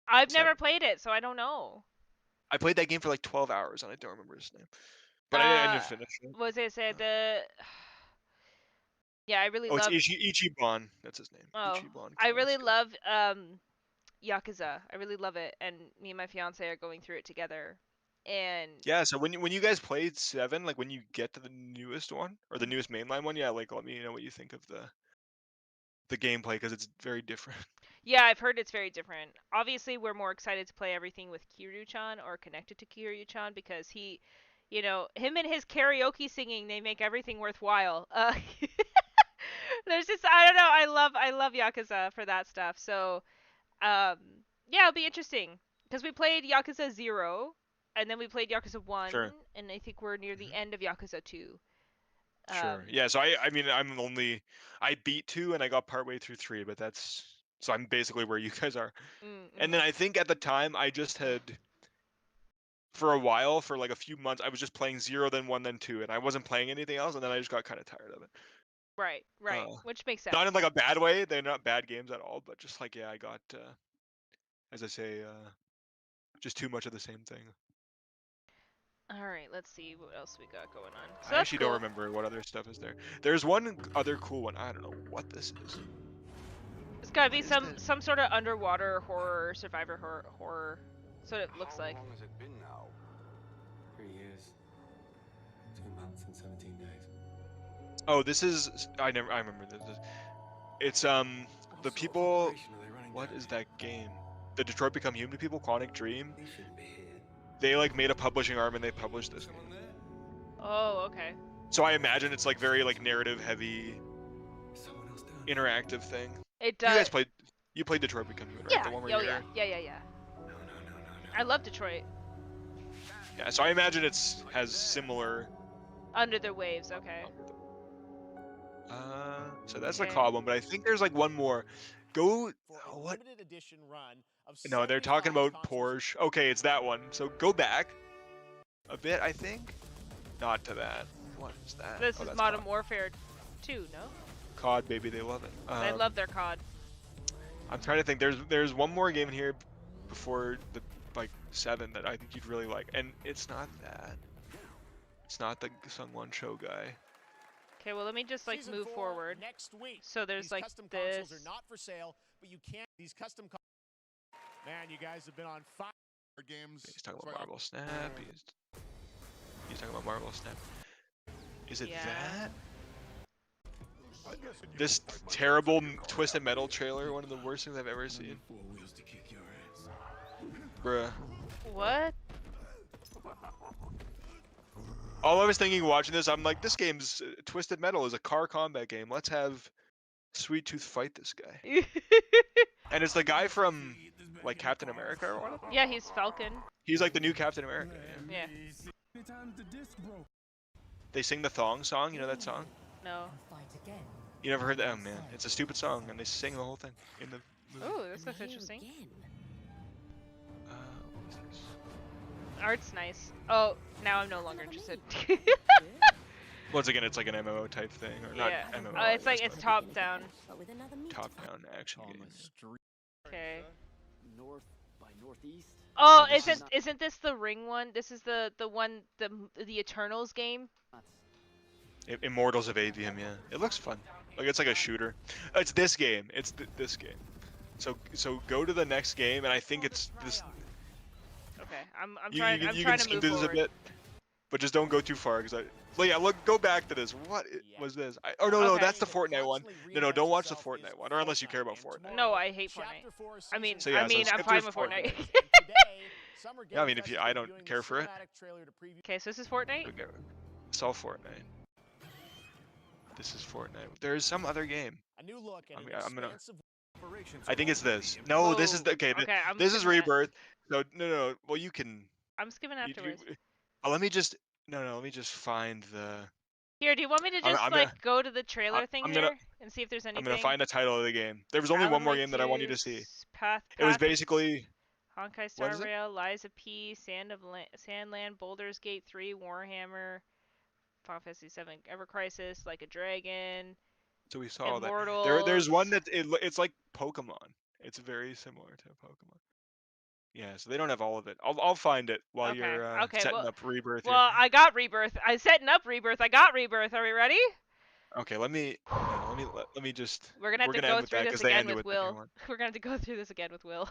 I've never played it, so I don't know. I played that game for like 12 hours, and I don't remember his name. But I didn't finish it. Was it the... Yeah, I really love... it's Ichiban. That's his name. Oh, Ichiban. I really love Yakuza. I really love it, and me and my fiance are going through it together. And yeah, so when you guys played 7, like when you get to the newest one or the newest mainline one, yeah, like let me know what you think of the the gameplay because it's very different. Yeah, I've heard it's very different. Obviously, we're more excited to play everything with Kiryu-chan or connected to Kiryu-chan because he, him and his karaoke singing, they make everything worthwhile. There's just I don't know. I love Yakuza for that stuff. So, um, yeah, it'll be interesting because we played Yakuza 0 and then we played Yakuza 1 Sure. and I think we're near the end of Yakuza 2. Sure. Yeah. So I mean I beat 2 and I got partway through 3, but so I'm basically where you guys are. And then I think at the time I just had for a while, for like a few months, I was just playing 0, then 1, then 2, and I wasn't playing anything else, and then I just got kind of tired of it. Right, which makes sense. Not in like a bad way. They're not bad games at all, but just like I got, as I say, just too much of the same thing. All right, let's see what else we got going on. So I that's actually cool. don't remember what other stuff is there. There's one other cool one. I don't know what this is. It's gotta be some sort of underwater horror, survivor horror. That's what it looks like. How long has it been now? 3 years, 2 months and 17 days. Oh, this is I remember this. It's the people. What is that game? The Detroit Become Human people, Quantic Dream. They like made a publishing arm and they published this game. Oh, okay. So I imagine it's like very like narrative heavy, interactive thing. It does. You guys played Detroit Become Human, right? Yeah. The one where Oh you're... yeah. I love Detroit. Yeah, so I imagine has similar. Under the Waves. Okay. So that's the COD one, but I think there's like one more. Go. What? Limited edition run of No, they're talking about Porsche. Okay, it's that one. So go back a bit, I think. Not to that. What is that? This Oh, is that's Modern COD. Warfare 2, no? COD, baby, they love it. They love their COD. I'm trying to think. There's one more game in here before the 7 that I think you'd really like, and it's not that. It's not the Sungwon Cho guy. Okay, well let me just Season move 4 forward. next week. So there's These like custom this. consoles are not for sale, but you can't. These custom. Man, you guys have been on fire. Games. He's talking about Marvel Snap. He's talking about Marvel Snap. Is it that? This terrible Twisted Metal trailer, one of the worst things I've ever seen. Bruh. What? All I was thinking watching this, I'm like, this game's Twisted Metal is a car combat game. Let's have Sweet Tooth fight this guy. And it's the guy from like Captain America or whatever. Yeah, he's Falcon. He's like the new Captain America. Yeah. They sing the thong song. You know that song? No. You never heard that? Oh man, it's a stupid song, and they sing the whole thing in the movie. Oh, this looks interesting. What is this? Art's nice. Oh, now I'm no longer interested. Once again, it's like an MMO type thing, or not Yeah. MMO. Oh, it's like it's top down. Top-down action game. Okay. North by northeast. Oh, isn't this the Ring one? This is the one the Eternals game. Immortals of Avium, yeah. It looks fun. Like it's like a shooter. It's this game. It's this game. So go to the next game, and I think it's this. Okay, I'm trying to can move skim through this a forward. bit, but just don't go too far, because go back to this. What was this? No, that's the Fortnite one. No, don't watch the Fortnite one, or unless you care about Fortnite. No, I hate Fortnite. I mean, So yeah, so I'm skip fine through with Fortnite. Yeah, I mean, I don't care for it. Okay, so this is Fortnite. Okay, it's all Fortnite. This is Fortnite. There's some other game. A new look at I'm gonna. I think it's this. No, Whoa. this is the okay. Okay, I'm this is skipping that. Rebirth. No. Well, you can. I'm skipping afterwards. Let me just. No. Let me just find the. Here, do you want me to just I'm like gonna- go to the trailer thing I'm here gonna- and see if there's anything? I'm gonna find the title of the game. There was only one more game that I want you to see. Path. It was basically. Honkai What Star is it? Rail, Lies of P, Sandland, Baldur's Gate 3, Warhammer, Final Fantasy 7, Ever Crisis, Like a Dragon. So we saw that. Immortals. There's one that it's like Pokemon. It's very similar to Pokemon. Yeah, so they don't have all of it. I'll find it while Okay, you're okay, setting well- up Rebirth. Well, I got Rebirth. I'm setting up Rebirth. I got Rebirth. Are we ready? Okay, let me just. We're gonna have to end go with through that this 'cause they again ended with the new Will. one. We're gonna have to go through this again with Will.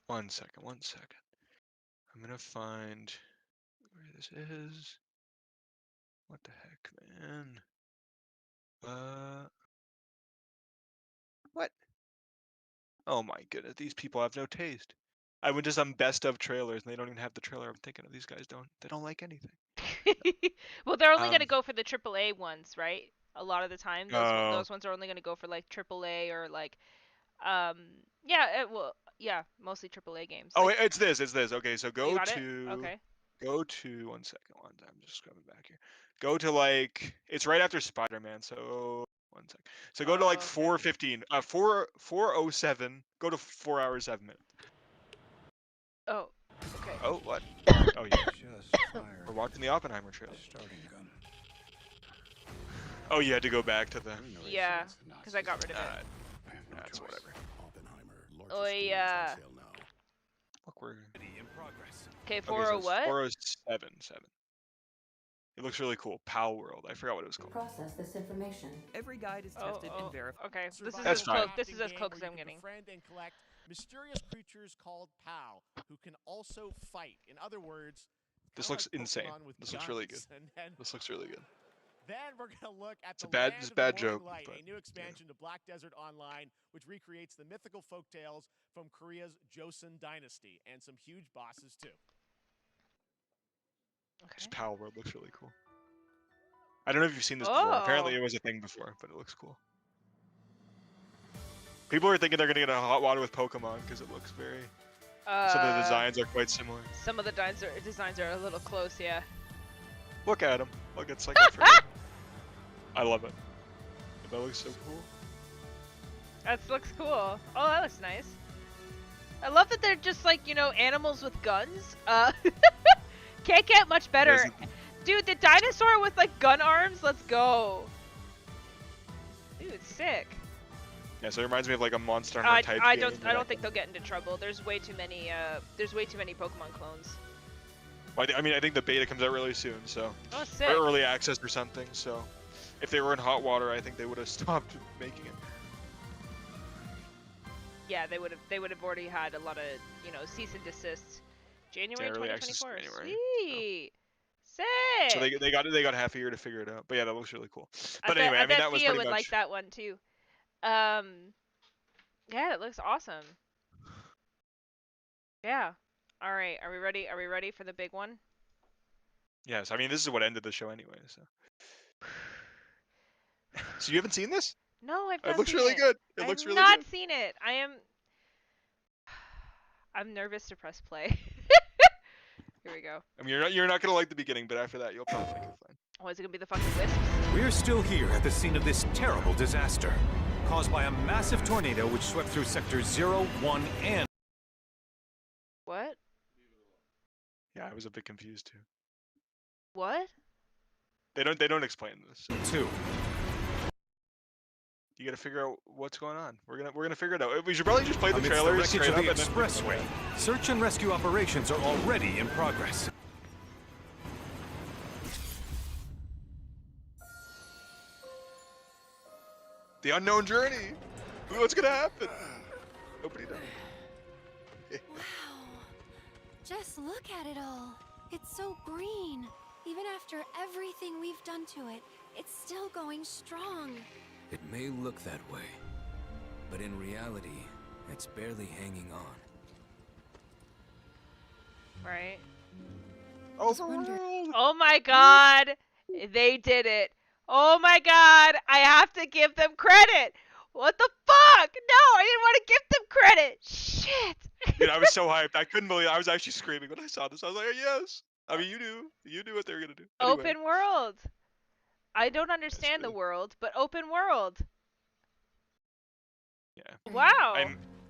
One second. I'm gonna find where this is. What the heck, man? Oh my goodness, these people have no taste. I went to some best of trailers and they don't even have the trailer I'm thinking of. These guys they don't like anything. Well, they're only gonna go for the AAA ones, right? A lot of the time, those ones are only gonna go for like AAA or like, yeah, mostly AAA games. Oh, like, it's this. Okay, so you got it? Okay. go to 1 second. I'm just coming back here. Go to like it's right after Spider-Man. So 1 second. So go to like 4:15. 4:07. Go to 4 hours 7 minutes. Oh. Okay. Oh, what? Oh yeah. We're watching the Oppenheimer trailer. Oh, you had to go back to the. Yeah, because I got rid of it. That's whatever. Oh yeah. Look, we're In progress. Okay, 40 what? 4:07. It looks really cool. Pal World. I forgot what it was called. Process this information. Every guide is tested and verified. Okay, this is That's as close. fine. This is as close as I'm getting. Befriend and collect mysterious creatures called POW, who can also fight. In other words, This kinda looks like insane. Pokemon with This looks really good. guns. And then, This looks really good. then we're gonna look at It's a the bad- Land it's a of bad the Morning joke, Light, but, a new expansion to Black Desert Online, which recreates the mythical folktales from Korea's Joseon Dynasty, and some huge bosses too. This Pal World looks really cool. I don't know if you've seen this before. Apparently it was a thing before, but it looks cool. People are thinking they're gonna get a hot water with Pokemon because it looks very. Some of the designs are quite similar. Some of the designs are a little close, yeah. Look at them. Look, it's like I love it. That looks so cool. That looks cool. Oh, that looks nice. I love that they're just like, you know, animals with guns. Can't get much better. Dude, the dinosaur with like gun arms, let's go. Dude, sick. Yeah, so it reminds me of like a Monster Hunter type I game. don't think they'll get into trouble. There's way too many Pokemon clones. Well, I mean, I think the beta comes out really soon, so Oh, sick. or early access or something. So if they were in hot water, I think they would have stopped making it. Yeah, they would have already had a lot of, you know, cease and desist. January Yeah, early access 2024. January, Sweet. Sick. So they got half a year to figure it out. But yeah, that looks really cool. But I anyway, I mean bet that was Thea pretty would much. like that one too. Yeah, it looks awesome. Yeah. All right, are we ready? Are we ready for the big one? Yes, I mean this is what ended the show anyway. So. So you haven't seen this? No, I've not It looks seen really it. good. It looks really not good. seen it. I'm nervous to press play. Here we go. I mean you're not gonna like the beginning, but after that you'll probably think it's fine. Oh, is it gonna be the fucking wisps? We're still here at the scene of this terrible disaster, caused by a massive tornado which swept through sectors 0, 1, and... What? Yeah, I was a bit confused too. What? They don't explain this. 2. You gotta figure out what's going on. We're gonna figure it out. We should probably just play the Amidst trailer wreckage straight of up the and then expressway, search and rescue operations are already in progress. The unknown journey. What's gonna happen? Nobody knows. Wow. Just look at it all. It's so green. Even after everything we've done to it, it's still going strong. It may look that way, but in reality, it's barely hanging on. Right. Overruled. Oh my god. They did it. Oh my god. I have to give them credit. What the fuck? No, I didn't want to give them credit. Shit. Dude, I was so hyped. I couldn't believe. I was actually screaming when I saw this. I was like, yes. I mean, you knew what they were gonna do. Anyway. Open world. I don't understand the world, but open world. Yeah. Wow.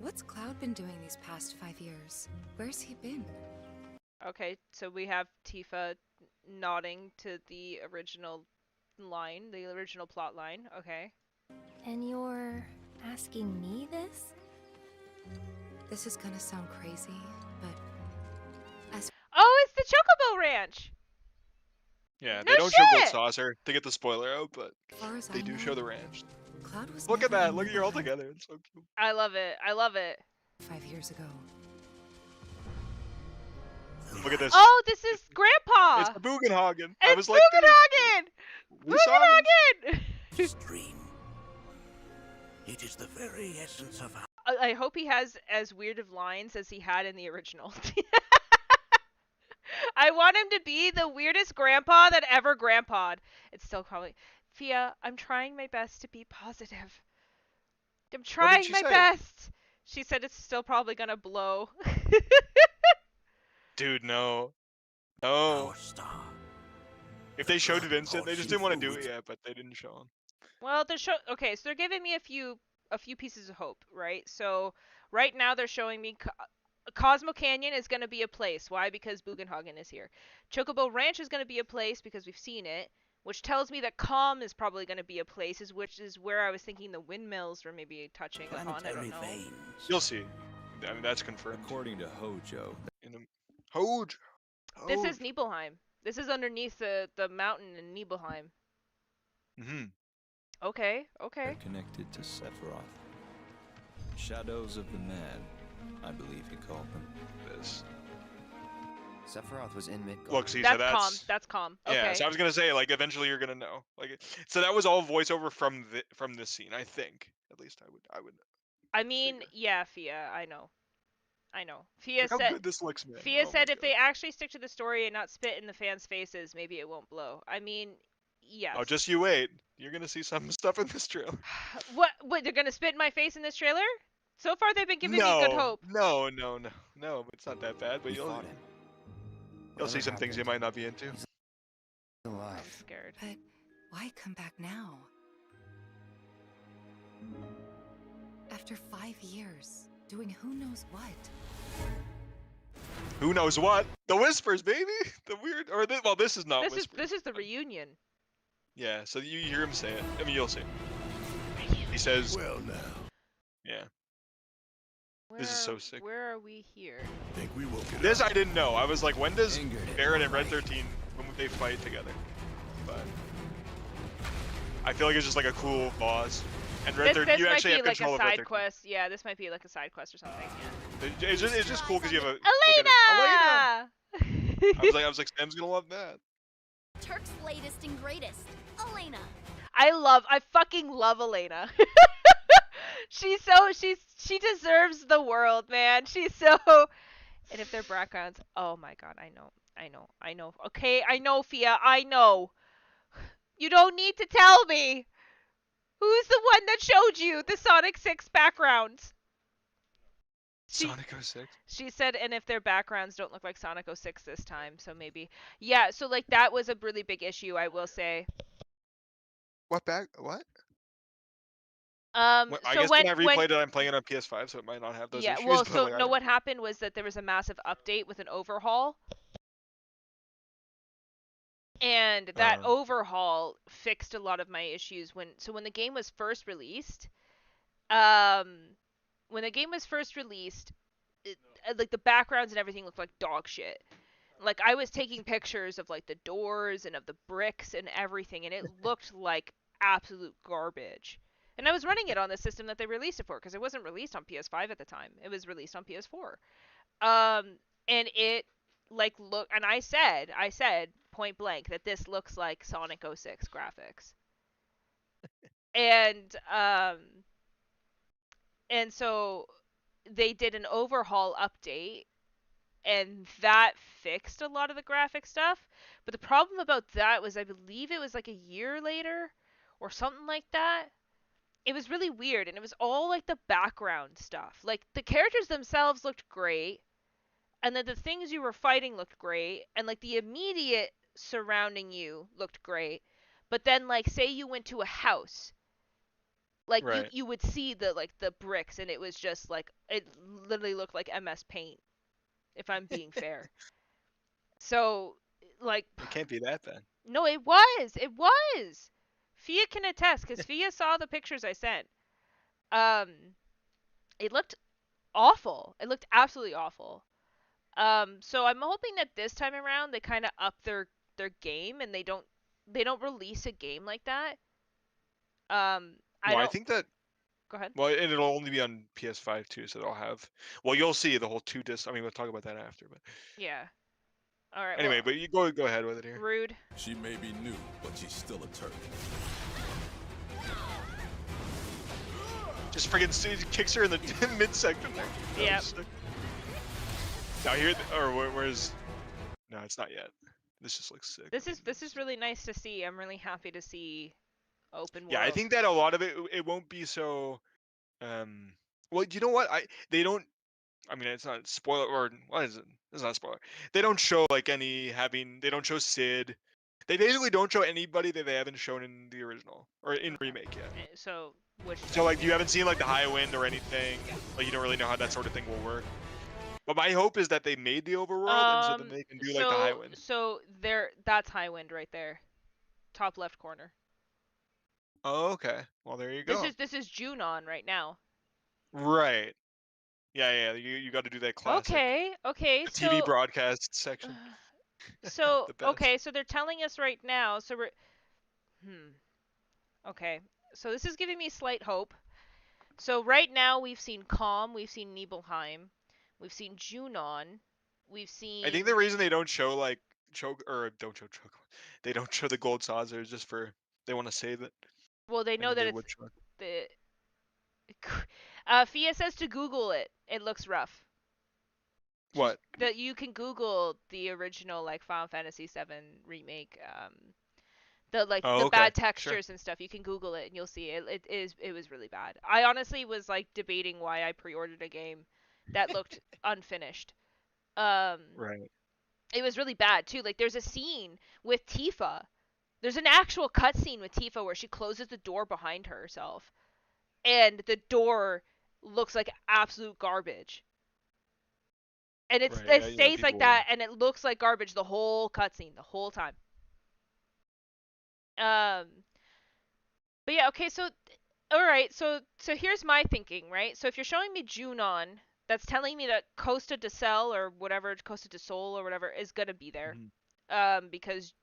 What's Cloud been doing these past 5 years? Where's he been? Okay, so we have Tifa nodding to the original line, the original plot line. Okay. And you're asking me this? This is gonna sound crazy, but as Oh, it's the Chocobo Ranch. Yeah, No they don't show Gold shit! Saucer to get the spoiler out, but far as they I do know, show the ranch. Cloud was Look at never that. in Look at you all Nibelheim together. It's so cute. I love it. I love it. 5 years ago. Look at this. Oh, this is Grandpa. It's the Bugenhagen. I It's was like, Bugenhagen. we saw this. Bugenhagen. Dream. It is the very essence of our... I hope he has as weird of lines as he had in the original. I want him to be the weirdest grandpa that ever grandpa'd. It's still probably Fia, I'm trying my best to be positive. I'm trying my best. She said it's still probably gonna blow. Dude, no. No. If they showed it instant, they just didn't want to do it yet, but they didn't show them. Well, okay, so they're giving me a few pieces of hope, right? So right now they're showing me Cosmo Canyon is going to be a place. Why? Because Bugenhagen is here. Chocobo Ranch is going to be a place because we've seen it, which tells me that Calm is probably going to be a place, which is where I was thinking the windmills were maybe touching upon. I don't know. You'll see. I mean, that's confirmed. According to Hojo. Hojo. This is Nibelheim. This is underneath the mountain in Nibelheim. Mm-hmm. Okay. They're connected to Sephiroth. Shadows of the Mad, I believe he called them. This. Sephiroth was in Midgard. Look, see, that's so that's Calm. That's Calm. Okay. Yeah, so I was gonna say, like, eventually you're gonna know. Like, so that was all voiceover from this scene, I think. At least I would. I mean, yeah, Fia, I know. Fia Look how said. good this looks, man. Fia said if they actually stick to the story and not spit in the fans' faces, maybe it won't blow. I mean, yes. Oh, just you wait. You're gonna see some stuff in this trailer. What? They're gonna spit in my face in this trailer? So far, they've been giving me good hope. No. It's not that bad, but you'll see some things you might not be into. I'm scared. But why come back now? After 5 years, doing who knows what. Who knows what? The whispers, baby. The weird, well, this is not whispers. This is the reunion. Yeah, so you hear him say it. I mean, you'll see. He says. Well, now. Yeah. This is so sick. Where are we here? Think we will get this I didn't know. I was like, when does Barret and Red 13 when they fight together? But I feel like it's just like a cool boss. And Red 13, you actually have control of Red 13. This might be like a side quest. Yeah, this might be like a side quest or something. Yeah. It's just cool because you have a Elena. I was like, Sam's gonna love that. Turk's latest and greatest, Elena. I fucking love Elena. She deserves the world, man. She's so. And if they're backgrounds, oh my god, I know. Okay, I know, Fia, I know. You don't need to tell me. Who's the one that showed you the Sonic 6 backgrounds? Sonic 06? She said, and if their backgrounds don't look like Sonic 06 this time, so maybe. Yeah, so like that was a really big issue, I will say. What? I guess when I replayed it, I'm playing it on PS5, so it might not have those issues. Yeah, well, so no, what happened was that there was a massive update with an overhaul. And that overhaul fixed a lot of my issues when the game was first released. Like the backgrounds and everything looked like dog shit. Like I was taking pictures of like the doors and of the bricks and everything, and it looked like absolute garbage. And I was running it on the system that they released it for, because it wasn't released on PS5 at the time. It was released on PS4. And it like and I said point blank that this looks like Sonic 06 graphics. And so they did an overhaul update, and that fixed a lot of the graphic stuff. But the problem about that was I believe it was like a year later or something like that. It was really weird, and it was all like the background stuff. Like the characters themselves looked great, and then the things you were fighting looked great, and like the immediate surrounding you looked great. But then like say you went to a house, like you would see the bricks, and it was just like it literally looked like MS Paint, if I'm being fair. So like it can't be that bad. No, it was. Fia can attest, because Fia saw the pictures I sent. It looked awful. It looked absolutely awful. So I'm hoping that this time around they kind of up their game, and they don't release a game like that. I think that. Go ahead. Well, and it'll only be on PS5 too, so they'll have. Well, you'll see the whole 2 disc. I mean, we'll talk about that after, but. Yeah. All right. Anyway, but you go ahead with it here. Rude. She may be new, but she's still a Turk. Just friggin' kicks her in the midsection there. Yeah. Now here, where's? No, it's not yet. This just looks sick. This is really nice to see. I'm really happy to see open world. Yeah, I think that a lot of it won't be so. Well, you know what? They don't. I mean, it's not a spoiler, or what is it? It's not a spoiler. They don't show like They don't show Sid. They basically don't show anybody that they haven't shown in the original or in remake yet. So which? So like, you haven't seen like the High Wind or anything. Like, you don't really know how that sort of thing will work. But my hope is that they made the overworld, and so then they can do like the High Wind. So that's High Wind right there, top left corner. Oh, okay. Well, there you go. This is Junon right now. Right. Yeah. You got to do that classic. Okay. The TV broadcast section. So okay, so they're telling us right now. So we're. Okay, so this is giving me slight hope. So right now we've seen Calm, we've seen Nibelheim, we've seen Junon, we've seen. I think the reason they don't show like they don't show the gold saucer is just for they want to save it. Well, they know that it's the. Fia says to Google it. It looks rough. What? That you can Google the original like Final Fantasy VII remake. The bad textures and stuff. You can Google it and you'll see it. It was really bad. I honestly was like debating why I pre-ordered a game that looked unfinished. Right. It was really bad too. Like there's a scene with Tifa. There's an actual cutscene with Tifa where she closes the door behind herself, and the door looks like absolute garbage. And it stays like that, and it looks like garbage the whole cutscene, the whole time. But yeah, okay, so alright, so here's my thinking, right? So if you're showing me Junon, that's telling me that Costa de Cell or whatever, Costa de Sol or whatever is gonna be there. Because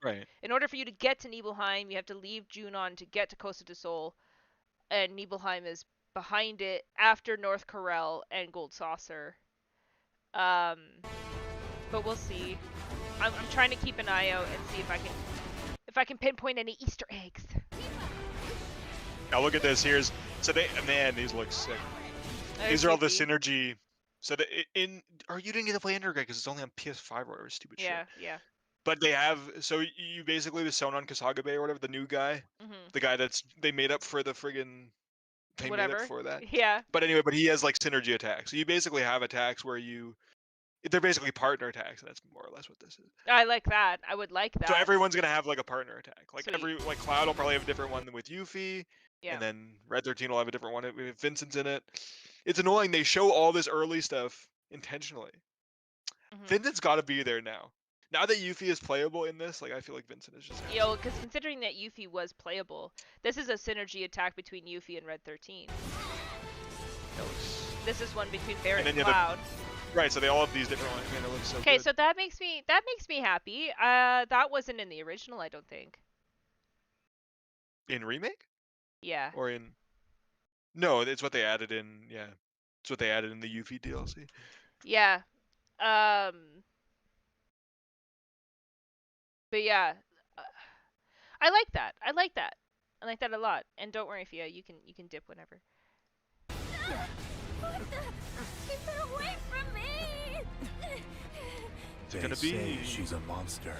in order for you to get to Nibelheim, you have to leave Junon to get to Costa de Sol, and Nibelheim is behind it after North Corel and Gold Saucer. But we'll see. I'm trying to keep an eye out and see if I can pinpoint any Easter eggs. Now look at this. These look sick. These are all the synergy. So you didn't get to play Undergrad because it's only on PS5 or whatever stupid shit. Yeah. But they have, so you basically the Sonon Kasagabe or whatever, the new guy, the guy they made up for the friggin'. Made up for that. Yeah. But anyway, he has like synergy attacks. So you basically have attacks where they're basically partner attacks, and that's more or less what this is. I like that. I would like that. So everyone's gonna have like a partner attack. Like Cloud will probably have a different one with Yuffie. Yeah. And then Red 13 will have a different one if Vincent's in it. It's annoying. They show all this early stuff intentionally. Vincent's got to be there now. Now that Yuffie is playable in this, like I feel like Vincent is just. Because considering that Yuffie was playable, this is a synergy attack between Yuffie and Red 13. This is one between Barret and Cloud. Right, so they all have these different ones. Man, it looks so okay, good. so that makes me happy. That wasn't in the original, I don't think. In remake? Yeah. Or in. No, it's what they added in. Yeah, it's what they added in the Yuffie DLC. Yeah. But yeah, I like that. I like that a lot. And don't worry, Fia, you can dip whenever. Keep her away from me! They say she's a monster,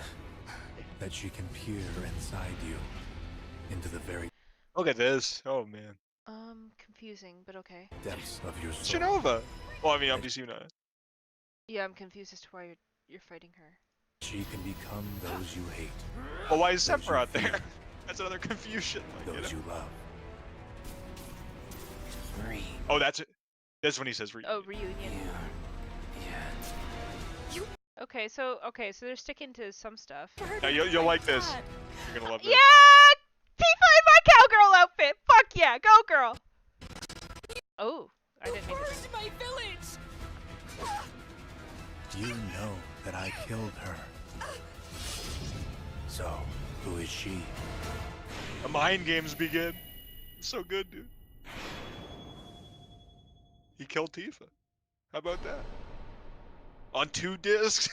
that she can peer inside you, into the very. Look at this. Oh man. Confusing, but okay. Depths of your soul. Shinova. Well, I mean, I'm just Yeah, I'm confused as to why you're fighting her. She can become those you hate. Well, why is Sephiroth there? That's another confusion. Like, those you love. Oh, that's it. That's when he says reunion. Oh, reunion. Yeah. Okay, so they're sticking to some stuff. Now you'll like this. You're gonna love this. Yeah! Tifa in my cowgirl outfit! Fuck yeah, go girl! Oh, I didn't mean to. My village! You know that I killed her. So, who is she? The mind games begin. So good, dude. He killed Tifa. How about that? On 2 discs?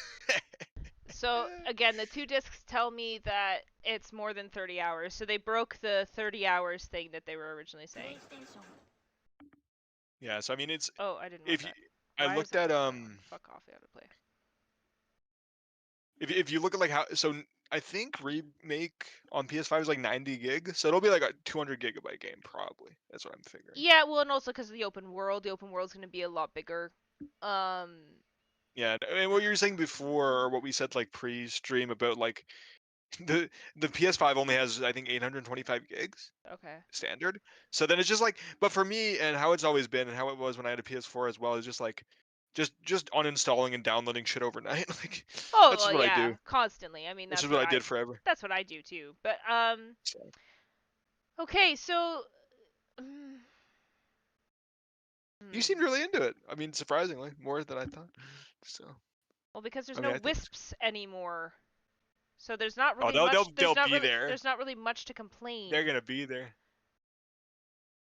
So, again, the 2 discs tell me that it's more than 30 hours. So they broke the 30 hours thing that they were originally saying. Yeah, so I mean, it's Oh, I didn't want if you, that. I Why is looked it at fuck off, the autoplay. if you look at like how I think remake on PS5 is like 90 gig, so it'll be like a 200 gigabyte game probably. That's what I'm figuring. Yeah, well, and also because of the open world's going to be a lot bigger. Yeah, and what you were saying before, or what we said like pre-stream about like the PS5 only has I think 825 gigs Okay. standard. So then it's just like, but for me and how it's always been and how it was when I had a PS4 as well is just like, just uninstalling and downloading shit overnight. Like Oh, that's well, just what I yeah, do. constantly. I mean, This that's is what what I did forever. that's what I do too. But So. okay, so You seemed really into it. I mean, surprisingly, more than I thought. So. Well, because there's I mean, no I think wisps anymore, so there's not oh, really much. they'll be there. There's not really much to complain. They're gonna be there.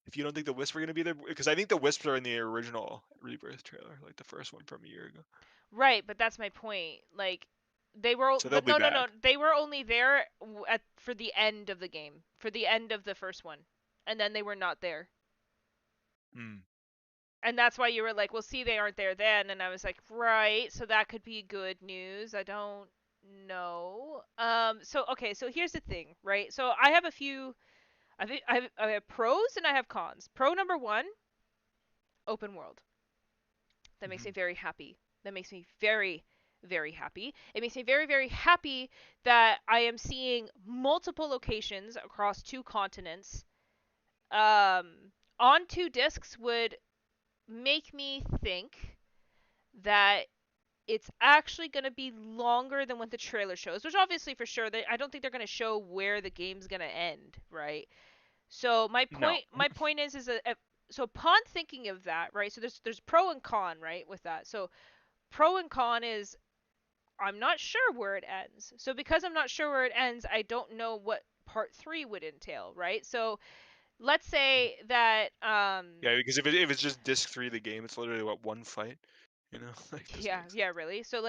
If you don't think the wisps are gonna be there, because I think the wisps are in the original Rebirth trailer, like the first one from a year ago. Right, but that's my point. Like, they were, So they'll but be no, back. they were only there for the end of the game, for the end of the first one, and then they were not there. Hmm. And that's why you were like, well, see, they aren't there then, and I was like, right, so that could be good news. I don't know. So okay, so here's the thing, right? So I have a few, I have pros and I have cons. Pro number one, open world. That makes me very happy. That makes me very, very happy. It makes me very, very happy that I am seeing multiple locations across 2 continents. On 2 discs would make me think that it's actually going to be longer than what the trailer shows, which obviously for sure I don't think they're going to show where the game's going to end, right? So my point is so upon thinking of that, right? So there's pro and con, right, with that. So pro and con is I'm not sure where it ends. So because I'm not sure where it ends, I don't know what part 3 would entail, right? So let's say that Yeah, because if it's just disc 3 of the game, it's literally what, one fight, you know? Like, yeah, really. So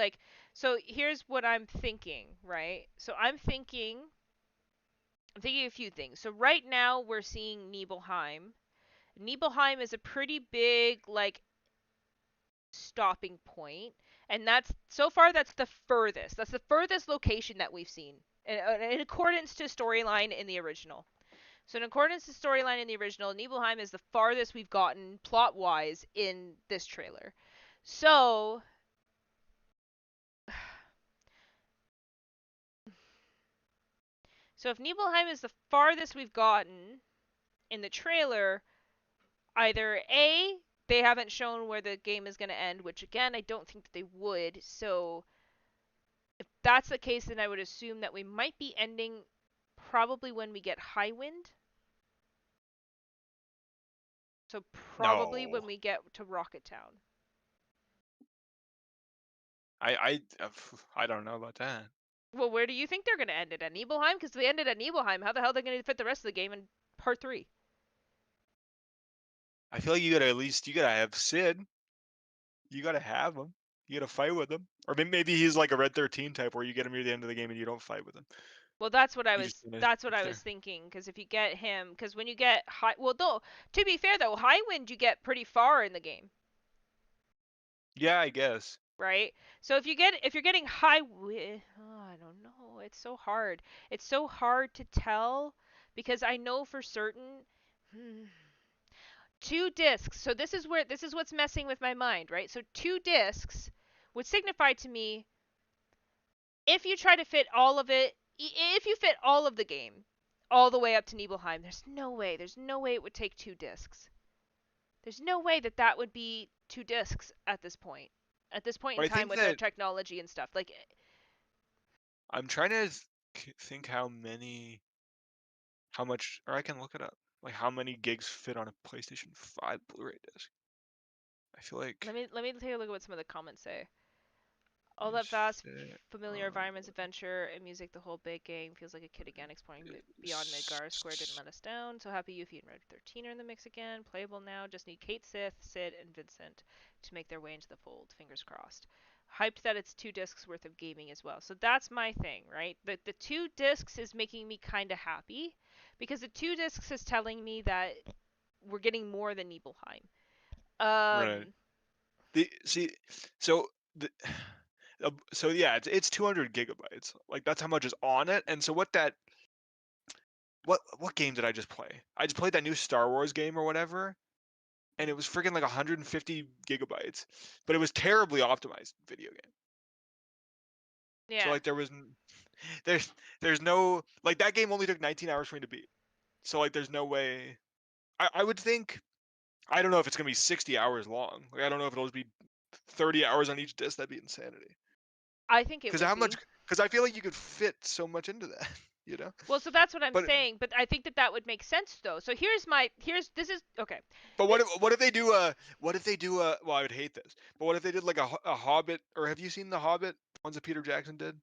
so here's what I'm thinking, right? So I'm thinking a few things. So right now we're seeing Nibelheim. Nibelheim is a pretty big like stopping point, and that's so far that's the furthest. That's the furthest location that we've seen in accordance to storyline in the original. So in accordance to storyline in the original, Nibelheim is the farthest we've gotten plot-wise in this trailer. So if Nibelheim is the farthest we've gotten in the trailer, either A, they haven't shown where the game is going to end, which again, I don't think that they would. So if that's the case, then I would assume that we might be ending probably when we get Highwind. So probably when we get to Rocket Town. I don't know about that. Well, where do you think they're going to end it? At Nibelheim? Because if they ended at Nibelheim, how the hell are they going to fit the rest of the game in part 3? I feel like you gotta have Sid. You gotta have him. You gotta fight with him, or maybe he's like a Red 13 type, where you get him near the end of the game and you don't fight with him. Well, that's what I was thinking. Because if you get him, because when you get to be fair though, Highwind you get pretty far in the game. Yeah, I guess. Right. So if you're getting Highwind, I don't know. It's so hard. It's so hard to tell because I know for certain. 2 discs. So this is what's messing with my mind, right? So 2 discs would signify to me if you try to fit all of it, if you fit all of the game all the way up to Nibelheim, there's no way it would take 2 discs. There's no way that would be 2 discs at this point. At this point in time with their technology and stuff. Like I'm trying to think how much, or I can look it up. Like how many gigs fit on a PlayStation 5 Blu-ray disc? I feel like. Let me take a look at what some of the comments say. All that vast, familiar environments, adventure, and music, the whole big game feels like a kid again, exploring beyond Midgar. Square didn't let us down. So happy Yuffie and Red 13 are in the mix again. Playable now. Just need Kate Sith, Sid, and Vincent to make their way into the fold. Fingers crossed. Hyped that it's 2 discs worth of gaming as well. So that's my thing, right? The 2 discs is making me kind of happy because the 2 discs is telling me that we're getting more than Nibelheim. Right. So yeah, it's 200 gigabytes. Like that's how much is on it. And so what game did I just play? I just played that new Star Wars game or whatever, and it was freaking like 150 gigabytes, but it was terribly optimized video game. Yeah. So like there's no, like, that game only took 19 hours for me to beat. So like there's no way. I would think, I don't know if it's gonna be 60 hours long. Like I don't know if it'll just be 30 hours on each disc. That'd be insanity. I think it would How be. much? Because I feel like you could fit so much into that. You know. Well, so that's what I'm But saying, but I think that would make sense though. So this is okay. but what if they do a well, I would hate this. But what if they did like a Hobbit, or have you seen the Hobbit ones that Peter Jackson did?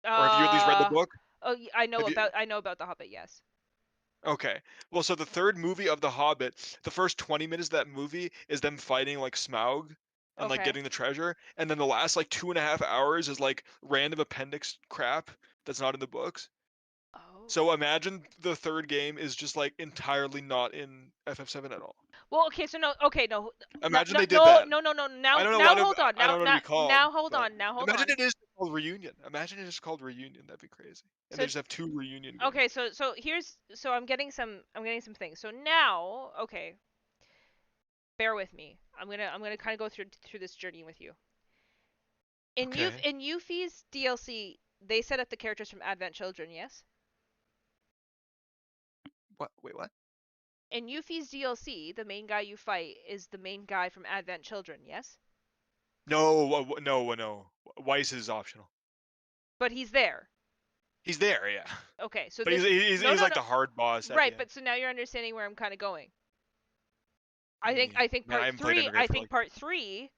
Or have you at least read the book? Oh, I know Have you- about the Hobbit, yes. Okay. Well, so the third movie of The Hobbit, the first 20 minutes of that movie is them fighting like Smaug and like Okay. getting the treasure, and then the last like 2.5 hours is like random appendix crap that's not in the books. Oh. So imagine the third game is just like entirely not in FF7 at all. Well, okay, so no. Imagine they did no, that. No. Now, I don't know now what hold on. I don't know what it'd be called. Now hold but on. Now hold imagine on. it is called Reunion. Imagine it is called Reunion. That'd be crazy. And So- they just have 2 Reunion games. Okay, so I'm getting some things. So now, okay. Bear with me. I'm gonna kind of go through this journey with you. In Yuffie's DLC, they set up the characters from Advent Children, yes? What? Wait, what? In Yuffie's DLC, the main guy you fight is the main guy from Advent Children, yes? No. Weiss is optional. But he's there. He's there, yeah. Okay, so But he's like the hard boss. At right, the end. but so now you're understanding where I'm kind of going. I think Man, I haven't played Underground for, like- part 3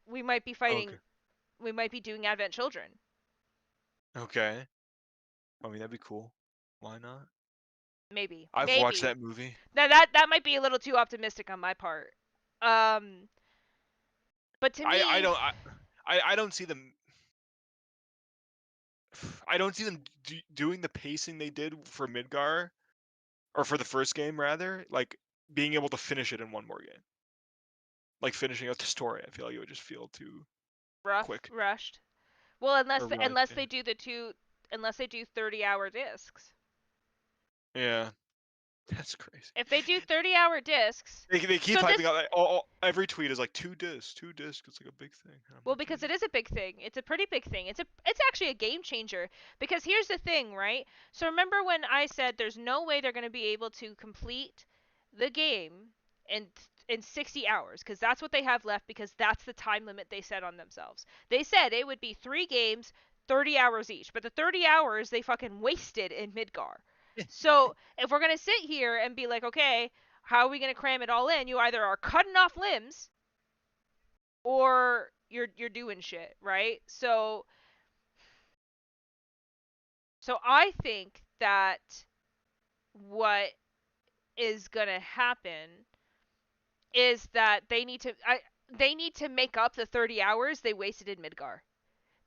we might be fighting Okay. we might be doing Advent Children. Okay. I mean, that'd be cool. Why not? Maybe. I've watched that movie. Now that might be a little too optimistic on my part. But to me, I don't see them. I don't see them doing the pacing they did for Midgar, or for the first game rather, like being able to finish it in one more game. Like finishing out the story, I feel like it would just feel too quick. rushed. Well, unless rushed, they do 30-hour discs. Yeah, that's crazy. If they do 30-hour discs, They keep hyping up. Like, every tweet is like 2 discs, 2 discs. It's like a big thing. Well, because it is a big thing. It's a pretty big thing. It's actually a game changer. Because here's the thing, right? So remember when I said there's no way they're going to be able to complete the game in 60 hours, because that's what they have left, because that's the time limit they set on themselves. They said it would be 3 games, 30 hours each, but the 30 hours they fucking wasted in Midgar. So if we're going to sit here and be like, okay, how are we going to cram it all in? You either are cutting off limbs or you're doing shit, right? So I think that what is going to happen is that they need to make up the 30 hours they wasted in Midgar.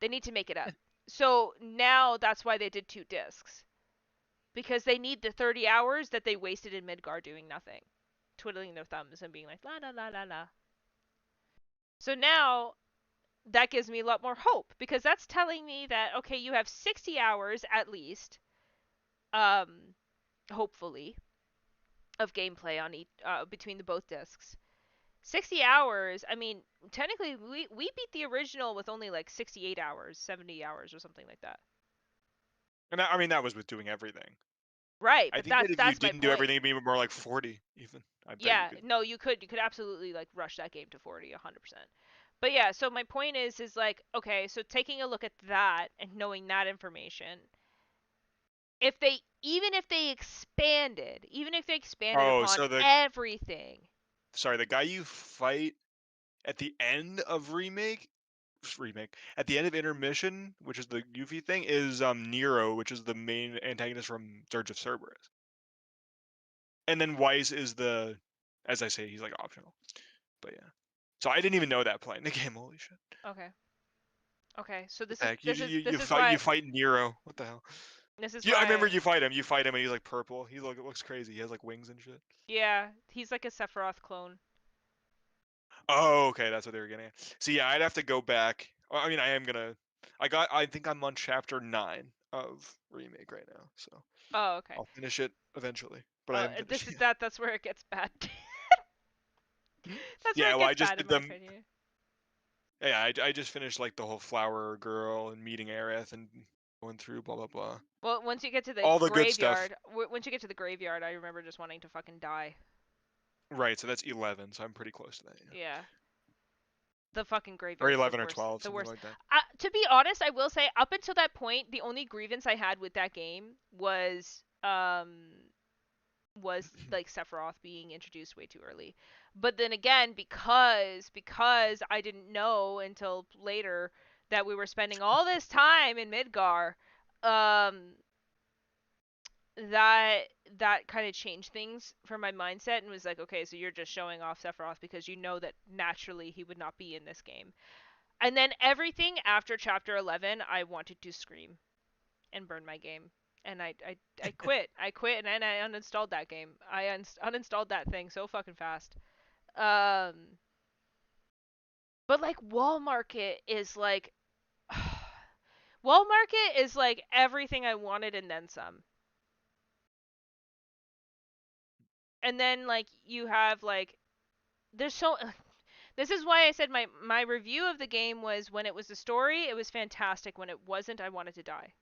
They need to make it up. So now that's why they did 2 discs. Because they need the 30 hours that they wasted in Midgar doing nothing. Twiddling their thumbs and being like, la la la la la. So now, that gives me a lot more hope. Because that's telling me that, okay, you have 60 hours at least, hopefully, of gameplay on between the both discs. 60 hours, I mean, technically, we beat the original with only like 68 hours, 70 hours, or something like that. And I mean, that was with doing everything. Right, I but think that if that's you didn't my do point. everything, it'd be more like 40 even. I bet Yeah, you could. no, you could absolutely like rush that game to 40, 100%. But yeah, so my point is like, okay, so taking a look at that and knowing that information, even if they expanded upon everything. Sorry, the guy you fight at the end of remake, at the end of intermission, which is the Yuffie thing, is Nero, which is the main antagonist from Dirge of Cerberus. And then Weiss is as I say, he's like optional. But yeah. So I didn't even know that playing the game. Holy shit. Okay, so this You fight Nero. What the hell? This is I remember you fight him. You fight him, and he's like purple. He looks crazy. He has like wings and shit. Yeah, he's like a Sephiroth clone. Oh, okay, that's what they were getting at. So yeah, I'd have to go back. Well, I mean, I think I'm on chapter 9 of Remake right now, so Oh, okay. I'll finish it eventually. But I haven't This finished is it yet. that's where it gets bad. That's where Yeah, it well, I gets just bad in did my them. opinion. Yeah, I just finished like the whole flower girl and meeting Aerith and going through blah blah blah. Well, once you get to the All the good stuff. graveyard, once you get to the graveyard, I remember just wanting to fucking die. Right, so that's 11, so I'm pretty close to that. Yeah. The fucking Or graveyard's 11 the or worst. 12, The something worst. like that. To be honest, I will say up until that point, the only grievance I had with that game was like Sephiroth being introduced way too early. But then again, because I didn't know until later that we were spending all this time in Midgar, um that kind of changed things for my mindset and was like, okay, so you're just showing off Sephiroth because you know that naturally he would not be in this game. And then everything after chapter 11, I wanted to scream and burn my game. And I quit. I quit and then I uninstalled that game. I uninstalled that thing so fucking fast. But like Wall Market is like Wall Market is like everything I wanted and then some. And then like you have like there's so this is why I said my review of the game was when it was a story, it was fantastic. When it wasn't, I wanted to die.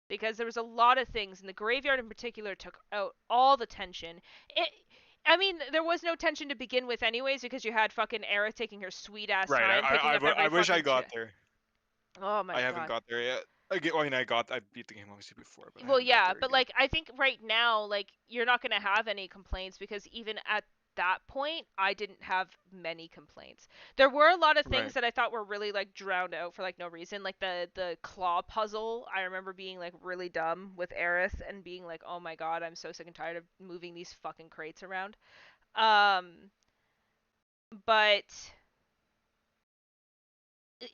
Because there was a lot of things, and the graveyard in particular took out all the tension. I mean, there was no tension to begin with, anyways, because you had fucking Aerith taking her sweet ass Right, time picking up every I wish I fucking got there. Oh my I god. haven't got there yet. I beat the game obviously before, but I Well, haven't got yeah, there but again. like I think right now, like you're not gonna have any complaints because even at that point, I didn't have many complaints. There were a lot of things Right. that I thought were really like drowned out for like no reason, like the claw puzzle. I remember being like really dumb with Aerith and being like, "Oh my god, I'm so sick and tired of moving these fucking crates around." But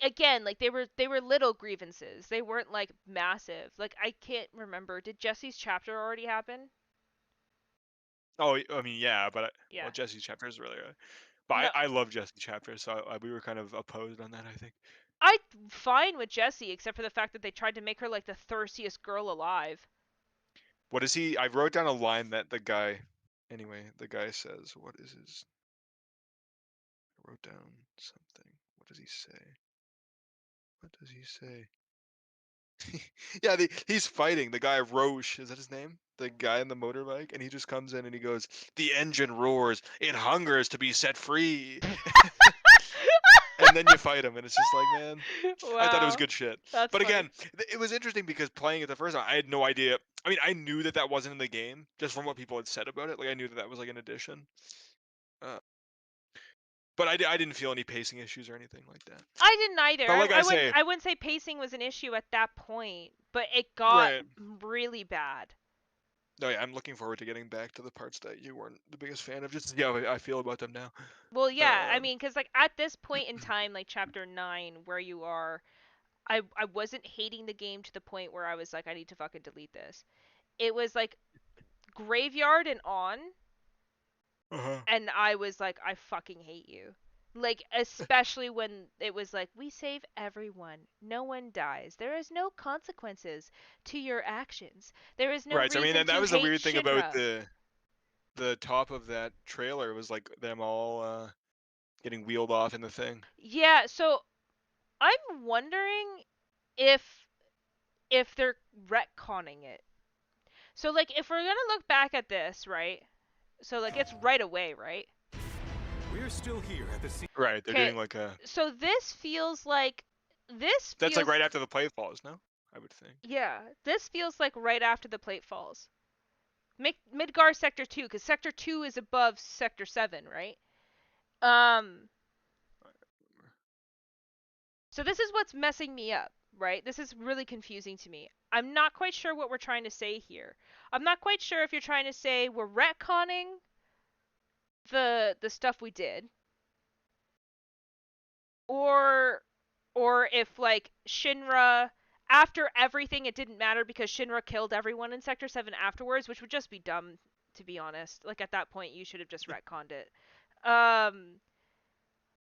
again, like they were little grievances. They weren't like massive. Like I can't remember. Did Jesse's chapter already happen? Oh, I mean, yeah, but Yeah. well, Jesse's chapter is really early. But No. I love Jesse's chapter, so we were kind of opposed on that, I think. I'm fine with Jessie, except for the fact that they tried to make her like the thirstiest girl alive. What is he? I wrote down a line that the guy. Anyway, the guy says, "What is his?" I wrote down something. What does he say? What does he say? Yeah, he's fighting the guy Roche. Is that his name? The guy on the motorbike, and he just comes in and he goes, "The engine roars. It hungers to be set free." And then you fight him, and it's just like, man, wow. I thought it was good shit. That's but funny. again, it was interesting because playing it the first time, I had no idea. I mean, I knew that wasn't in the game just from what people had said about it. Like, I knew that was like an addition. But I didn't feel any pacing issues or anything like that. I didn't either. But like I wouldn't say pacing was an issue at that point, but it got really bad. No, yeah, I'm looking forward to getting back to the parts that you weren't the biggest fan of. Just to see how I feel about them now. Well, yeah, I mean, because like at this point in time, like chapter 9, where you are, I wasn't hating the game to the point where I was like, I need to fucking delete this. It was like graveyard and on, and I was like, I fucking hate you. Like, especially when it was like, we save everyone. No one dies. There is no consequences to your actions. There is no right. reason So, I mean, and that to was the hate weird thing Shinra. about the top of that trailer was like them all getting wheeled off in the thing. Yeah, so I'm wondering if they're retconning it. So like if we're gonna look back at this, right? So like it's right away, right? We're still here at the scene. Right, they're doing like a. So this feels like That's like right after the plate falls, no? I would think. Yeah, this feels like right after the plate falls. Midgar Sector 2, because Sector 2 is above Sector 7, right? So this is what's messing me up, right? This is really confusing to me. I'm not quite sure what we're trying to say here. I'm not quite sure if you're trying to say we're retconning the stuff we did, or if like Shinra, after everything, it didn't matter because Shinra killed everyone in Sector 7 afterwards, which would just be dumb, to be honest. Like at that point, you should have just retconned it. I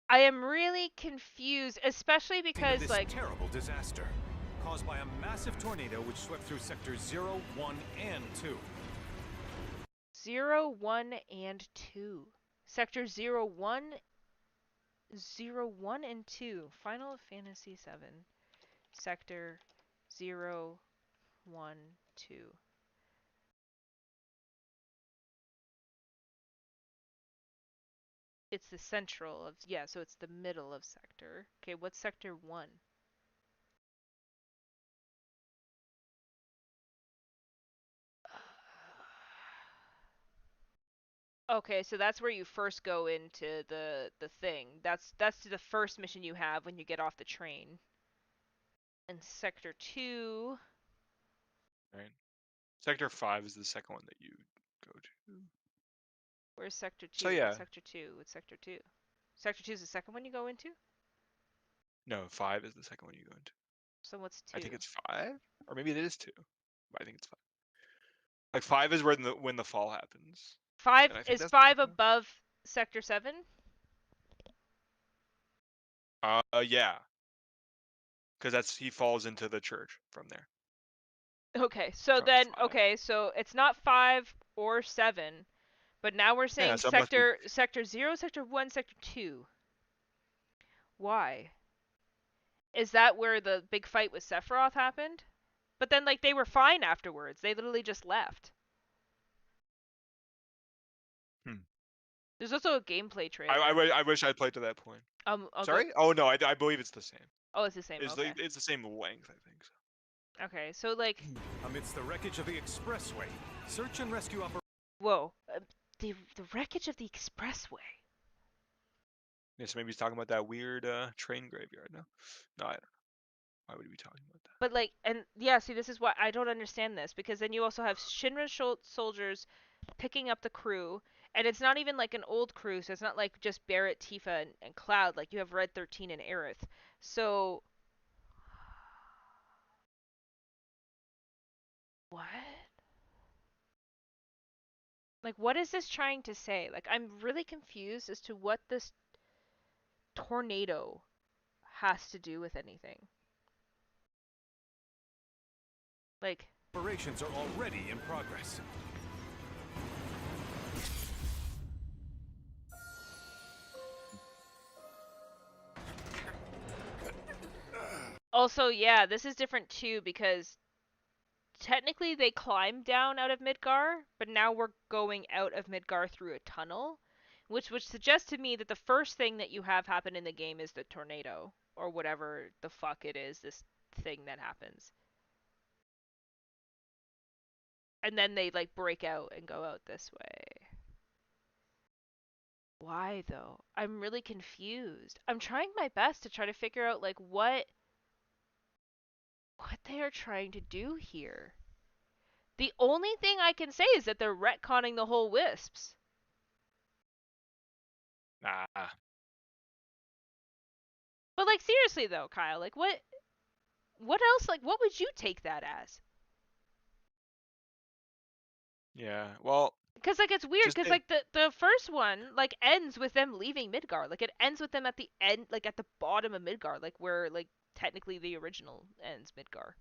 am really confused, especially because this like terrible disaster caused by a massive tornado which swept through sectors 0, 1, and 2. 0, 1, and 2. Sector 0, 1, 0, 1, and 2. Final Fantasy VII. Sector 0, 1, 2. It's the central of, yeah, so it's the middle of sector. Okay, what's sector 1? Okay, so that's where you first go into the thing. That's the first mission you have when you get off the train. And sector 2. Right. Sector 5 is the second one that you go to. Where's sector 2? So yeah. What's sector 2? What's sector 2? Sector 2 is the second one you go into? No, 5 is the second one you go into. So what's 2? I think it's 5, or maybe it is 2. But I think it's 5. Like 5 is when the fall happens. 5 is 5 above sector 7? Yeah. Because he falls into the church from there. Okay, so then so it's not 5 or 7, but now we're saying so sector 0, sector 1, sector 2. Why? Is that where the big fight with Sephiroth happened? But then like they were fine afterwards. They literally just left. There's also a gameplay trailer. I wish I played to that point. Sorry? Oh no, I believe it's the same. Oh, it's the same. Okay. It's the same length, I think. So. Okay, so like. Amidst the wreckage of the expressway, search and rescue operation. Whoa, the wreckage of the expressway. Yeah, so maybe he's talking about that weird train graveyard. No, I don't know. Why would he be talking about that? But like, and yeah, see, this is why I don't understand this, because then you also have Shinra soldiers picking up the crew, and it's not even like an old crew, so it's not like just Barrett, Tifa, and Cloud. Like you have Red 13 and Aerith. So what? Like, what is this trying to say? Like, I'm really confused as to what this tornado has to do with anything. Like, operations are already in progress. also, yeah, this is different too because technically they climbed down out of Midgar, but now we're going out of Midgar through a tunnel, which would suggest to me that the first thing that you have happen in the game is the tornado or whatever the fuck it is, this thing that happens. And then they like break out and go out this way. Why though? I'm really confused. I'm trying my best to try to figure out like what they are trying to do here. The only thing I can say is that they're retconning the whole Wisps. Nah. But like seriously though, Kyle, like what else, like what would you take that as? Yeah, well, because like it's weird because like the first one like ends with them leaving Midgar. Like it ends with them at the end, like at the bottom of Midgar, like where like technically the original ends Midgar.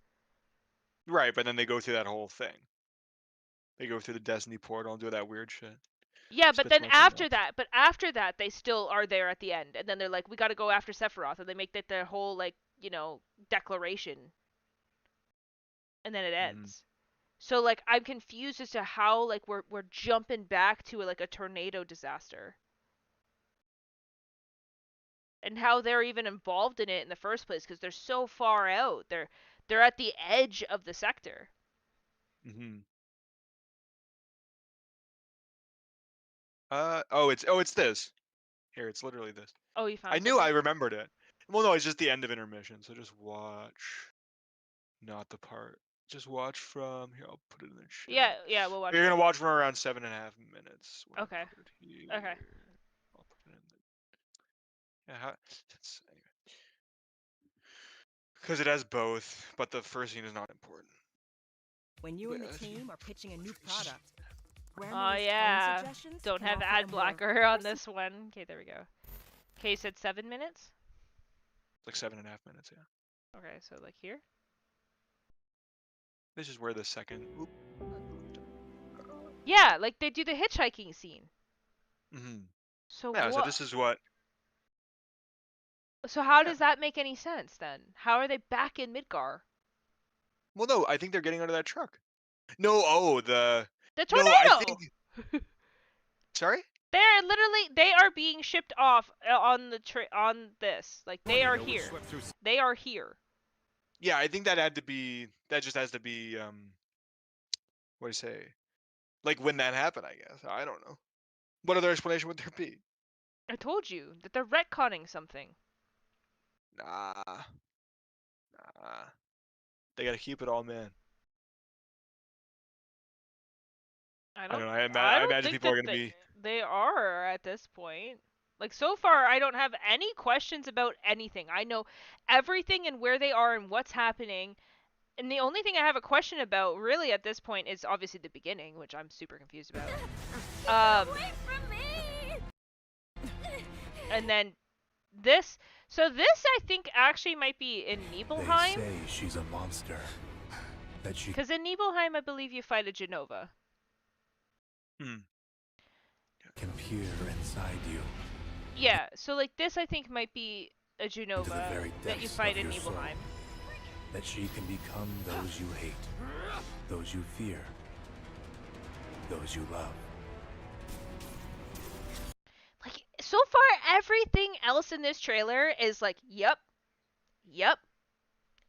Right, but then they go through that whole thing. They go through the Destiny portal and do that weird shit. Yeah, but then after that, they still are there at the end, and then they're like, we got to go after Sephiroth, and they make that their whole like declaration, and then it ends. So like I'm confused as to how like we're jumping back to like a tornado disaster. And how they're even involved in it in the first place because they're so far out. They're at the edge of the sector. It's this. Here, it's literally this. Oh, you found I knew I remembered it. Well, no, it's just the end of intermission, so just watch. Not the part. Just watch from here. I'll put it in the chat. Yeah, we'll watch. You're gonna watch from around 7.5 minutes. Okay. Okay. I'll put it in the... Yeah, anyway. Because it has both, but the first scene is not important. When you and the team are pitching a new product, Oh yeah. Don't have ad blocker on this one. Okay, there we go. Okay, you said 7 minutes? Like 7.5 minutes, yeah. Okay, so like here? This is where the second. Oop. Yeah, like they do the hitchhiking scene. So yeah, so this is what. So how does that make any sense then? How are they back in Midgar? Well, no, I think they're getting out of that truck. No, the tornado. No, I think. Sorry? They are being shipped off on the on this. Like they are here. They are here. Yeah, I think that just has to be what do you say? Like when that happened, I guess. I don't know. What other explanation would there be? I told you that they're retconning something. Nah. They gotta keep it all, man. I don't know. I imagine people are gonna be. They are at this point. Like so far, I don't have any questions about anything. I know everything and where they are and what's happening. And the only thing I have a question about, really, at this point, is obviously the beginning, which I'm super confused about. Away from me! And then this. So this, I think, actually might be in Nibelheim. They say she's a monster. That she. Because in Nibelheim, I believe you fight a Genova. Can peer inside you. Yeah, so like this, I think, might be a Genova that you fight in Nibelheim. That she can become those you hate, those you fear, those you love. Like, so far, everything else in this trailer is like, yep.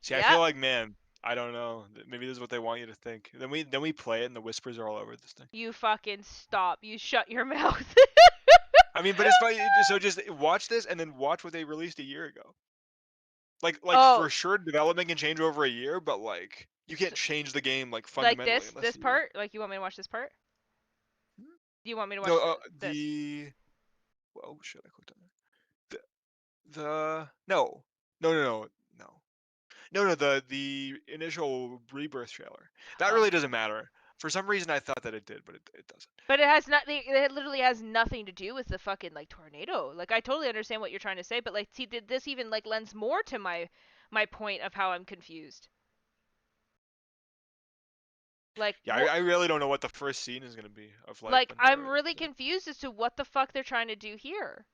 See, I feel like, man, I don't know. Maybe this is what they want you to think. Then we play it, and the whispers are all over this thing. You fucking stop. You shut your mouth. I mean, but it's funny. So just watch this, and then watch what they released a year ago. Like for sure, development can change over a year, but like you can't change the game like fundamentally. Like this part. Like you want me to watch this part? Do you want me to watch this? Oh shit! I clicked on that. No. The initial Rebirth trailer. That really doesn't matter. For some reason, I thought that it did, but it doesn't. But it has nothing. It literally has nothing to do with the fucking like tornado. Like I totally understand what you're trying to say, but like, see, this even like lends more to my point of how I'm confused. Like yeah, I really don't know what the first scene is gonna be of like. Like I'm really confused as to what the fuck they're trying to do here.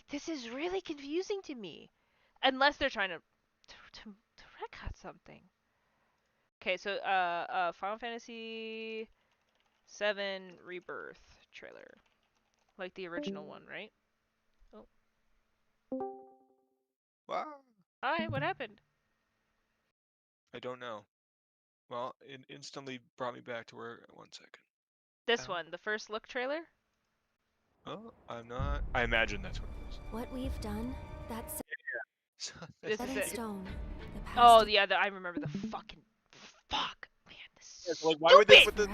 This is really confusing to me. Unless they're trying to retcon something. Okay, so Final Fantasy VII Rebirth trailer. Like the original one, right? Oh. Wow. Hi, what happened? I don't know. Well, it instantly brought me back to where. 1 second. This one, the first look trailer? Oh, I'm not. I imagine that's what it is. What we've done, that's This is it. Stone. Oh, yeah, I remember the fucking fuck, man. This is like, why would they put the?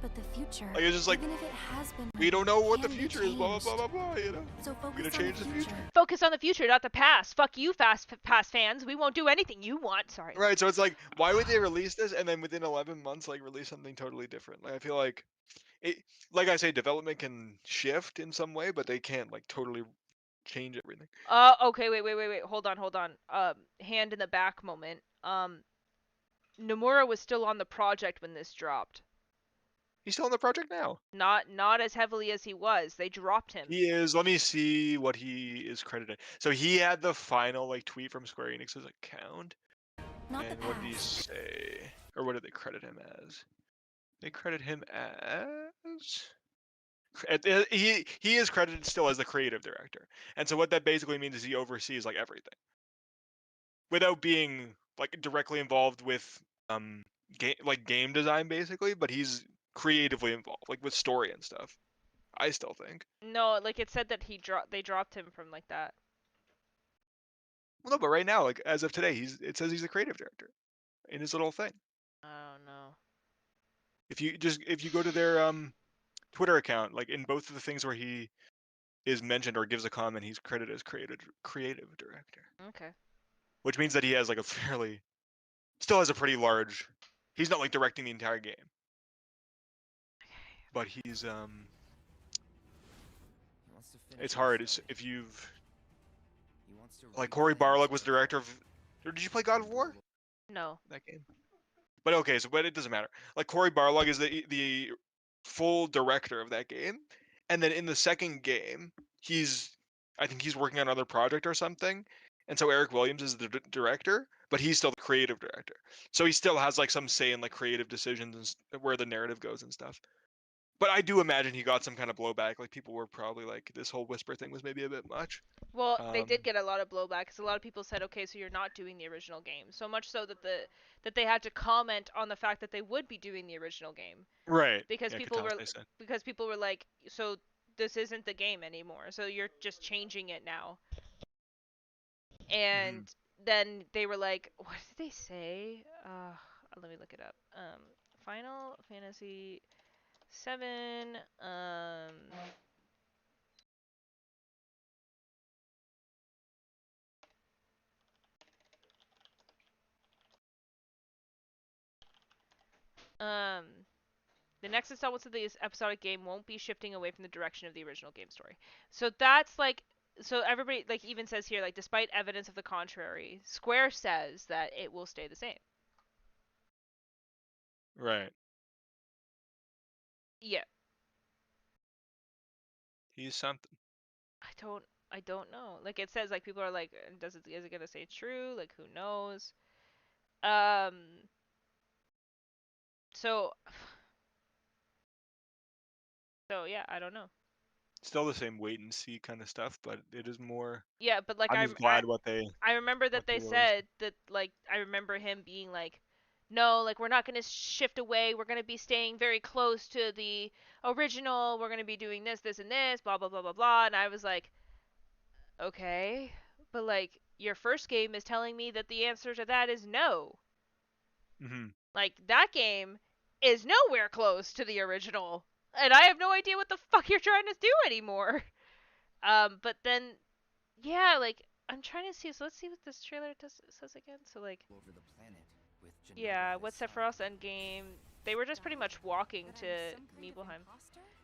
But the future. Like it's just like even if it has been we don't know what the future is. Blah blah blah blah. You know. So we're gonna change the future. Focus on the future, not the past. Fuck you, past fans. We won't do anything you want. Sorry. Right. So it's like, why would they release this and then within 11 months, like release something totally different? Like I feel like it. Like I say, development can shift in some way, but they can't like totally change everything. Okay. Wait. Hold on. Hand in the back moment. Nomura was still on the project when this dropped. He's still on the project now. Not as heavily as he was. They dropped him. He is. Let me see what he is credited. So he had the final like tweet from Square Enix's account. Not and what did he say? Or what did they credit him as? They credit him as. He is credited still as the creative director, and so what that basically means is he oversees like everything, without being like directly involved with game design basically, but he's creatively involved, like with story and stuff. I still think. No, like it said that they dropped him from like that. Well, no, but right now, like as of today, it says he's a creative director in his little thing. Oh no. If you go to their Twitter account, like in both of the things where he is mentioned or gives a comment, he's credited as creative director. Okay. which means that he has like a fairly, still has a pretty large. He's not like directing the entire game, but he's It's hard. If you've like Cory Barlog was director of. Or did you play God of War? No. That game. But okay, but it doesn't matter. Like Cory Barlog is the full director of that game, and then in the second game, I think he's working on another project or something, and so Eric Williams is the director, but he's still the creative director. So he still has like some say in like creative decisions and where the narrative goes and stuff. But I do imagine he got some kind of blowback. Like people were probably like, this whole whisper thing was maybe a bit much. Well, they did get a lot of blowback because a lot of people said, okay, so you're not doing the original game. So much so that they had to comment on the fact that they would be doing the original game. Right. Because yeah, people were like, so this isn't the game anymore. So you're just changing it now. And then they were like, what did they say? Let me look it up. Final Fantasy VII. The next installments of this episodic game won't be shifting away from the direction of the original game story. So that's like, so everybody like even says here, like, despite evidence of the contrary, Square says that it will stay the same. Right. Yeah. He's something. I don't know. Like it says, like people are like, is it gonna say true? Like who knows? So yeah, I don't know. Still the same wait and see kind of stuff, but it is more. Yeah, but like I'm just glad what they. I remember that they said that, like, I remember him being like, no, like we're not gonna shift away. We're gonna be staying very close to the original. We're gonna be doing this, this, and this, blah blah blah blah blah. And I was like, okay, but like your first game is telling me that the answer to that is no. Like that game is nowhere close to the original, and I have no idea what the fuck you're trying to do anymore. But then, yeah, like I'm trying to see. So let's see what this trailer says again. So like, over the planet with yeah, what's Sephiroth's endgame? They were just pretty much walking to Nibelheim.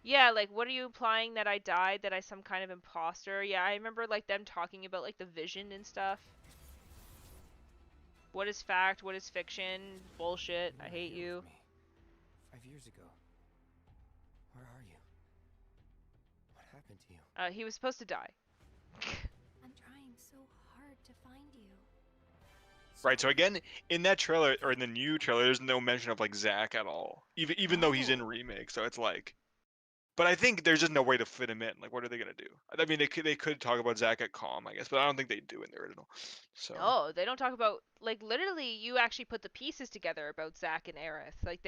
Yeah, like, what are you implying, that I died, that I some kind of imposter? Yeah, I remember like them talking about like the vision and stuff. What is fact? What is fiction? Bullshit. I hate you. 5 years ago. Where are you? What happened to you? He was supposed to die. I'm trying so hard to find you. Right. So again, in that trailer or in the new trailer, there's no mention of like Zack at all. Even though he's in remake, so it's like. But I think there's just no way to fit him in. Like, what are they gonna do? I mean, they could talk about Zack at Com, I guess, but I don't think they do in the original. So. No, they don't talk about, like, literally. You actually put the pieces together about Zack and Aerith. Like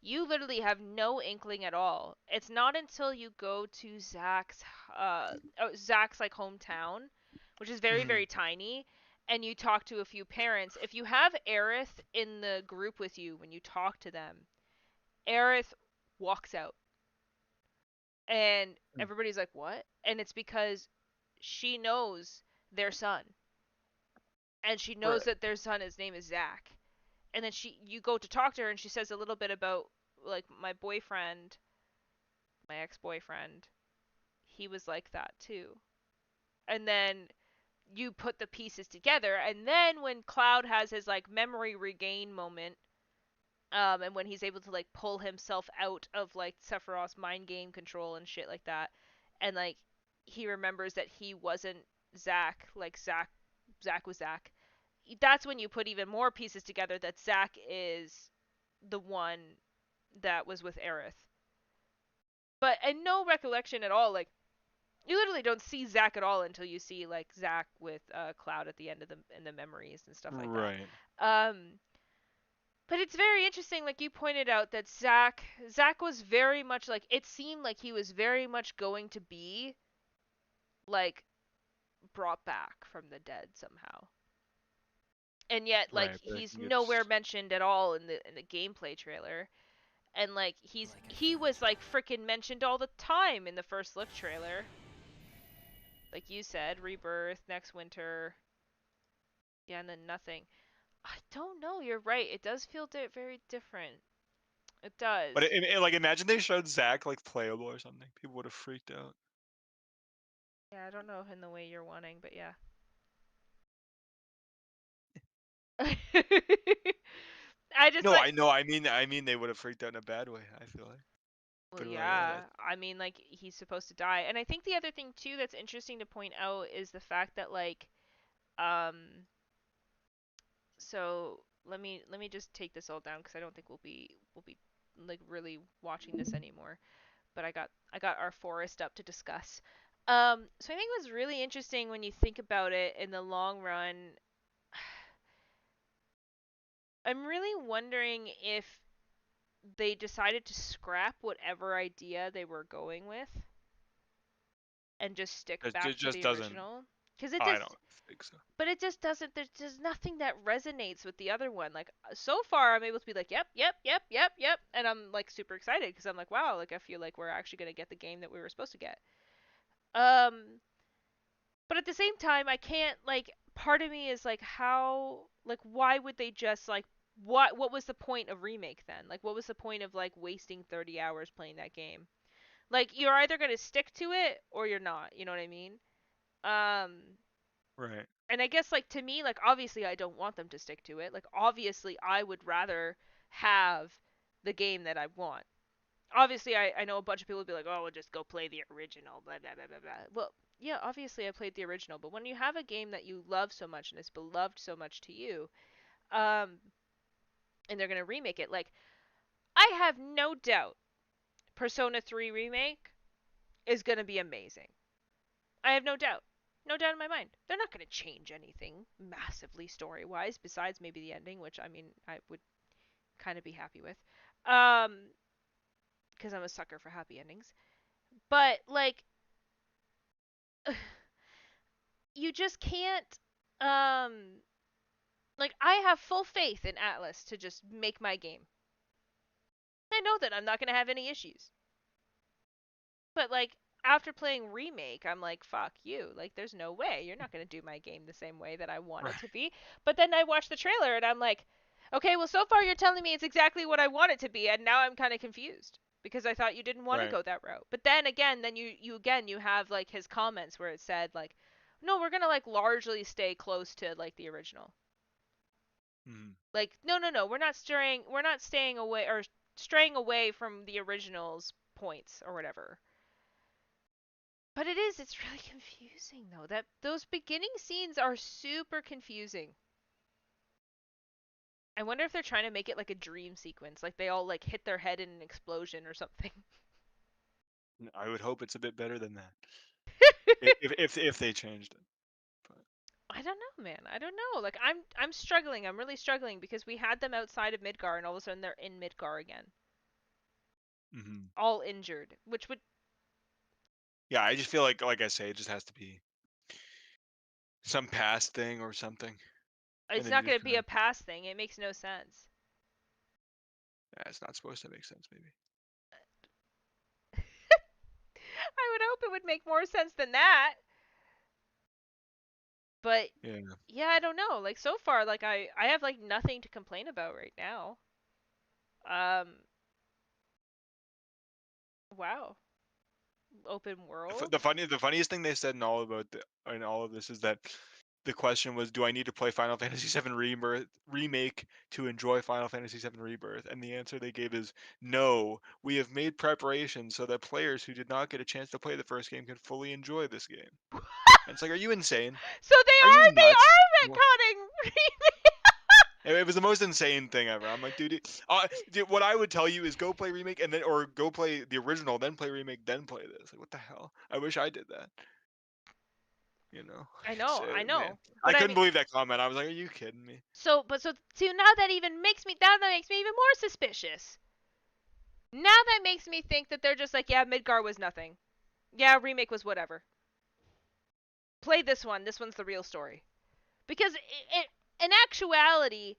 you literally have no inkling at all. It's not until you go to Zack's like hometown, which is very very tiny, and you talk to a few parents. If you have Aerith in the group with you when you talk to them, Aerith walks out. And everybody's like, what? And it's because she knows their son. And she knows that their son, his name is Zack. And then you go to talk to her, and she says a little bit about, like, my ex-boyfriend, he was like that too. And then you put the pieces together, and then when Cloud has his, like, memory regain moment, and when he's able to, like, pull himself out of, like, Sephiroth's mind game control and shit like that, and, like, he remembers that he wasn't Zack, like, Zack was Zack, that's when you put even more pieces together that Zack is the one that was with Aerith. But, and no recollection at all, like, you literally don't see Zack at all until you see, like, Zack with Cloud at the end of the memories and stuff like that. But it's very interesting, like you pointed out, that Zack was very much like, it seemed like he was very much going to be, like, brought back from the dead somehow. And yet, like, he's nowhere mentioned at all in the gameplay trailer. And, like, he was, like, freaking mentioned all the time in the first look trailer. Like you said, Rebirth, next winter. Yeah, and then nothing. I don't know. You're right. It does feel very different. It does. But like, imagine they showed Zack like playable or something. People would have freaked out. Yeah, I don't know in the way you're wanting, but yeah. I just No, like. I know. I mean, they would have freaked out in a bad way. I feel like. Well, But yeah. I mean, like he's supposed to die, and I think the other thing too that's interesting to point out is the fact that like, so let me just take this all down because I don't think we'll be like really watching this anymore. But I got our forest up to discuss. So I think it was really interesting when you think about it in the long run. I'm really wondering if they decided to scrap whatever idea they were going with and just stick it back to just the doesn't. original. Because it I just, don't think so. but it just doesn't. There's just nothing that resonates with the other one. Like so far, I'm able to be like, yep, yep, yep, yep, yep, and I'm like super excited because I'm like, wow, like I feel like we're actually gonna get the game that we were supposed to get. But at the same time, I can't like. Part of me is like, how, like, why would they just like, what was the point of remake then? Like, what was the point of like wasting 30 hours playing that game? Like, you're either gonna stick to it or you're not. You know what I mean? Right. And I guess like to me, like obviously I don't want them to stick to it. Like obviously I would rather have the game that I want. Obviously I know a bunch of people would be like, oh, well, just go play the original, blah blah blah blah blah. Well, yeah, obviously I played the original, but when you have a game that you love so much and is beloved so much to you, um, and they're gonna remake it, like I have no doubt Persona 3 remake is gonna be amazing. I have no doubt. No doubt in my mind. They're not going to change anything massively story wise, besides maybe the ending, which I mean I would kind of be happy with. Because I'm a sucker for happy endings. But like you just can't like I have full faith in Atlas to just make my game. I know that I'm not going to have any issues. But like after playing Remake, I'm like, fuck you. Like there's no way you're not going to do my game the same way that I want it to be. But then I watched the trailer and I'm like, okay, well so far you're telling me it's exactly what I want it to be, and now I'm kind of confused because I thought you didn't want to go that route. But then again, then you have like his comments where it said like, no, we're going to like largely stay close to like the original. Like no, we're not staying away or straying away from the original's points or whatever. But it's really confusing though. That those beginning scenes are super confusing. I wonder if they're trying to make it like a dream sequence, like they all like hit their head in an explosion or something. I would hope it's a bit better than that. if they changed it. But. I don't know, man. I don't know. Like I'm struggling. I'm really struggling because we had them outside of Midgar and all of a sudden they're in Midgar again. All injured, which would. Yeah, I just feel like I say, it just has to be some past thing or something. It's not going to be a past thing. It makes no sense. Yeah, it's not supposed to make sense, maybe. I would hope it would make more sense than that. But yeah, I don't know. Like so far, like I have like nothing to complain about right now. Wow. Open world. The funniest thing they said in all of this is that the question was, do I need to play Final Fantasy VII Remake to enjoy Final Fantasy VII Rebirth? And the answer they gave is no. We have made preparations so that players who did not get a chance to play the first game can fully enjoy this game. And it's like, are you insane? So they are retconning It was the most insane thing ever. I'm like, dude, what I would tell you is go play Remake and then, or go play the original, then play Remake, then play this. Like, what the hell? I wish I did that. You know. I know. Man. I couldn't believe that comment. I was like, are you kidding me? So now that makes me even more suspicious. Now that makes me think that they're just like, yeah, Midgar was nothing. Yeah, Remake was whatever. Play this one. This one's the real story. Because in actuality,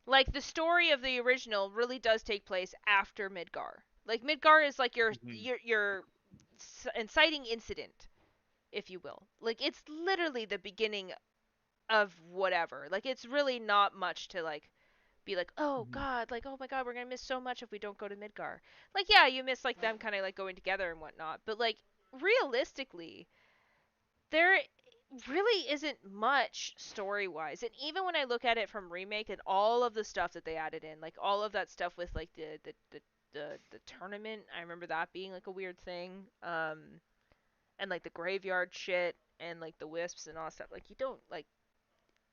like the story of the original really does take place after Midgar. Like Midgar is like your inciting incident, if you will. Like it's literally the beginning of whatever. Like, it's really not much to like be like, oh god, like, oh my god, we're gonna miss so much if we don't go to Midgar. Like, yeah, you miss like them kind of like going together and whatnot, but like realistically, there really isn't much story wise. And even when I look at it from remake and all of the stuff that they added in, like all of that stuff with like the tournament, I remember that being like a weird thing. And like the graveyard shit and like the wisps and all that stuff. Like, you don't like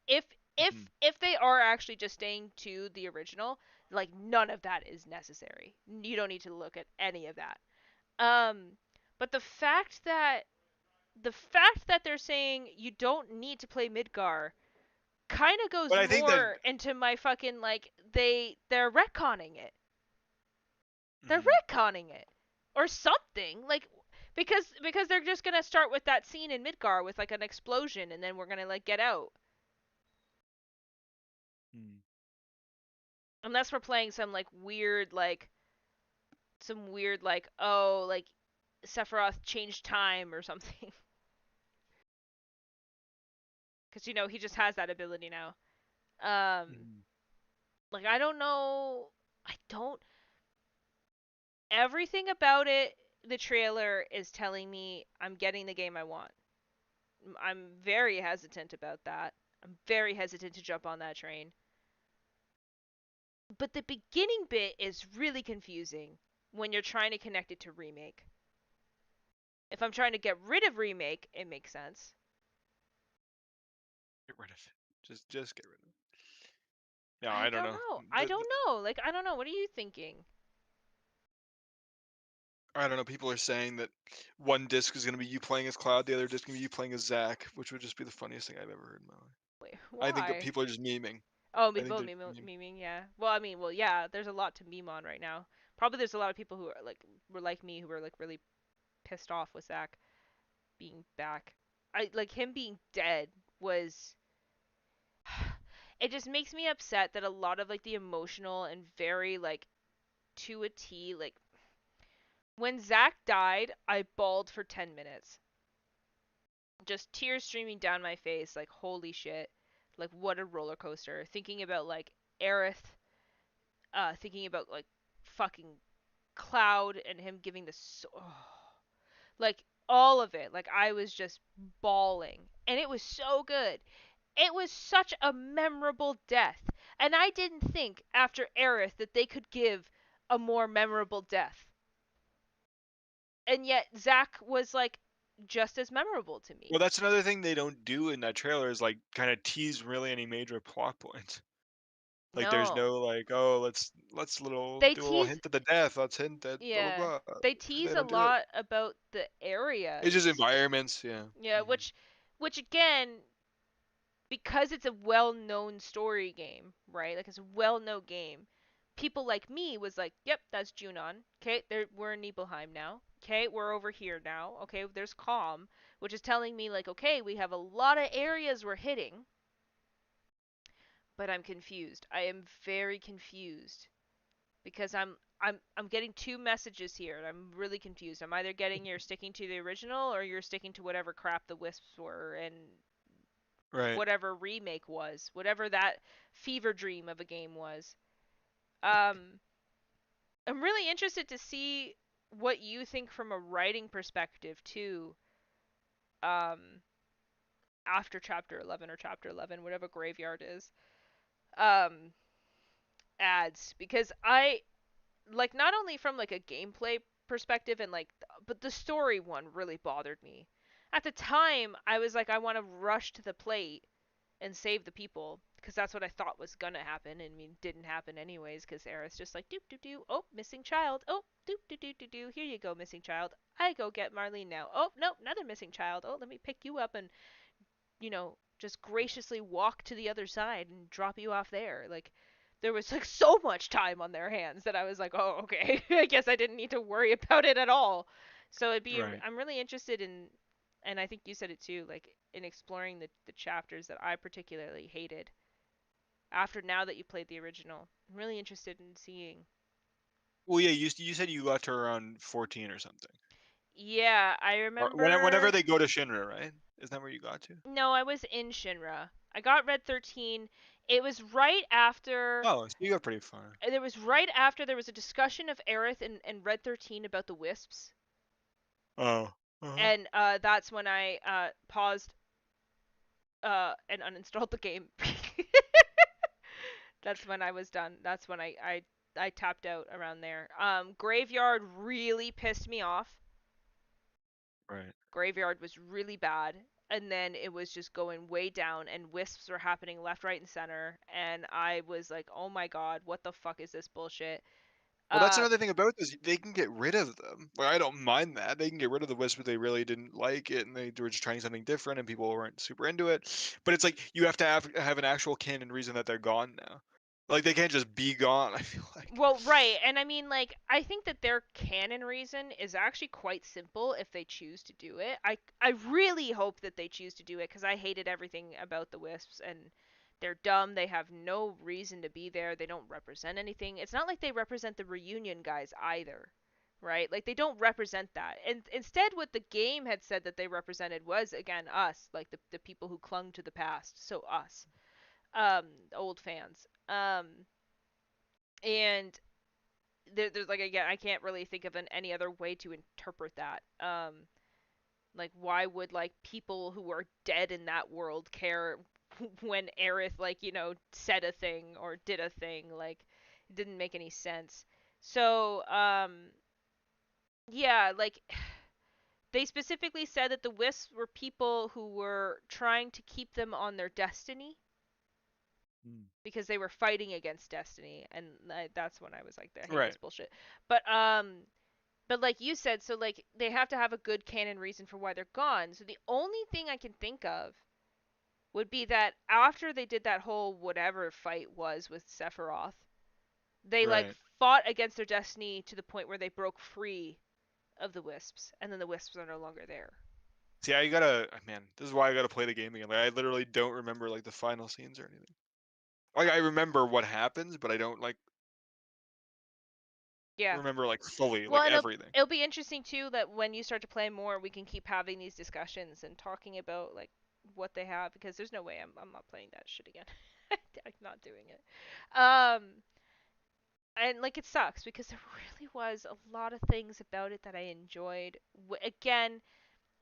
if if they are actually just staying to the original, like none of that is necessary. You don't need to look at any of that. But the fact that they're saying you don't need to play Midgar kind of goes But I think that more into my fucking like they're retconning it. They're retconning it or something, like, because they're just gonna start with that scene in Midgar with like an explosion, and then we're gonna like get out. Unless we're playing some like weird like oh, like Sephiroth changed time or something. Because, he just has that ability now. Like, I don't know. Everything about it, the trailer is telling me I'm getting the game I want. I'm very hesitant about that. I'm very hesitant to jump on that train. But the beginning bit is really confusing when you're trying to connect it to remake. If I'm trying to get rid of remake, it makes sense. Get rid of it. Just get rid of it. No, I don't know. I don't know. Like, I don't know. What are you thinking? I don't know. People are saying that one disc is going to be you playing as Cloud, the other disc is going to be you playing as Zack, which would just be the funniest thing I've ever heard in my life. Wait, why? I think that people are just memeing. Oh, people memeing, yeah. Well, I mean, yeah, there's a lot to meme on right now. Probably there's a lot of people who were like me, who were like really pissed off with Zack being back. Him being dead was it just makes me upset that a lot of like the emotional and very like to a T, like, when Zack died, I bawled for 10 minutes. Just tears streaming down my face, like, holy shit. Like, what a roller coaster. Thinking about like Aerith, thinking about like fucking Cloud and him giving like, all of it. Like, I was just bawling. And it was so good. It was such a memorable death. And I didn't think after Aerith that they could give a more memorable death. And yet Zack was like just as memorable to me. Well, that's another thing they don't do in that trailer is like kind of tease really any major plot points. Like, there's no like, oh, let's do a little hint at the death. Let's hint at blah blah blah. They tease a lot about the area. It's just environments, yeah. Yeah, which again, because it's a well-known story game, right? Like, it's a well-known game. People like me was like, yep, that's Junon. Okay, we're in Nibelheim now. Okay, we're over here now. Okay, there's Calm, which is telling me like, okay, we have a lot of areas we're hitting. But I'm confused. I am very confused because I'm getting two messages here, and I'm really confused. I'm either getting you're sticking to the original or you're sticking to whatever crap the Wisps were and whatever remake was, whatever that fever dream of a game was. I'm really interested to see what you think from a writing perspective too. After chapter 11 or chapter 11, whatever Graveyard is. Adds, because I like, not only from like a gameplay perspective and like, but the story one really bothered me. At the time, I was like, I want to rush to the plate and save the people, because that's what I thought was gonna happen, and I mean, didn't happen anyways, because Aerith's just like, doop doop doop, oh, missing child, oh, doop doop doop doop doop, here you go, missing child, I go get Marlene now, oh, no, another missing child, oh, let me pick you up and, just graciously walk to the other side and drop you off there. Like, there was like so much time on their hands that I was like, oh, okay, I guess I didn't need to worry about it at all. So I'm really interested in, and I think you said it too, like, in exploring the chapters that I particularly hated. Now that you played the original, I'm really interested in seeing. Well, yeah, you said you got to around 14 or something. Yeah, I remember. Whenever they go to Shinra, right? Isn't that where you got to? No, I was in Shinra. I got Red 13. It was right after. Oh, so you got pretty far. There was right after there was a discussion of Aerith and Red 13 about the wisps. Oh. And that's when I paused and uninstalled the game. That's when I was done. That's when I tapped out around there. Graveyard really pissed me off. Right. Graveyard was really bad, and then it was just going way down, and wisps were happening left, right, and center, and I was like, oh my god, what the fuck is this bullshit? Well, that's another thing about this. They can get rid of them. Like, I don't mind that. They can get rid of the wisp if they really didn't like it and they were just trying something different and people weren't super into it. But it's like you have to have an actual canon reason that they're gone now. Like, they can't just be gone, I feel like. Well, right, and I mean, like, I think that their canon reason is actually quite simple if they choose to do it. I really hope that they choose to do it, because I hated everything about the Wisps, and they're dumb, they have no reason to be there, they don't represent anything. It's not like they represent the reunion guys either, right? Like, they don't represent that. And instead, what the game had said that they represented was, again, us, like, the people who clung to the past, so us. Old fans. And there's like, again, I can't really think of any other way to interpret that. Like, why would like people who are dead in that world care when Aerith, like, you know, said a thing or did a thing? Like, it didn't make any sense. So yeah, like, they specifically said that the Wisps were people who were trying to keep them on their destiny because they were fighting against destiny, and that's when I was like, I hate this bullshit. But like you said, so like they have to have a good canon reason for why they're gone. So the only thing I can think of would be that after they did that whole whatever fight was with Sephiroth, they like fought against their destiny to the point where they broke free of the Wisps, and then the Wisps are no longer there. See, I gotta, man, this is why I gotta play the game again. Like, I literally don't remember like the final scenes or anything. Like, I remember what happens, but I don't like remember like fully, well, like everything. It'll be interesting too that when you start to play more, we can keep having these discussions and talking about like what they have, because there's no way I'm not playing that shit again. I'm not doing it. And like, it sucks because there really was a lot of things about it that I enjoyed. Again,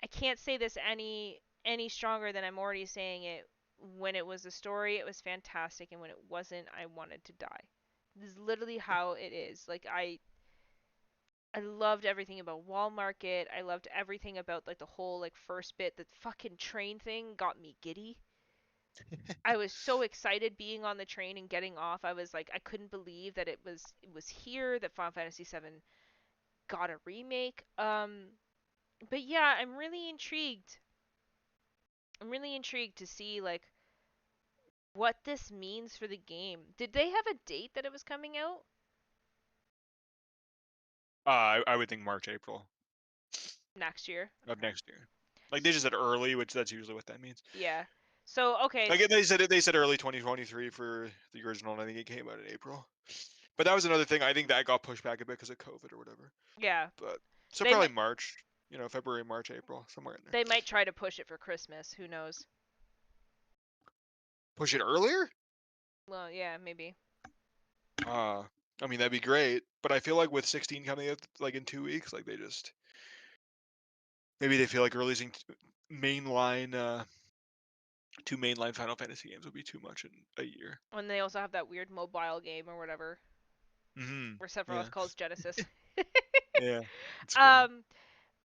I can't say this any stronger than I'm already saying it. When it was a story, it was fantastic, and when it wasn't, I wanted to die. This is literally how it is. Like, I loved everything about Wall Market. I loved everything about like the whole like first bit. The fucking train thing got me giddy. I was so excited being on the train and getting off. I was like, I couldn't believe that it was here that Final Fantasy VII got a remake. But yeah, I'm really intrigued. I'm really intrigued to see like what this means for the game. Did they have a date that it was coming out? I would think March, April. Next year. Of next year. Like, they just said early, which that's usually what that means. Yeah. So okay. Like, they said early 2023 for the original, and I think it came out in April. But that was another thing. I think that got pushed back a bit because of COVID or whatever. Yeah. But so probably March. You know, February, March, April, somewhere in there. They might try to push it for Christmas. Who knows? Push it earlier? Well, yeah, maybe. I mean, that'd be great. But I feel like with 16 coming out like in 2 weeks, like they just maybe they feel like releasing mainline two mainline Final Fantasy games would be too much in a year. And they also have that weird mobile game or whatever. Where Sephiroth calls Genesis. Yeah.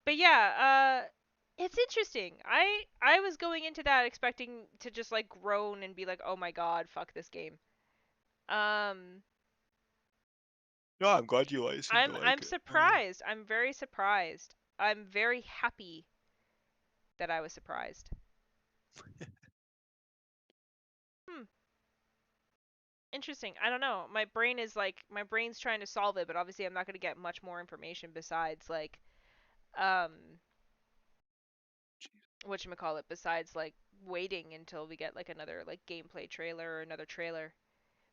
But yeah, it's interesting. I was going into that expecting to just like groan and be like, "Oh my god, fuck this game." No, I'm glad you like. I'm surprised. I'm very surprised. I'm very happy that I was surprised. Interesting. I don't know. My brain's trying to solve it, but obviously I'm not going to get much more information besides like whatchamacallit, besides like waiting until we get like another like gameplay trailer or another trailer.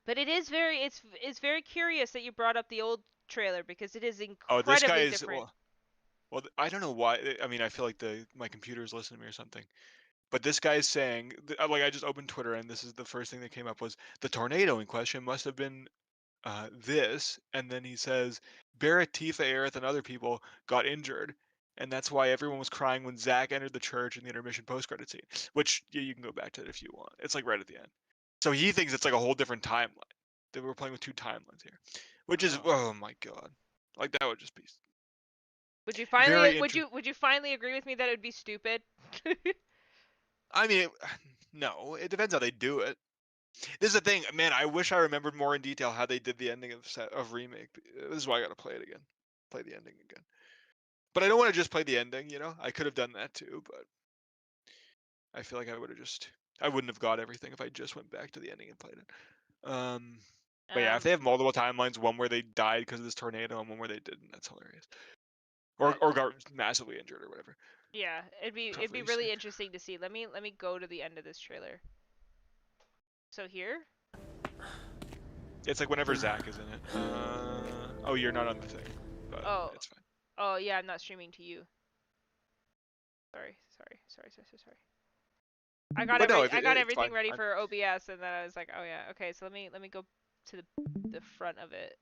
But it is very it's very curious that you brought up the old trailer, because it is incredibly different. Well, I don't know why. I mean, I feel like my computer is listening to me or something. But this guy's saying, like, I just opened Twitter and this is the first thing that came up was the tornado in question must have been this, and then he says Barrett, Tifa, Aerith, and other people got injured, and that's why everyone was crying when Zack entered the church in the intermission post-credit scene. Which you can go back to it if you want. It's like right at the end. So he thinks it's like a whole different timeline. That we're playing with two timelines here, which is oh my god, like that would just be. Would you finally would you finally agree with me that it would be stupid? I mean, no, it depends how they do it. This is the thing, man. I wish I remembered more in detail how they did the ending of remake. This is why I gotta play it again, play the ending again. But I don't want to just play the ending. You know, I could have done that too, but I feel like I wouldn't have got everything if I just went back to the ending and played it. But yeah, if they have multiple timelines, one where they died because of this tornado and one where they didn't, that's hilarious. Or got massively injured or whatever. Yeah, it'd be really interesting to see. Let me go to the end of this trailer. So here? It's like whenever Zack is in it. Oh, you're not on the thing, but it's fine. Oh yeah, I'm not streaming to you. Sorry. I got everything ready for OBS, and then I was like, oh yeah, okay. So let me go to the front of it.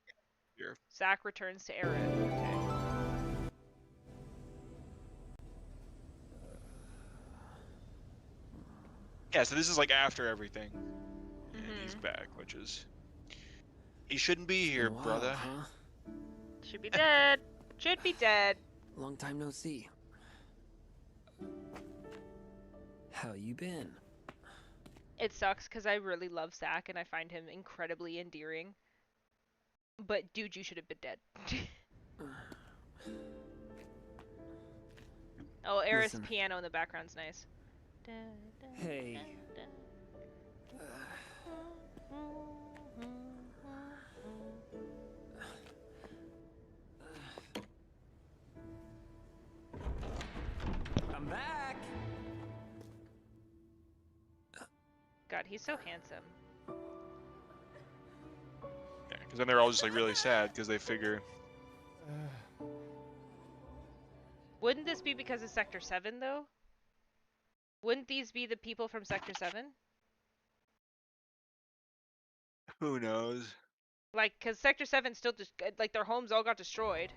Here. Zack returns to Aerith. Okay. Yeah, so this is like after everything, and he's back, which is he shouldn't be here, brother. Huh? Should be dead. Should be dead. Long time no see. How you been? It sucks because I really love Zack and I find him incredibly endearing. But dude, you should have been dead. Oh, Aerith's piano in the background's nice. Hey. I'm back. God, he's so handsome. Yeah, because then they're all just like really sad because they figure. Wouldn't this be because of Sector 7 though? Wouldn't these be the people from Sector 7? Who knows? Like, because Sector 7 still just, like, their homes all got destroyed.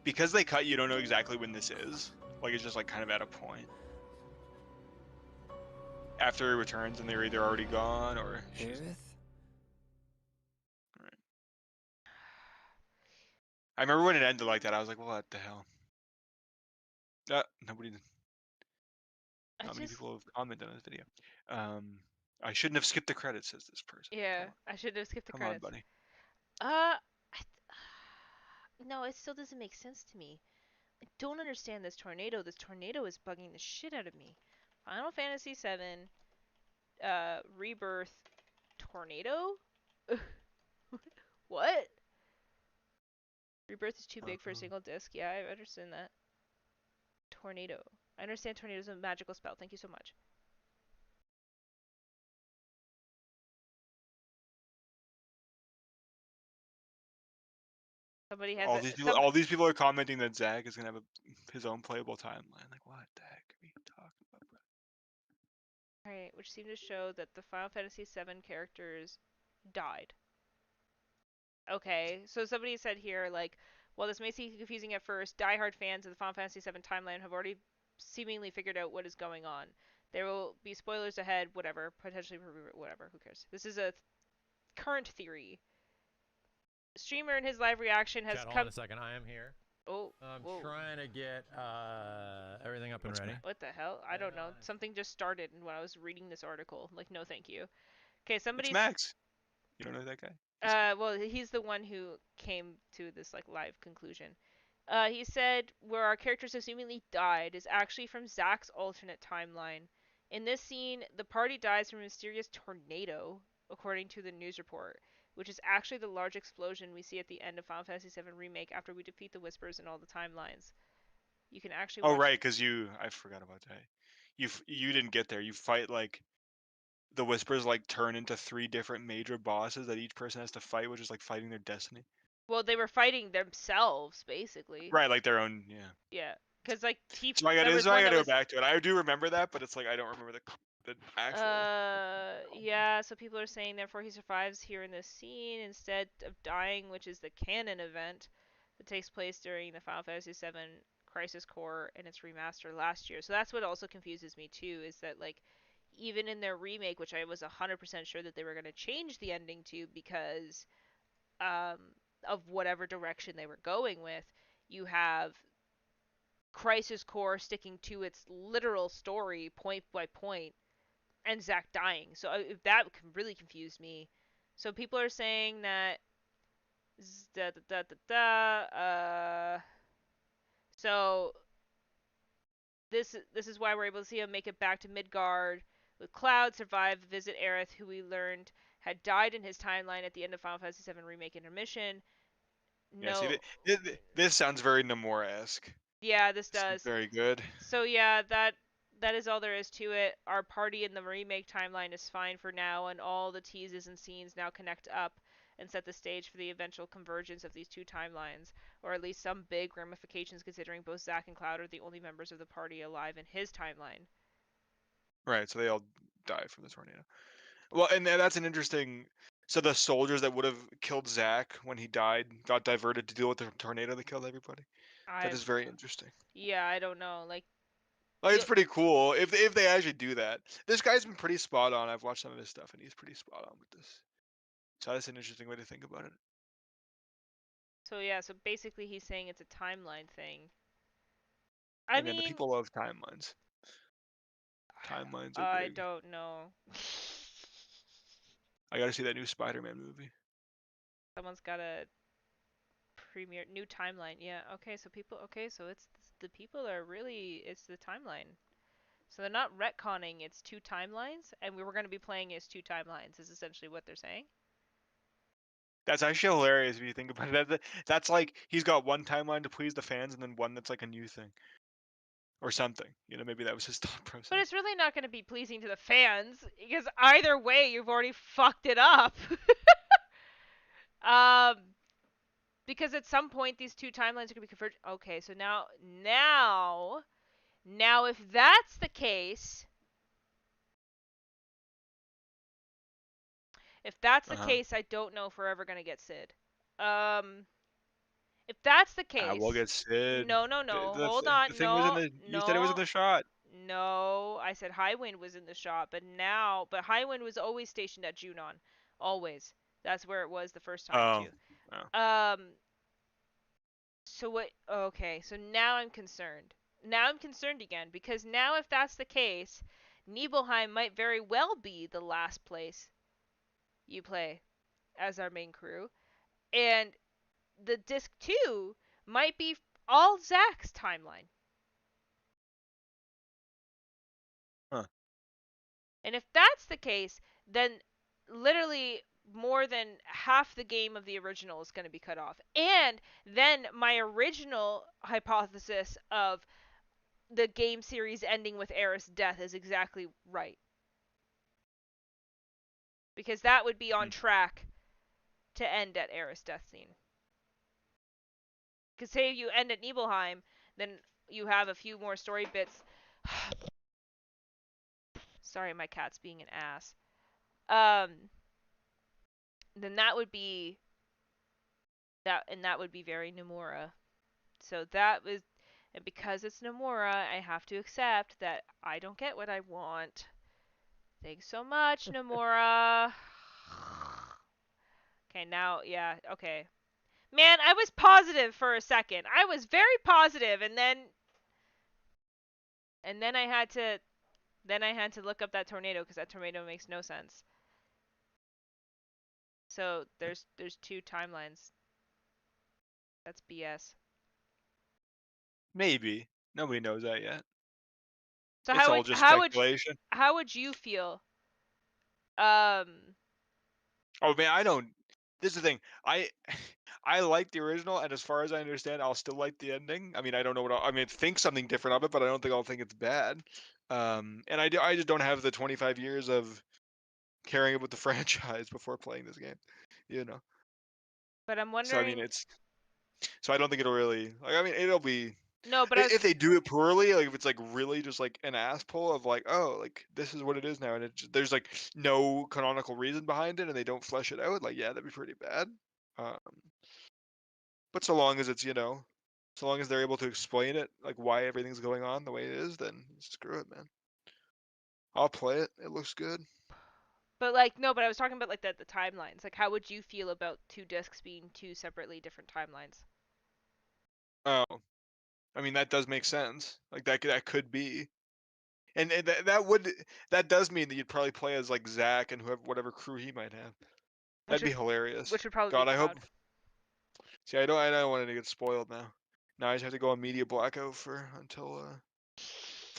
Because they cut, you don't know exactly when this is. Like, it's just, like, kind of at a point. After he returns and they're either already gone or... Aerith? Right. I remember when it ended like that, I was like, what the hell? Nobody... Not many people have commented on this video. I shouldn't have skipped the credits, says this person. Yeah, I shouldn't have skipped the credits. Come on, buddy. No, it still doesn't make sense to me. I don't understand this tornado. This tornado is bugging the shit out of me. Final Fantasy VII, Rebirth, tornado? What? Rebirth is too big for a single disc. Yeah, I understand that. Tornado. I understand tornado is a magical spell. Thank you so much. Somebody has all these people are commenting that Zack is gonna have his own playable timeline. Like, what the heck are you talking about, bro? Alright, which seemed to show that the Final Fantasy VII characters died. Okay, so somebody said here, like, while this may seem confusing at first, diehard fans of the Final Fantasy VII timeline have already seemingly figured out what is going on. There will be spoilers ahead, whatever, potentially whatever, who cares. This is a current theory. Streamer in his live reaction has Hold on a second, I am here. Oh, I'm trying to get everything up and ready. What the hell? I don't know. Something just started when I was reading this article. Like, no, thank you. Okay, somebody's... It's Max. You don't know that guy? Well, he's the one who came to this like live conclusion. He said where our characters have seemingly died is actually from Zack's alternate timeline. In this scene, the party dies from a mysterious tornado, according to the news report, which is actually the large explosion we see at the end of Final Fantasy VII Remake after we defeat the Whispers in all the timelines. You can actually... Oh, right, because I forgot about that. You didn't get there. You fight, like, the Whispers, like, turn into 3 different major bosses that each person has to fight, which is, like, fighting their destiny. Well, they were fighting themselves, basically. Right, like their own, yeah. Yeah. Because like So I gotta go back to it. I do remember that, but it's like I don't remember the actual. Yeah. So people are saying therefore he survives here in this scene instead of dying, which is the canon event that takes place during the Final Fantasy VII Crisis Core and its remaster last year. So that's what also confuses me too, is that like even in their remake, which I was 100% sure that they were going to change the ending to because of whatever direction they were going with, you have Crisis Core sticking to its literal story point by point and Zack dying. So that really confused me. So people are saying that so this is why we're able to see him make it back to Midgard with Cloud, survive, visit Aerith, who we learned had died in his timeline at the end of Final Fantasy VII Remake Intermission. Yeah, No. see, this sounds very Nomura-esque. Yeah, this does. Very good. So yeah, that is all there is to it. Our party in the remake timeline is fine for now, and all the teases and scenes now connect up and set the stage for the eventual convergence of these two timelines, or at least some big ramifications considering both Zack and Cloud are the only members of the party alive in his timeline. Right, so they all die from the tornado. Well, and that's an interesting... So the soldiers that would have killed Zack when he died got diverted to deal with the tornado that killed everybody. That is very interesting. Yeah, I don't know. Like it's pretty cool if they actually do that. This guy's been pretty spot on. I've watched some of his stuff, and he's pretty spot on with this. So that's an interesting way to think about it. So yeah, so basically he's saying it's a timeline thing. I mean, the people love timelines. Timelines are big. I don't know. I gotta see that new Spider-Man movie. Someone's got a premiere new timeline. Yeah. Okay. So people. Okay. So it's the people are really it's the timeline. So they're not retconning. It's two timelines, and we were going to be playing as two timelines. Is essentially what they're saying. That's actually hilarious if you think about it. That's like he's got one timeline to please the fans, and then one that's like a new thing. Or something. You know, maybe that was his thought process. But it's really not going to be pleasing to the fans, because either way, you've already fucked it up. Because at some point, these two timelines are going to be converged. Okay, so now, if that's the case, I don't know if we're ever going to get Sid. If that's the case, we'll get Sid. No. Hold on. You said it was in the shot. No, I said Highwind was in the shot, but Highwind was always stationed at Junon, always. That's where it was the first time too. Oh. So what? Okay, so now I'm concerned. Now I'm concerned again because now if that's the case, Nibelheim might very well be the last place you play as our main crew, and the disc 2 might be all Zack's timeline. Huh. And if that's the case, then literally more than half the game of the original is going to be cut off. And then my original hypothesis of the game series ending with Aerith's death is exactly right. Because that would be on track to end at Aerith's death scene. Because say you end at Nibelheim, then you have a few more story bits. Sorry, my cat's being an ass. Then that would be that would be very Nomura. So that was, and because it's Nomura, I have to accept that I don't get what I want. Thanks so much, Nomura. Okay, now, yeah, okay. Man, I was positive for a second. I was very positive, and then I had to look up that tornado because that tornado makes no sense. So there's two timelines. That's BS. Maybe. Nobody knows that yet. So it's all just speculation. How would you feel? Oh man, I don't. This is the thing. I like the original, and as far as I understand, I'll still like the ending. I mean, I don't know what I mean. Think something different of it, but I don't think I'll think it's bad. And I just don't have the 25 years of caring about the franchise before playing this game, you know. But I'm wondering. So I mean, so I don't think it'll really. Like, I mean, it'll be. No, but if they do it poorly, like if it's like really just like an asshole of like, oh, like this is what it is now, and there's like no canonical reason behind it, and they don't flesh it out, like yeah, that'd be pretty bad. But so long as it's so long as they're able to explain it, like why everything's going on the way it is, then screw it, man. I'll play it. It looks good. But like no, but I was talking about like the timelines. Like how would you feel about 2 discs being 2 separately different timelines? Oh, I mean that does make sense. Like that could be, and that does mean that you'd probably play as like Zach and whatever crew he might have. That'd be hilarious. Which would probably God, be I hope. Cloud. See, I don't want it to get spoiled now. Now I just have to go on media blackout for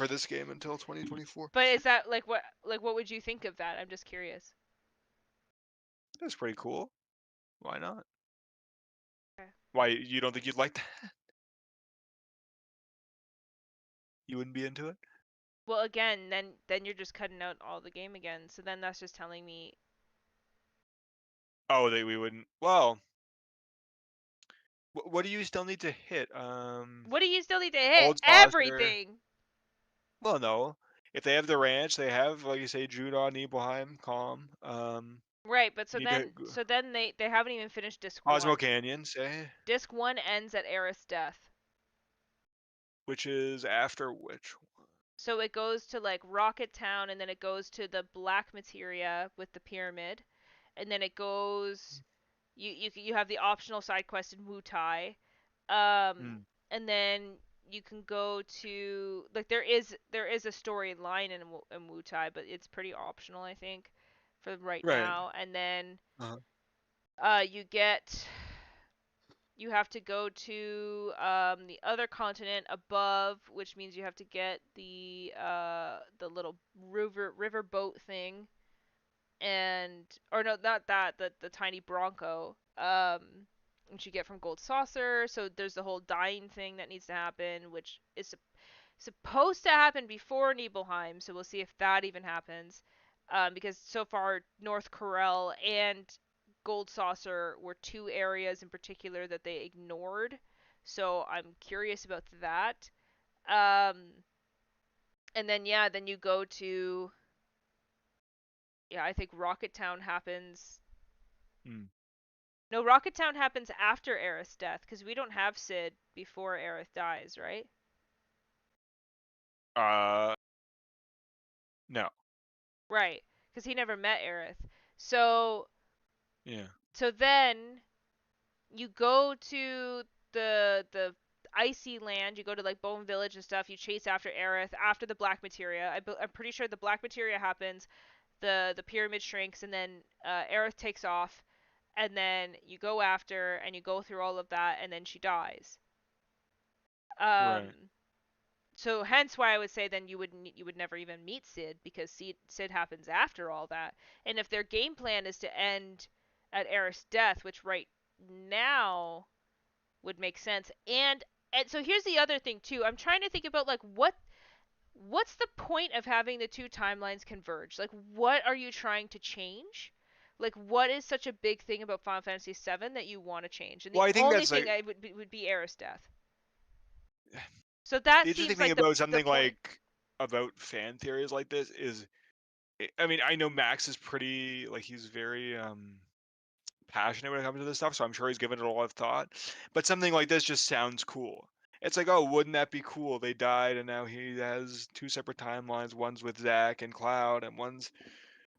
this game until 2024. But is that like what would you think of that? I'm just curious. That's pretty cool. Why not? Okay. Why, you don't think you'd like that? You wouldn't be into it? Well, again, then you're just cutting out all the game again. So then that's just telling me. Oh, we wouldn't. Well, what do you still need to hit? What do you still need to hit? Old Everything. Well, no. If they have the ranch, they have, like you say, Judah, Nibelheim, Calm. Right, but so then they haven't even finished disc Cosmo 1. Canyon, say. Disc 1 ends at Aerith's death. Which is after which one? So it goes to like Rocket Town, and then it goes to the Black Materia with the pyramid, and then it goes. You have the optional side quest in Wu Tai, and then you can go to like there is a storyline in Wu Tai, but it's pretty optional, I think, for right now. And then you have to go to the other continent above, which means you have to get the little river boat thing, or no, not that, the tiny Bronco, which you get from Gold Saucer. So there's the whole dying thing that needs to happen, which is supposed to happen before Nibelheim. So we'll see if that even happens, because so far North Corel and Gold Saucer were 2 areas in particular that they ignored. So I'm curious about that. And then then you go to I think Rocket Town happens. No, Rocket Town happens after Aerith's death, because we don't have Cid before Aerith dies, right? No. Right, because he never met Aerith. So yeah. So then you go to the icy land. You go to like Bone Village and stuff. You chase after Aerith after the Black Materia. I'm pretty sure the Black Materia happens. The pyramid shrinks, and then Aerith takes off, and then you go after and you go through all of that, and then she dies. Right. So hence why I would say then you would never even meet Cid, because Cid happens after all that. And if their game plan is to end at Aerith's death, which right now would make sense. And so here's the other thing too. I'm trying to think about like what's the point of having the 2 timelines converge? Like what are you trying to change? Like what is such a big thing about Final Fantasy VII that you want to change? And the only thing I would be Aerith's death. So that the seems interesting like thing about something like about fan theories like this is, I mean, I know Max is pretty like he's very passionate when it comes to this stuff, so I'm sure he's given it a lot of thought. But something like this just sounds cool. It's like, oh, wouldn't that be cool? They died, and now he has 2 separate timelines. One's with Zack and Cloud, and one's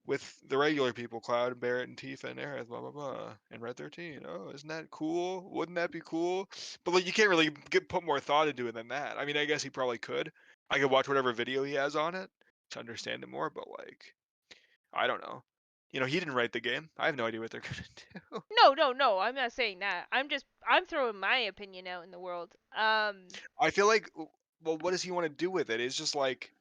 with the regular people, Cloud and Barrett and Tifa and Aerith, blah blah blah, and Red 13. Oh, isn't that cool? Wouldn't that be cool? But like, you can't really put more thought into it than that. I mean, I guess he probably could. I could watch whatever video he has on it to understand it more, but like, I don't know. You know, he didn't write the game. I have no idea what they're gonna do. No. I'm not saying that. I'm throwing my opinion out in the world. I feel like, well, what does he want to do with it? It's just like.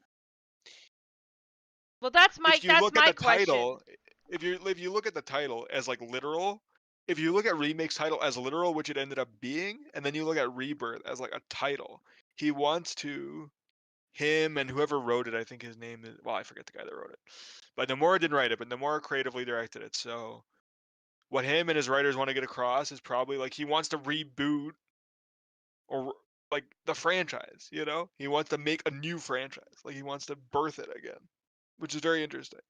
Well, that's my question. Title, if you look at the title as like literal, if you look at Remake's title as literal, which it ended up being, and then you look at Rebirth as like a title, he wants to. Him and whoever wrote it, I think his name is, well, I forget the guy that wrote it, but Nomura didn't write it, but Nomura creatively directed it. So what him and his writers want to get across is probably like he wants to reboot or like the franchise. You know, he wants to make a new franchise. Like he wants to birth it again, which is very interesting.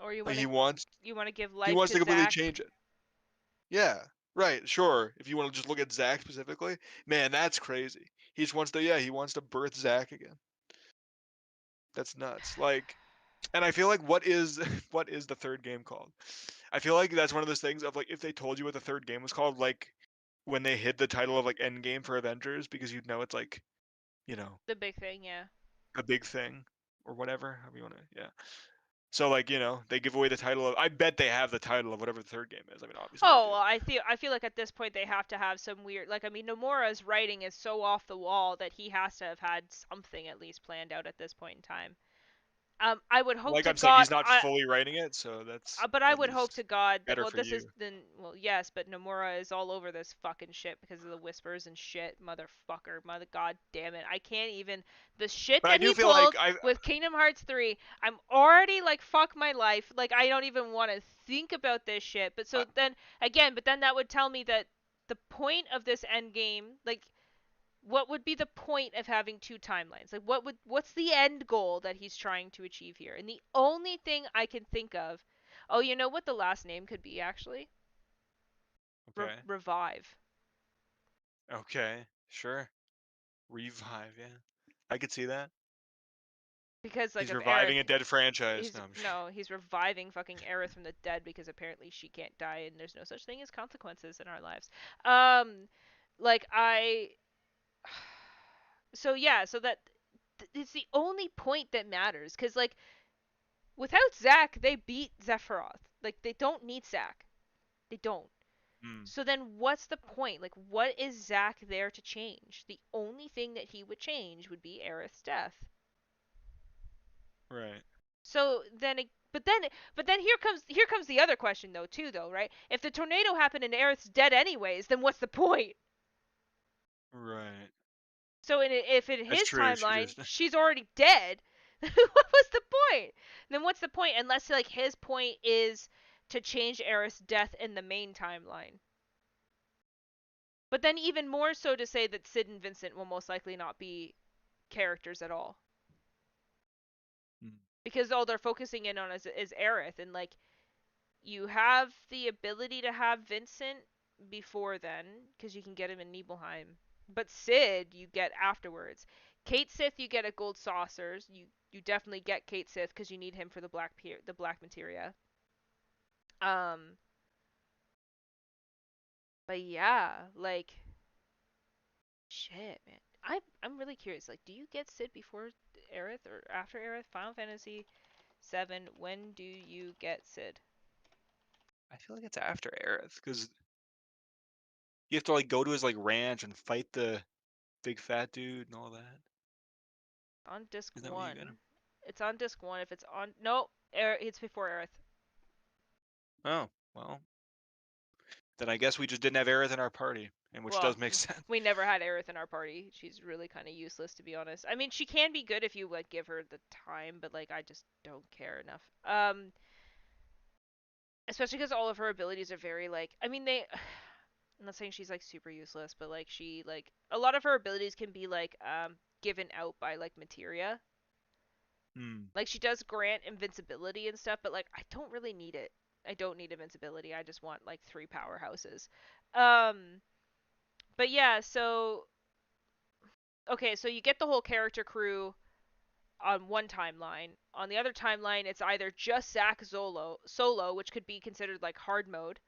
Or you Like want to give he life wants to to completely Zack. change it. Yeah, right. Sure. If you want to just look at Zack specifically, man, that's crazy. He just wants to, yeah, he wants to birth Zack again. That's nuts. Like, and I feel like what is what is the third game called? I feel like that's one of those things of like if they told you what the third game was called, like when they hid the title of like Endgame for Avengers, because you'd know it's like, you know, The big thing, yeah. a big thing or whatever. However you want to, yeah. So like, you know, they give away the title of. I bet they have the title of whatever the third game is. I mean, obviously. Oh, well, I feel like at this point they have to have some weird, like, I mean, Nomura's writing is so off the wall that he has to have had something at least planned out at this point in time. I would hope like to I'm saying, God, he's not fully writing it, so that's. but I at would hope least to God that, better well, for this you. is then, well, yes, but Nomura is all over this fucking shit because of the whispers and shit, motherfucker, mother god damn it, I can't even, the shit But that I do he feel pulled like with Kingdom Hearts 3, I'm already like, fuck my life, like, I don't even want to think about this shit, but so then, again, but then that would tell me that the point of this end game, like, what would be the point of having two timelines? Like what's the end goal that he's trying to achieve here? And the only thing I can think of, oh, you know what the last name could be actually? Okay. Revive. Okay, sure. Revive, yeah. I could see that. Because like he's of reviving Aerith, a dead franchise. he's reviving fucking Aerith from the dead because apparently she can't die and there's no such thing as consequences in our lives. Like so yeah, so that it's the only point that matters because like without Zack, they beat Sephiroth. Like, they don't need Zack. They don't. So then what's the point? Like, what is Zack there to change? The only thing that he would change would be Aerith's death. Right. So then, but then here comes the other question though, too, though, right? If the tornado happened and Aerith's dead anyways, then what's the point? Right. So if in That's his true. timeline she's already dead, what was the point? Then what's the point? Unless like his point is to change Aerith's death in the main timeline. But then even more so to say that Sid and Vincent will most likely not be characters at all. Because all they're focusing in on is Aerith, and like you have the ability to have Vincent before then, because you can get him in Nibelheim. But Sid, you get afterwards. Kate Sith, you get at Gold Saucers. You definitely get Kate Sith because you need him for the black materia. But yeah, like, shit, man. I'm really curious. Like, do you get Sid before Aerith or after Aerith? Final Fantasy VII. When do you get Sid? I feel like it's after Aerith because you have to like go to his like ranch and fight the big fat dude and all that. On disc Isn't that 1. Where you get him? It's on disc 1. If it's on, no, it's before Aerith. Oh well. Then I guess we just didn't have Aerith in our party, and which does make sense. We never had Aerith in our party. She's really kind of useless, to be honest. I mean, she can be good if you like give her the time, but like I just don't care enough. Especially because all of her abilities are very like, I mean they. I'm not saying she's like super useless, but like she like a lot of her abilities can be like given out by like materia. Like she does grant invincibility and stuff, but like I don't really need it. I don't need invincibility. I just want like 3 powerhouses. But yeah, so okay, so you get the whole character crew on one timeline. On the other timeline, it's either just Zack solo, which could be considered like hard mode,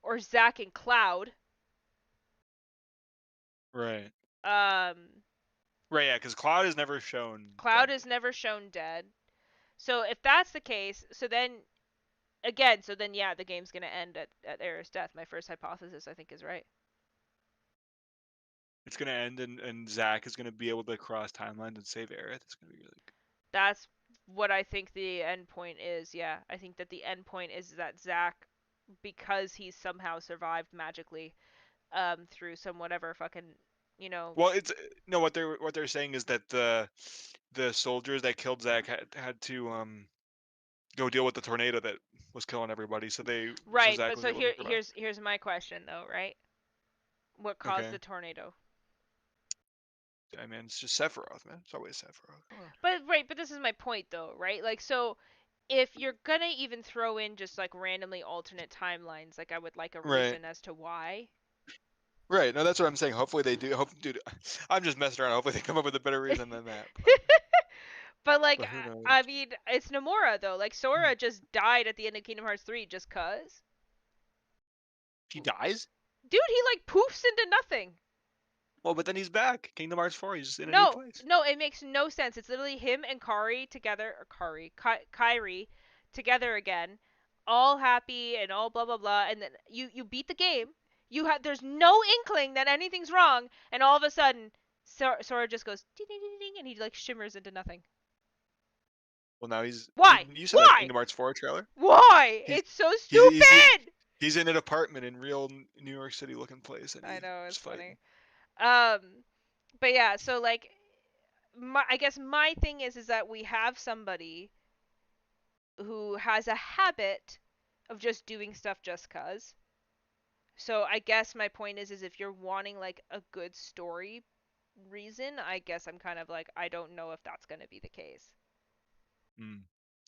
or Zack and Cloud. Right. Right, yeah, because Cloud is never shown. Cloud is never shown dead. So if that's the case, so then yeah, the game's gonna end at Aerith's death. My first hypothesis, I think, is right. It's gonna end, and Zack is gonna be able to cross timelines and save Aerith. It's gonna be really good. That's what I think the end point is. Yeah, I think that the end point is that Zack, because he's somehow survived magically, through some whatever fucking, you know. Well, it's no, what they're saying is that the soldiers that killed Zack had to go deal with the tornado that was killing everybody. So right, Zack but so was able to here's my question though, right? What caused the tornado? I mean, it's just Sephiroth, man. It's always Sephiroth. But this is my point though, right? Like, so if you're gonna even throw in just like randomly alternate timelines, like I would like a reason as to why. Right. No, that's what I'm saying. Hopefully they do. Dude, I'm just messing around. Hopefully they come up with a better reason than that. But like, who knows? I mean, it's Nomura though. Like, Sora just died at the end of Kingdom Hearts 3 just cause. He dies? Dude, he like poofs into nothing. Well, but then he's back. Kingdom Hearts 4. He's just in a new No, place. no, it makes no sense. It's literally him and Kairi together, or Kairi together again, all happy and all blah blah blah. And then you beat the game. There's no inkling that anything's wrong, and all of a sudden, Sora just goes ding ding ding ding, and he like shimmers into nothing. Well, now he's. Why? You saw that Kingdom Hearts 4 trailer? Why? It's so stupid. He's in an apartment in real New York City looking place. And I know, it's funny. But yeah, so like, I guess my thing is that we have somebody who has a habit of just doing stuff just cause. So I guess my point is if you're wanting like a good story reason, I guess I'm kind of like, I don't know if that's gonna be the case.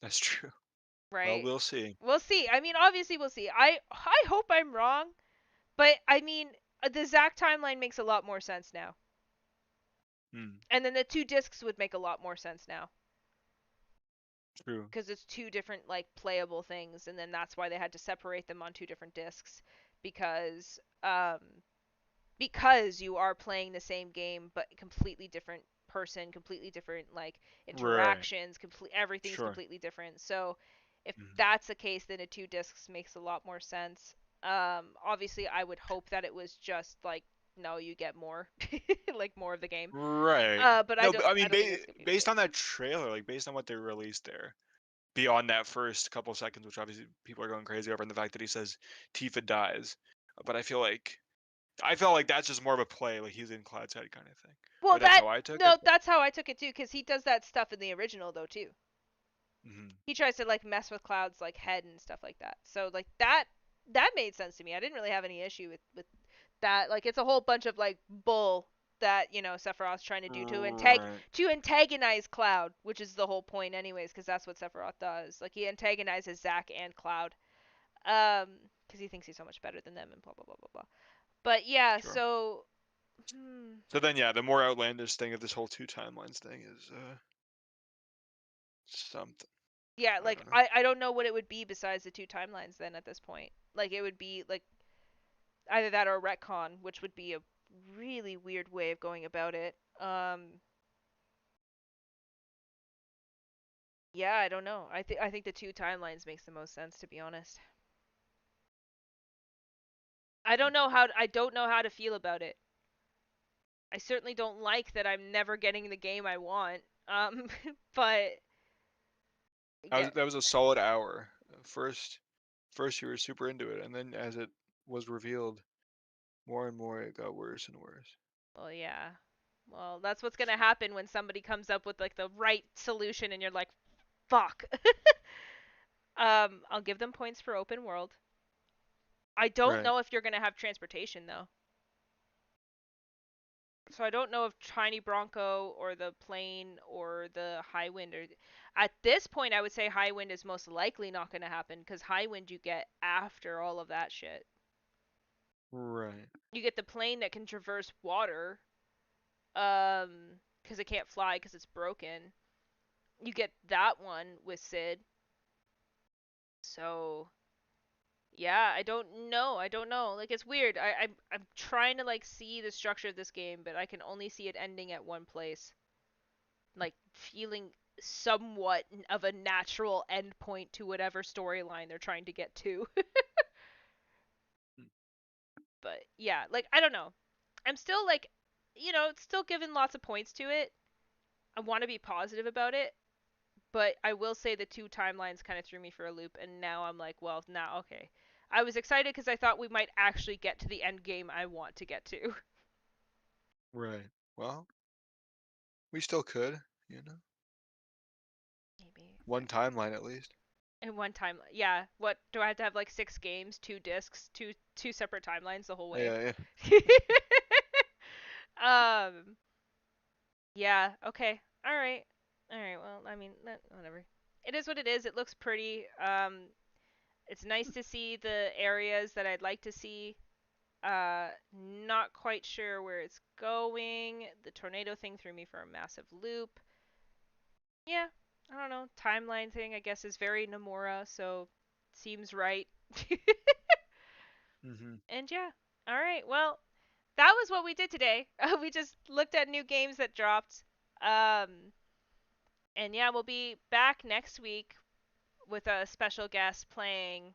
That's true. Right. Well, we'll see. We'll see. I mean, obviously we'll see. I hope I'm wrong, but I mean, the Zack timeline makes a lot more sense now. And then the 2 discs would make a lot more sense now. True. Because it's 2 different like playable things, and then that's why they had to separate them on 2 different discs, because you are playing the same game but completely different person, completely different like interactions, everything's completely different. So if that's the case, then a 2 discs makes a lot more sense. Obviously I would hope that it was just like, no, you get more, like more of the game. Right. But no, I mean, based on that trailer, like based on what they released there, beyond that first couple seconds, which obviously people are going crazy over, and the fact that he says Tifa dies, but I felt like that's just more of a play, like he's in Cloud's head kind of thing. Well, that's how I took it. No, that's how I took it too, because he does that stuff in the original though too. He tries to like mess with Cloud's like head and stuff like that. So like that made sense to me. I didn't really have any issue with that. Like, it's a whole bunch of like bull that, you know, Sephiroth's trying to do to antagonize Cloud, which is the whole point anyways, because that's what Sephiroth does. Like, he antagonizes Zack and Cloud, because he thinks he's so much better than them and blah blah blah blah blah. But yeah, so then yeah, the more outlandish thing of this whole 2 timelines thing is something. Yeah, like I don't know what it would be besides the 2 timelines then at this point. Like, it would be like either that or a retcon, which would be a really weird way of going about it. Yeah, I don't know. I think the 2 timelines makes the most sense, to be honest. I don't know how to feel about it. I certainly don't like that I'm never getting the game I want. But that was a solid hour. First you were super into it, and then as it was revealed, more and more it got worse and worse. Well, yeah. Well, that's what's gonna happen when somebody comes up with like the right solution, and you're like, fuck. I'll give them points for open world. I don't know if you're gonna have transportation though. So I don't know if Tiny Bronco or the plane or the high wind or at this point I would say high wind is most likely not going to happen, because high wind you get after all of that shit. Right. You get the plane that can traverse water, because it can't fly because it's broken. You get that one with Sid. So yeah, I don't know. Like, it's weird. I'm trying to like see the structure of this game, but I can only see it ending at one place. Like, feeling somewhat of a natural end point to whatever storyline they're trying to get to. But yeah, like, I don't know. I'm still like, you know, still giving lots of points to it. I want to be positive about it. But I will say the 2 timelines kind of threw me for a loop, and now I'm like, well, now, okay. I was excited because I thought we might actually get to the end game I want to get to. Right. Well, we still could, you know. Maybe. One timeline at least. In one timeline. Yeah. What, do I have to have like 6 games, 2 discs, two separate timelines the whole way? Yeah. Yeah. Okay. All right. All right. Well, I mean, whatever. It is what it is. It looks pretty. It's nice to see the areas that I'd like to see. Not quite sure where it's going. The tornado thing threw me for a massive loop. Yeah, I don't know. Timeline thing, I guess, is very Nomura, so seems right. And yeah, all right. Well, that was what we did today. We just looked at new games that dropped. And yeah, we'll be back next week with a special guest playing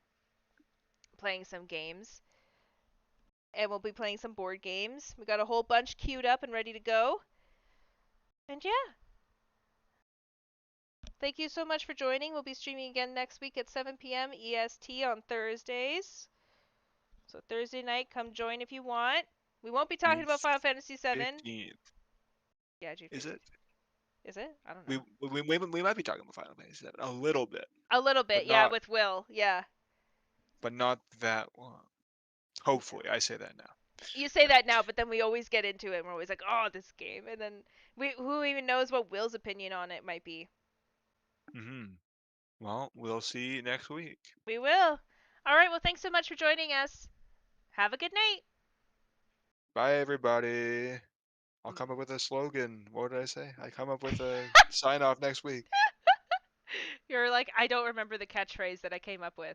some games. And we'll be playing some board games. We got a whole bunch queued up and ready to go. And yeah. Thank you so much for joining. We'll be streaming again next week at 7 p.m. EST on Thursdays. So Thursday night, come join if you want. We won't be talking about Final Fantasy VII. 15th. Yeah, June 15th. Is it? Is it? I don't know. We might be talking about Final Fantasy VII a little bit. A little bit, yeah, with Will, yeah. But not that long. Hopefully, I say that now. You say that now, but then we always get into it, and we're always like, oh, this game. And then who even knows what Will's opinion on it might be. Well, we'll see next week. We will. All right, well, thanks so much for joining us. Have a good night. Bye, everybody. I'll come up with a slogan. What did I say? I come up with a sign-off next week. You're like, I don't remember the catchphrase that I came up with.